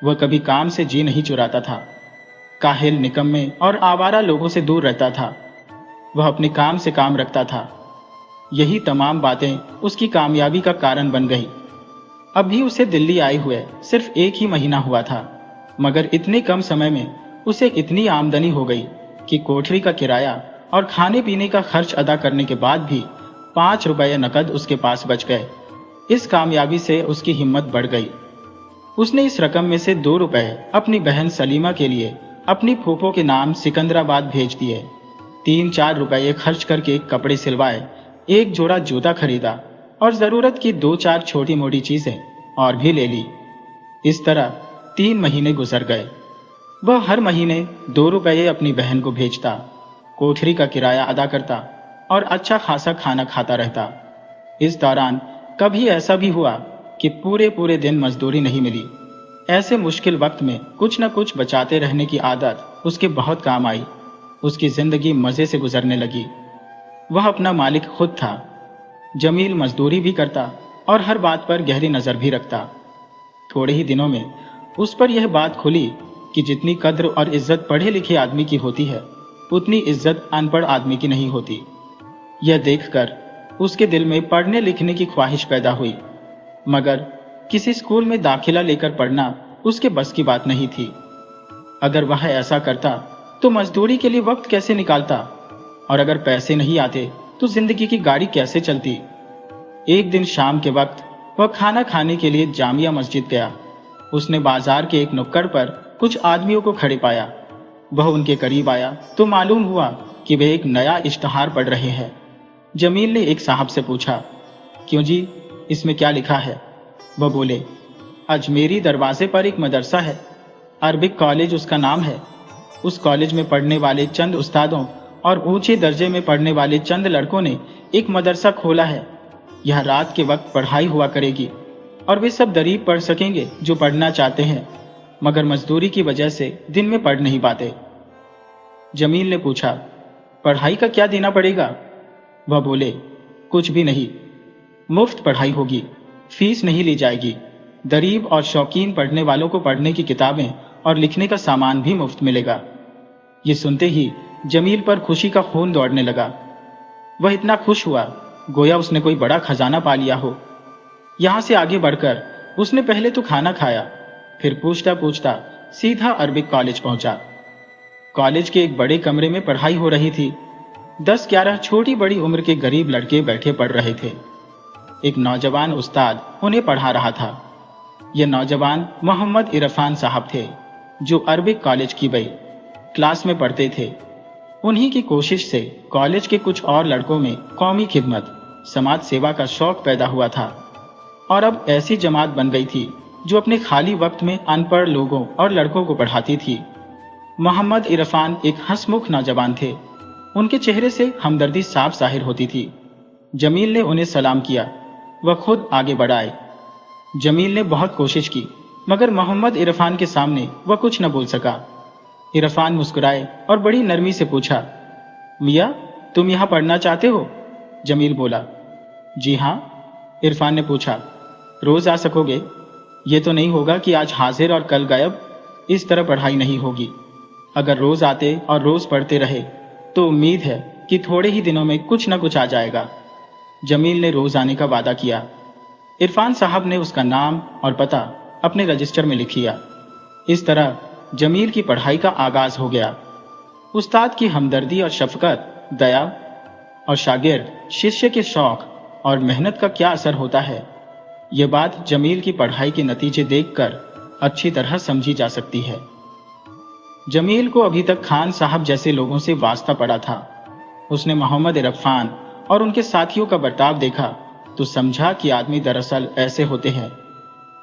वह कभी काम से जी नहीं चुराता था। काहिल, निकम्मे और आवारा लोगों से दूर रहता था। वह अपने काम से काम रखता था। यही तमाम बातें उसकी कामयाबी का कारण बन गई। अभी उसे दिल्ली आए हुए सिर्फ 1 ही महीना हुआ था, मगर इतने कम समय में उसे इतनी आमदनी हो गई कि कोठरी का किराया और खाने पीने का खर्च अदा करने के बाद भी 5 रुपये नकद उसके पास बच गए। इस कामयाबी से उसकी हिम्मत बढ़ गई। उसने इस रकम में से 2 रुपए अपनी बहन सलीमा के लिए अपनी फूफो के नाम सिकंदराबाद भेज दिए। 3-4 रुपये खर्च करके कपड़े सिलवाए, 1 जोड़ा जूता खरीदा और जरूरत की 2-4 छोटी मोटी चीजें और भी ले ली। इस तरह 3 महीने गुजर गए। वह हर महीने 2 रुपये अपनी बहन को भेजता, कोठरी का किराया अदा करता और अच्छा खासा खाना खाता रहता। इस दौरान कभी ऐसा भी हुआ कि पूरे पूरे दिन मजदूरी नहीं मिली। ऐसे मुश्किल वक्त में कुछ न कुछ बचाते रहने की आदत उसके बहुत काम आई। उसकी जिंदगी मजे से गुजरने लगी। वह अपना मालिक खुद था। जमील मजदूरी भी करता और हर बात पर गहरी नजर भी रखता। थोड़े ही दिनों में उस पर यह बात खुली कि जितनी कद्र और इज्जत पढ़े लिखे आदमी की होती है, उतनी इज्जत अनपढ़ आदमी की नहीं होती। यह देखकर उसके दिल में पढ़ने लिखने की ख्वाहिश पैदा हुई, मगर किसी स्कूल में दाखिला लेकर पढ़ना उसके बस की बात नहीं थी। अगर वह ऐसा करता तो मजदूरी के लिए वक्त कैसे निकालता, और अगर पैसे नहीं आते तो जिंदगी की गाड़ी कैसे चलती। एक दिन शाम के वक्त वह खाना खाने के लिए जामिया मस्जिद गया। उसने बाजार के एक नुक्कड़ पर कुछ आदमियों को खड़े पाया। वह उनके करीब आया तो मालूम हुआ कि वे एक नया इश्तहार पढ़ रहे हैं। जमील ने एक साहब से पूछा, क्यों जी, इसमें क्या लिखा है? वह बोले, अजमेरी दरवाजे पर एक मदरसा है, अरबिक कॉलेज उसका नाम है। उस कॉलेज में पढ़ने वाले चंद उस्तादों और ऊंचे दर्जे में पढ़ने वाले चंद लड़कों ने एक मदरसा खोला है। यह रात के वक्त पढ़ाई हुआ करेगी और वे सब दरीब पढ़ सकेंगे जो पढ़ना चाहते हैं, मगर मजदूरी की वजह से दिन में पढ़ नहीं पाते। जमील ने पूछा, पढ़ाई का क्या देना पड़ेगा? वह बोले, कुछ भी नहीं, मुफ्त पढ़ाई होगी, फीस नहीं ली जाएगी। दरीब और शौकीन पढ़ने वालों को पढ़ने की किताबें और लिखने का सामान भी मुफ्त मिलेगा। ये सुनते ही जमील पर खुशी का खून दौड़ने लगा। वह इतना खुश हुआ गोया उसने कोई बड़ा खजाना पा लिया हो। यहां से आगे बढ़कर उसने पहले तो खाना खाया, फिर पूछता पूछता सीधा अरबिक कॉलेज पहुंचा। कॉलेज के एक बड़े कमरे में पढ़ाई हो रही थी। 10-11 छोटी बड़ी उम्र के गरीब लड़के बैठे पढ़ रहे थे। एक नौजवान उस्ताद उन्हें पढ़ा रहा था। यह नौजवान मोहम्मद इरफान साहब थे, जो अरबिक कॉलेज की बई क्लास में पढ़ते थे। उन्हीं की कोशिश से कॉलेज के कुछ और लड़कों में कौमी खिदमत, समाज सेवा का शौक पैदा हुआ था और अब ऐसी जमात बन गई थी जो अपने खाली वक्त में अनपढ़ लोगों और लड़कों को पढ़ाती थी। मोहम्मद इरफान एक हंसमुख नौजवान थे। उनके चेहरे से हमदर्दी साफ जाहिर होती थी। जमील ने उन्हें सलाम किया। वह खुद आगे बढ़ाए। जमील ने बहुत कोशिश की, मगर मोहम्मद इरफान के सामने वह कुछ न बोल सका। इरफान मुस्कुराए और बड़ी नरमी से पूछा, मियाँ, तुम यहाँ पढ़ना चाहते हो? जमील बोला, जी हाँ। इरफान ने पूछा, रोज आ सकोगे? ये तो नहीं होगा कि आज हाजिर और कल गायब। इस तरह पढ़ाई नहीं होगी। अगर रोज आते और रोज पढ़ते रहे तो उम्मीद है कि थोड़े ही दिनों में कुछ न कुछ आ जाएगा। जमील ने रोज आने का वादा किया। इरफान साहब ने उसका नाम और पता अपने रजिस्टर में लिख लिया। इस तरह जमील की पढ़ाई का आगाज हो गया। उस्ताद की हमदर्दी और शफकत, दया और शागिर्द शिष्य के शौक और मेहनत का क्या असर होता है, यह बात जमील की पढ़ाई के नतीजे देखकर अच्छी तरह समझी जा सकती है। जमील को अभी तक खान साहब जैसे लोगों से वास्ता पड़ा था। उसने मोहम्मद इरफान और उनके साथियों का बर्ताव देखा तो समझा कि आदमी दरअसल ऐसे होते हैं।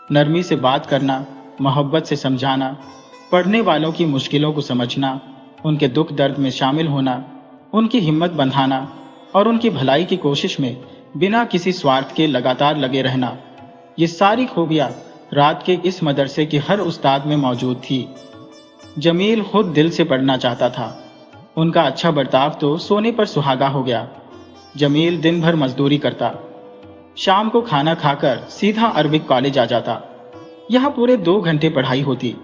नरमी से बात करना, मोहब्बत से समझाना, पढ़ने वालों की मुश्किलों को समझना, उनके दुख दर्द में शामिल होना, उनकी हिम्मत बंधाना और उनकी भलाई की कोशिश में बिना किसी स्वार्थ के लगातार लगे रहना, ये सारी खूबियां रात के इस मदरसे के हर उस्ताद में मौजूद थी। जमील खुद दिल से पढ़ना चाहता था। उनका अच्छा बर्ताव तो सोने पर सुहागा हो गया। जमील दिन भर मजदूरी करता, शाम को खाना खाकर सीधा अरबिक कॉलेज आ जाता। यहाँ पूरे 2 घंटे पढ़ाई होती।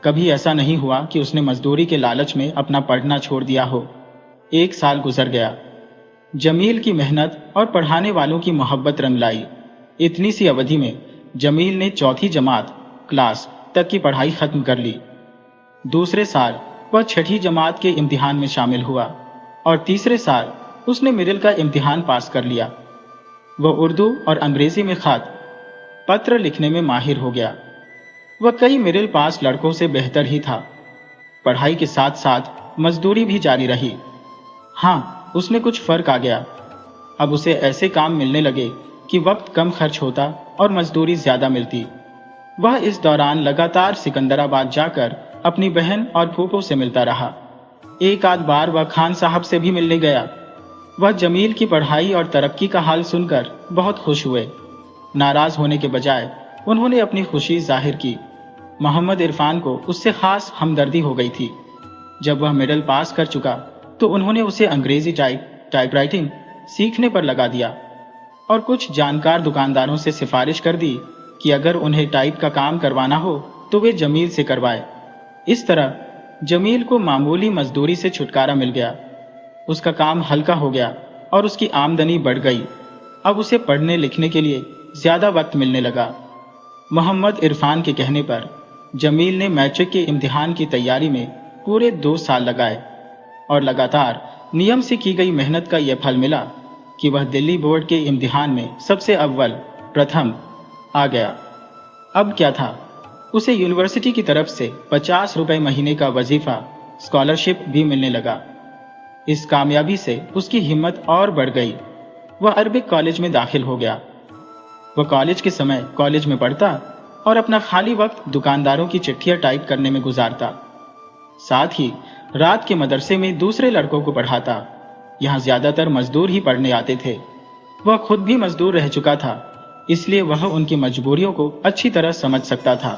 कभी ऐसा नहीं हुआ कि उसने मजदूरी के लालच में अपना पढ़ना छोड़ दिया हो। 1 साल गुजर गया। जमील की मेहनत और पढ़ाने वालों की मोहब्बत रंग लाई। इतनी सी अवधि में जमील ने चौथी जमात क्लास तक की पढ़ाई खत्म कर ली। दूसरे साल वह छठी जमात के इम्तिहान में शामिल हुआ और तीसरे साल उसने मिडिल का इम्तिहान पास कर लिया। वह उर्दू और अंग्रेजी में खत पत्र लिखने में माहिर हो गया। वह कई मिडिल पास लड़कों से बेहतर ही था। पढ़ाई के साथ साथ मजदूरी भी जारी रही। हाँ, उसमें कुछ फर्क आ गया। अब उसे ऐसे काम मिलने लगे कि वक्त कम खर्च होता और मजदूरी ज्यादा मिलती। वह इस दौरान लगातार सिकंदराबाद जाकर अपनी बहन और फूफो से मिलता रहा। एक आध बार वह खान साहब से भी मिलने गया। वह जमील की पढ़ाई और तरक्की का हाल सुनकर बहुत खुश हुए। नाराज होने के बजाय उन्होंने अपनी खुशी जाहिर की। मोहम्मद इरफान को उससे खास हमदर्दी हो गई थी। जब वह मिडिल पास कर चुका तो उन्होंने उसे अंग्रेजी टाइपराइटिंग सीखने पर लगा दिया और कुछ जानकार दुकानदारों से सिफारिश कर दी कि अगर उन्हें टाइप का काम करवाना हो तो वे जमील से करवाए। इस तरह जमील को मामूली मजदूरी से छुटकारा मिल गया। उसका काम हल्का हो गया और उसकी आमदनी बढ़ गई। अब उसे पढ़ने लिखने के लिए ज्यादा वक्त मिलने लगा। मोहम्मद इरफान के कहने पर जमील ने मैट्रिक के इम्तिहान की तैयारी में पूरे 2 साल लगाए और लगातार नियम से की गई मेहनत का यह फल मिला कि वह दिल्ली बोर्ड के इम्तिहान में सबसे अव्वल प्रथम आ गया। अब क्या था, उसे यूनिवर्सिटी की तरफ से 50 रुपए महीने का वजीफा स्कॉलरशिप भी मिलने लगा। इस कामयाबी से उसकी हिम्मत और बढ़ गई। वह अरबिक कॉलेज में दाखिल हो गया। वह कॉलेज के समय कॉलेज में पढ़ता और अपना खाली वक्त दुकानदारों की चिट्ठियां टाइप करने में गुजारता। साथ ही रात के मदरसे में दूसरे लड़कों को पढ़ाता। यहाँ ज्यादातर मजदूर ही पढ़ने आते थे। वह खुद भी मजदूर रह चुका था, इसलिए वह उनकी मजबूरियों को अच्छी तरह समझ सकता था।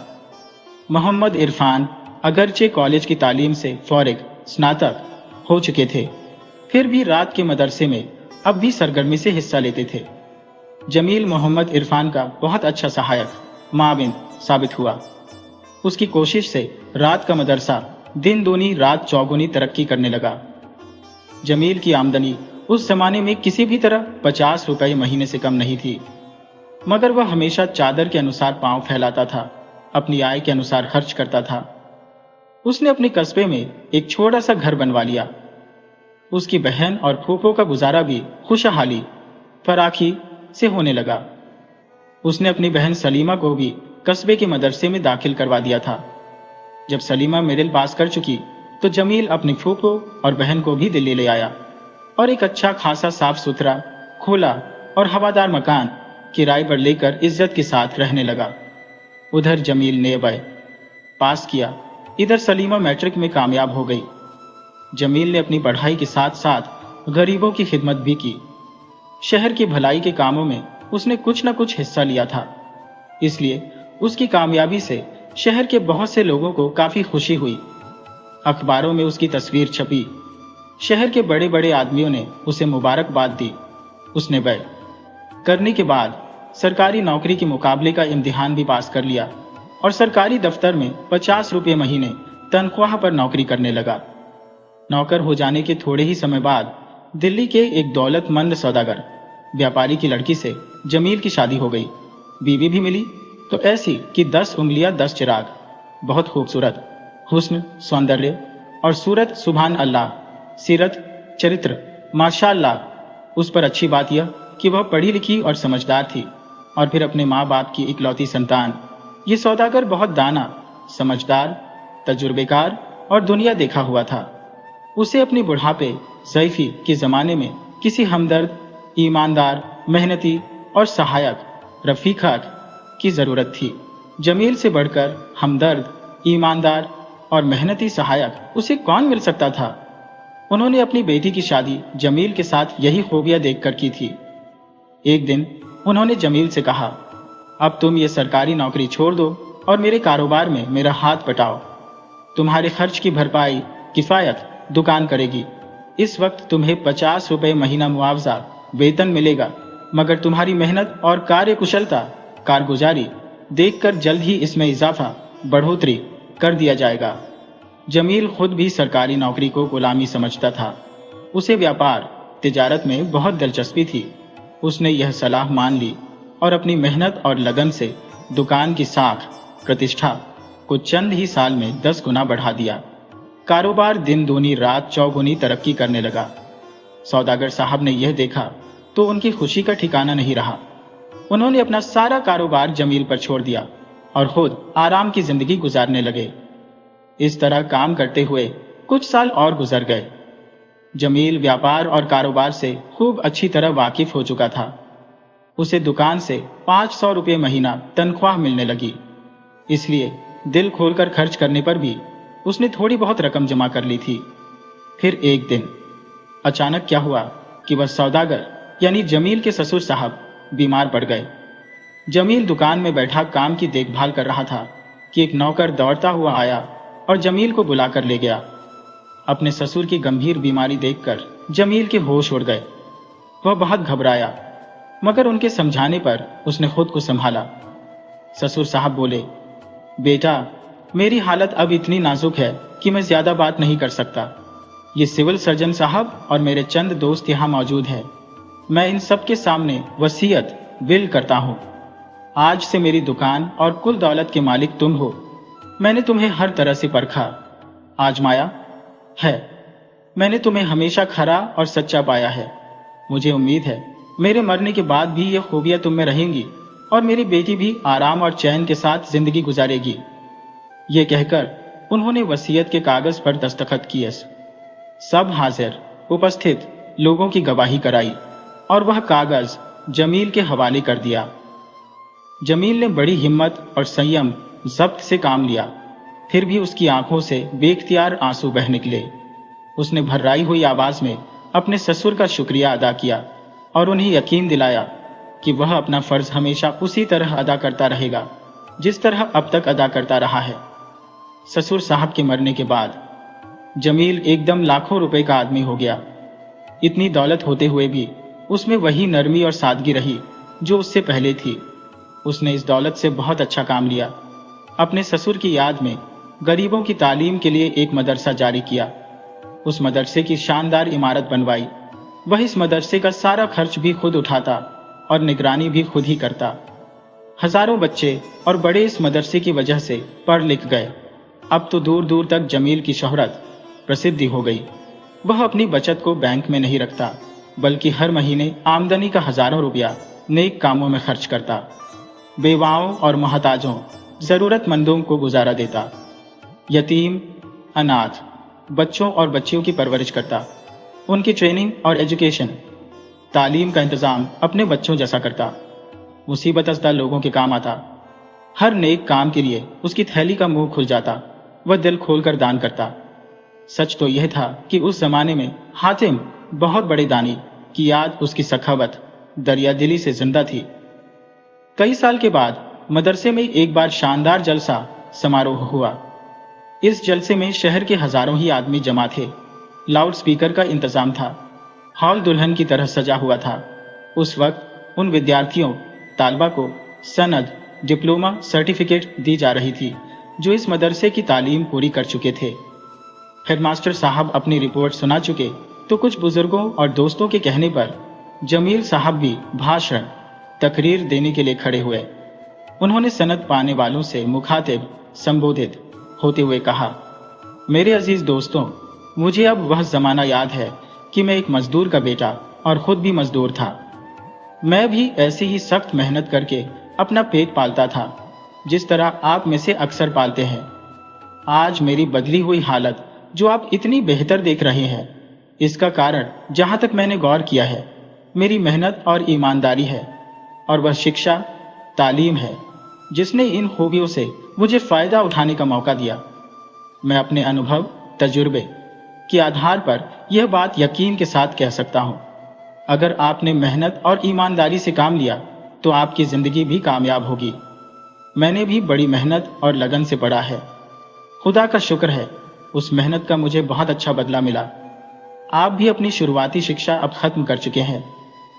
मोहम्मद इरफान अगरचे कॉलेज की तालीम से फौरिग स्नातक हो चुके थे, फिर भी रात के मदरसे में अब भी सरगर्मी से हिस्सा लेते थे। जमील मोहम्मद इरफान का बहुत अच्छा सहायक माविन साबित हुआ। उसकी कोशिश से रात का मदरसा दिन दूनी रात चौगुनी तरक्की करने लगा। जमील की आमदनी उस जमाने में किसी भी तरह 50 रुपए महीने से कम नहीं थी, मगर वह हमेशा चादर के अनुसार पांव फैलाता था, अपनी आय के अनुसार खर्च करता था। उसने अपने कस्बे में एक छोटा सा घर बनवा लिया। उसकी बहन और फूफो का गुजारा भी खुशहाली फराखी से होने लगा। उसने अपनी बहन सलीमा को भी कस्बे के मदरसे में दाखिल करवा दिया था। जब सलीमा मिडिल पास कर चुकी तो जमील अपनी फूफो और बहन को भी दिल्ली ले आया और एक अच्छा खासा साफ सुथरा खुला और हवादार मकान किराए पर लेकर इज्जत के साथ रहने लगा। उधर जमील ने बाय पास किया, इधर सलीमा मैट्रिक में कामयाब हो गई। जमील ने अपनी पढ़ाई के साथ साथ गरीबों की खिदमत भी की। शहर की भलाई के कामों में उसने कुछ न कुछ हिस्सा लिया था, इसलिए उसकी कामयाबी से शहर के बहुत से लोगों को काफी खुशी हुई। अखबारों में उसकी तस्वीर छपी। शहर के बड़े बड़े आदमियों ने उसे मुबारकबाद दी। उसने बैग करने के बाद सरकारी नौकरी के मुकाबले का इम्तिहान भी पास कर लिया और सरकारी दफ्तर में 50 रुपये महीने तनख्वाह पर नौकरी करने लगा। नौकर हो जाने के थोड़े ही समय बाद दिल्ली के एक दौलतमंद सौदागर व्यापारी की लड़की से जमील की शादी हो गई। बीवी भी मिली तो ऐसी कि 10 उंगलियां 10 चिराग, बहुत खूबसूरत, हुस्न सौंदर्य और सूरत सुभान अल्लाह, सीरत चरित्र माशाअल्लाह। उस पर अच्छी बात यह कि वह पढ़ी लिखी और समझदार थी और फिर अपने माँ बाप की इकलौती संतान। ये सौदागर बहुत दाना, समझदार, तजुर्बेकार और दुनिया देखा हुआ था। उसे अपनी बुढ़ापे ज़ईफ़ी के जमाने में किसी हमदर्द, ईमानदार, मेहनती और सहायक रफीका की जरूरत थी। जमील से बढ़कर हमदर्द, ईमानदार और मेहनती सहायक उसे कौन मिल सकता था। उन्होंने अपनी बेटी की शादी जमील के साथ यही खूबियां देखकर की थी। एक दिन उन्होंने जमील से कहा, अब तुम ये सरकारी नौकरी छोड़ दो और मेरे कारोबार में मेरा हाथ बटाओ। तुम्हारे खर्च की भरपाई किफायत दुकान करेगी। इस वक्त तुम्हें 50 रुपए महीना मुआवजा वेतन मिलेगा, मगर तुम्हारी मेहनत और कार्यकुशलता कारगुजारी देखकर जल्द ही इसमें इजाफा बढ़ोतरी कर दिया जाएगा। जमील खुद भी सरकारी नौकरी को गुलामी समझता था। उसे व्यापार तिजारत में बहुत दिलचस्पी थी। उसने यह सलाह मान ली और अपनी मेहनत और लगन से दुकान की साख प्रतिष्ठा को चंद ही साल में 10 गुना बढ़ा दिया। कारोबार दिन दूनी रात चौगुनी तरक्की करने लगा। सौदागर साहब ने यह देखा तो उनकी खुशी का ठिकाना नहीं रहा। उन्होंने अपना सारा कारोबार जमील पर छोड़ दिया और खुद आराम की जिंदगी गुजारने लगे। इस तरह काम करते हुए कुछ साल और गुजर गए। जमील व्यापार और कारोबार से खूब अच्छी तरह वाकिफ हो चुका था। उसे दुकान से 500 रुपये महीना तनख्वाह मिलने लगी, इसलिए दिल खोलकर खर्च करने पर भी उसने थोड़ी बहुत रकम जमा कर ली थी। फिर एक दिन अचानक क्या हुआ कि वह सौदागर यानी जमील के ससुर साहब बीमार पड़ गए। जमील दुकान में बैठा काम की देखभाल कर रहा था कि एक नौकर दौड़ता हुआ आया और जमील को बुलाकर ले गया। अपने ससुर की गंभीर बीमारी देखकर जमील के होश उड़ गए। वह बहुत घबराया, मगर उनके समझाने पर उसने खुद को संभाला। ससुर साहब बोले, बेटा, मेरी हालत अब इतनी नाजुक है कि मैं ज्यादा बात नहीं कर सकता। ये सिविल सर्जन साहब और मेरे चंद दोस्त यहाँ मौजूद हैं। मैं इन सब के सामने वसीयत विल करता हूँ। आज से मेरी दुकान और कुल दौलत के मालिक तुम हो। मैंने तुम्हें हर तरह से परखा, आजमाया है। मैंने तुम्हें हमेशा खरा और सच्चा पाया है। मुझे उम्मीद है मेरे मरने के बाद भी ये खूबियां तुम में रहेंगी और मेरी बेटी भी आराम और चैन के साथ जिंदगी गुजारेगी। ये कहकर उन्होंने वसीयत के कागज पर दस्तखत किए। सब हाजिर उपस्थित लोगों की गवाही कराई और वह कागज जमील के हवाले कर दिया। जमील ने बड़ी हिम्मत और संयम जब्त से काम लिया, फिर भी उसकी आंखों से बेख्तियार आंसू बह निकले। उसने भर्राई हुई आवाज में अपने ससुर का शुक्रिया अदा किया और उन्हें यकीन दिलाया कि वह अपना फर्ज हमेशा उसी तरह अदा करता रहेगा जिस तरह अब तक अदा करता रहा है। ससुर साहब के मरने के बाद जमील एकदम लाखों रुपए का आदमी हो गया। इतनी दौलत होते हुए भी उसमें वही नरमी और सादगी रही जो उससे पहले थी। उसने इस दौलत से बहुत अच्छा काम लिया। अपने ससुर की याद में गरीबों की तालीम के लिए एक मदरसा जारी किया। उस मदरसे की शानदार इमारत बनवाई। वह इस मदरसे का सारा खर्च भी खुद उठाता और निगरानी भी खुद ही करता। हजारों बच्चे और बड़े इस मदरसे की वजह से पढ़ लिख गए। अब तो दूर दूर तक जमील की शोहरत प्रसिद्धि हो गई। वह अपनी बचत को बैंक में नहीं रखता, बल्कि हर महीने आमदनी का हजारों रुपया नेक कामों में खर्च करता। बेवाओं और मोहताजों, जरूरतमंदों को गुजारा देता। यतीम, अनाथ बच्चों और बच्चियों की परवरिश करता। उनकी ट्रेनिंग और एजुकेशन, तालीम का इंतजाम अपने बच्चों जैसा करता। मुसीबत अज़दा लोगों के काम आता। हर नेक काम के लिए उसकी थैली का मुंह खुल जाता। वह दिल खोलकर दान करता। सच तो यह था कि उस जमाने में हातिम बहुत बड़े दानी की याद उसकी सखावत दरिया दिली से जिंदा थी। कई साल के बाद मदरसे में एक बार शानदार जलसा समारोह हुआ। इस जलसे में शहर के हजारों ही आदमी जमा थे। लाउड स्पीकर का इंतजाम था। हॉल दुल्हन की तरह सजा हुआ था। उस वक्त उन विद्यार्थियों तालबा को सनद, डिप्लोमा, सर्टिफिकेट दी जा रही थी जो इस मदरसे की तालीम पूरी कर चुके थे। हेडमास्टर साहब अपनी रिपोर्ट सुना चुके तो कुछ बुजुर्गों और दोस्तों के कहने पर जमील साहब भी भाषण तकरीर देने के लिए खड़े हुए। उन्होंने सनद पाने वालों से मुखातिब संबोधित होते हुए कहा, मेरे अजीज दोस्तों, मुझे अब वह जमाना याद है कि मैं एक मजदूर का बेटा और खुद भी मजदूर था। मैं भी ऐसी ही सख्त मेहनत करके अपना पेट पालता था जिस तरह आप में से अक्सर पालते हैं। आज मेरी बदली हुई हालत जो आप इतनी बेहतर देख रहे हैं, इसका कारण जहां तक मैंने गौर किया है मेरी मेहनत और ईमानदारी है, और वह शिक्षा तालीम है जिसने इन खूबियों से मुझे फायदा उठाने का मौका दिया। मैं अपने अनुभव तजुर्बे के आधार पर यह बात यकीन के साथ कह सकता हूं, अगर आपने मेहनत और ईमानदारी से काम लिया तो आपकी जिंदगी भी कामयाब होगी। मैंने भी बड़ी मेहनत और लगन से पढ़ा है। खुदा का शुक्र है, उस मेहनत का मुझे बहुत अच्छा बदला मिला। आप भी अपनी शुरुआती शिक्षा अब खत्म कर चुके हैं।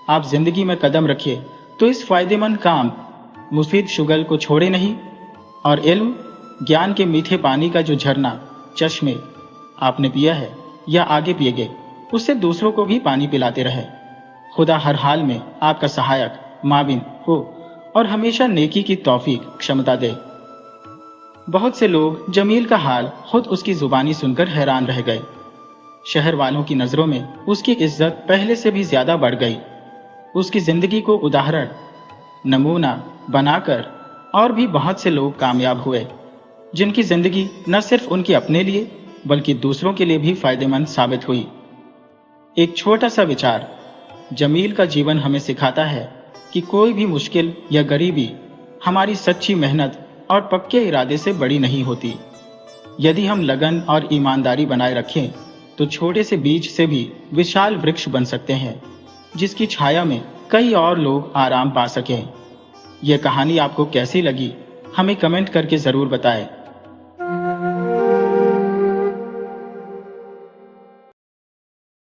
आप जिंदगी में कदम रखिए तो इस फायदेमंद काम मुफीद शुगल को छोड़े नहीं, और इल्म ज्ञान के मीठे पानी का जो झरना चश्मे आपने पिया है या आगे पिएगे, उससे दूसरों को भी पानी पिलाते रहे। खुदा हर हाल में आपका सहायक माविन हो और हमेशा नेकी की तौफीक क्षमता दे। बहुत से लोग जमील का हाल खुद उसकी जुबानी सुनकर हैरान रह गए। शहर वालों की नजरों में उसकी इज्जत पहले से भी ज्यादा बढ़ गई। उसकी जिंदगी को उदाहरण नमूना बनाकर और भी बहुत से लोग कामयाब हुए, जिनकी जिंदगी न सिर्फ उनके अपने लिए बल्कि दूसरों के लिए भी फायदेमंद साबित हुई। एक छोटा सा विचार, जमील का जीवन हमें सिखाता है कि कोई भी मुश्किल या गरीबी हमारी सच्ची मेहनत और पक्के इरादे से बड़ी नहीं होती। यदि हम लगन और ईमानदारी बनाए रखें तो छोटे से बीज से भी विशाल वृक्ष बन सकते हैं, जिसकी छाया में कई और लोग आराम पा सकें। यह कहानी आपको कैसी लगी हमें कमेंट करके जरूर बताएं।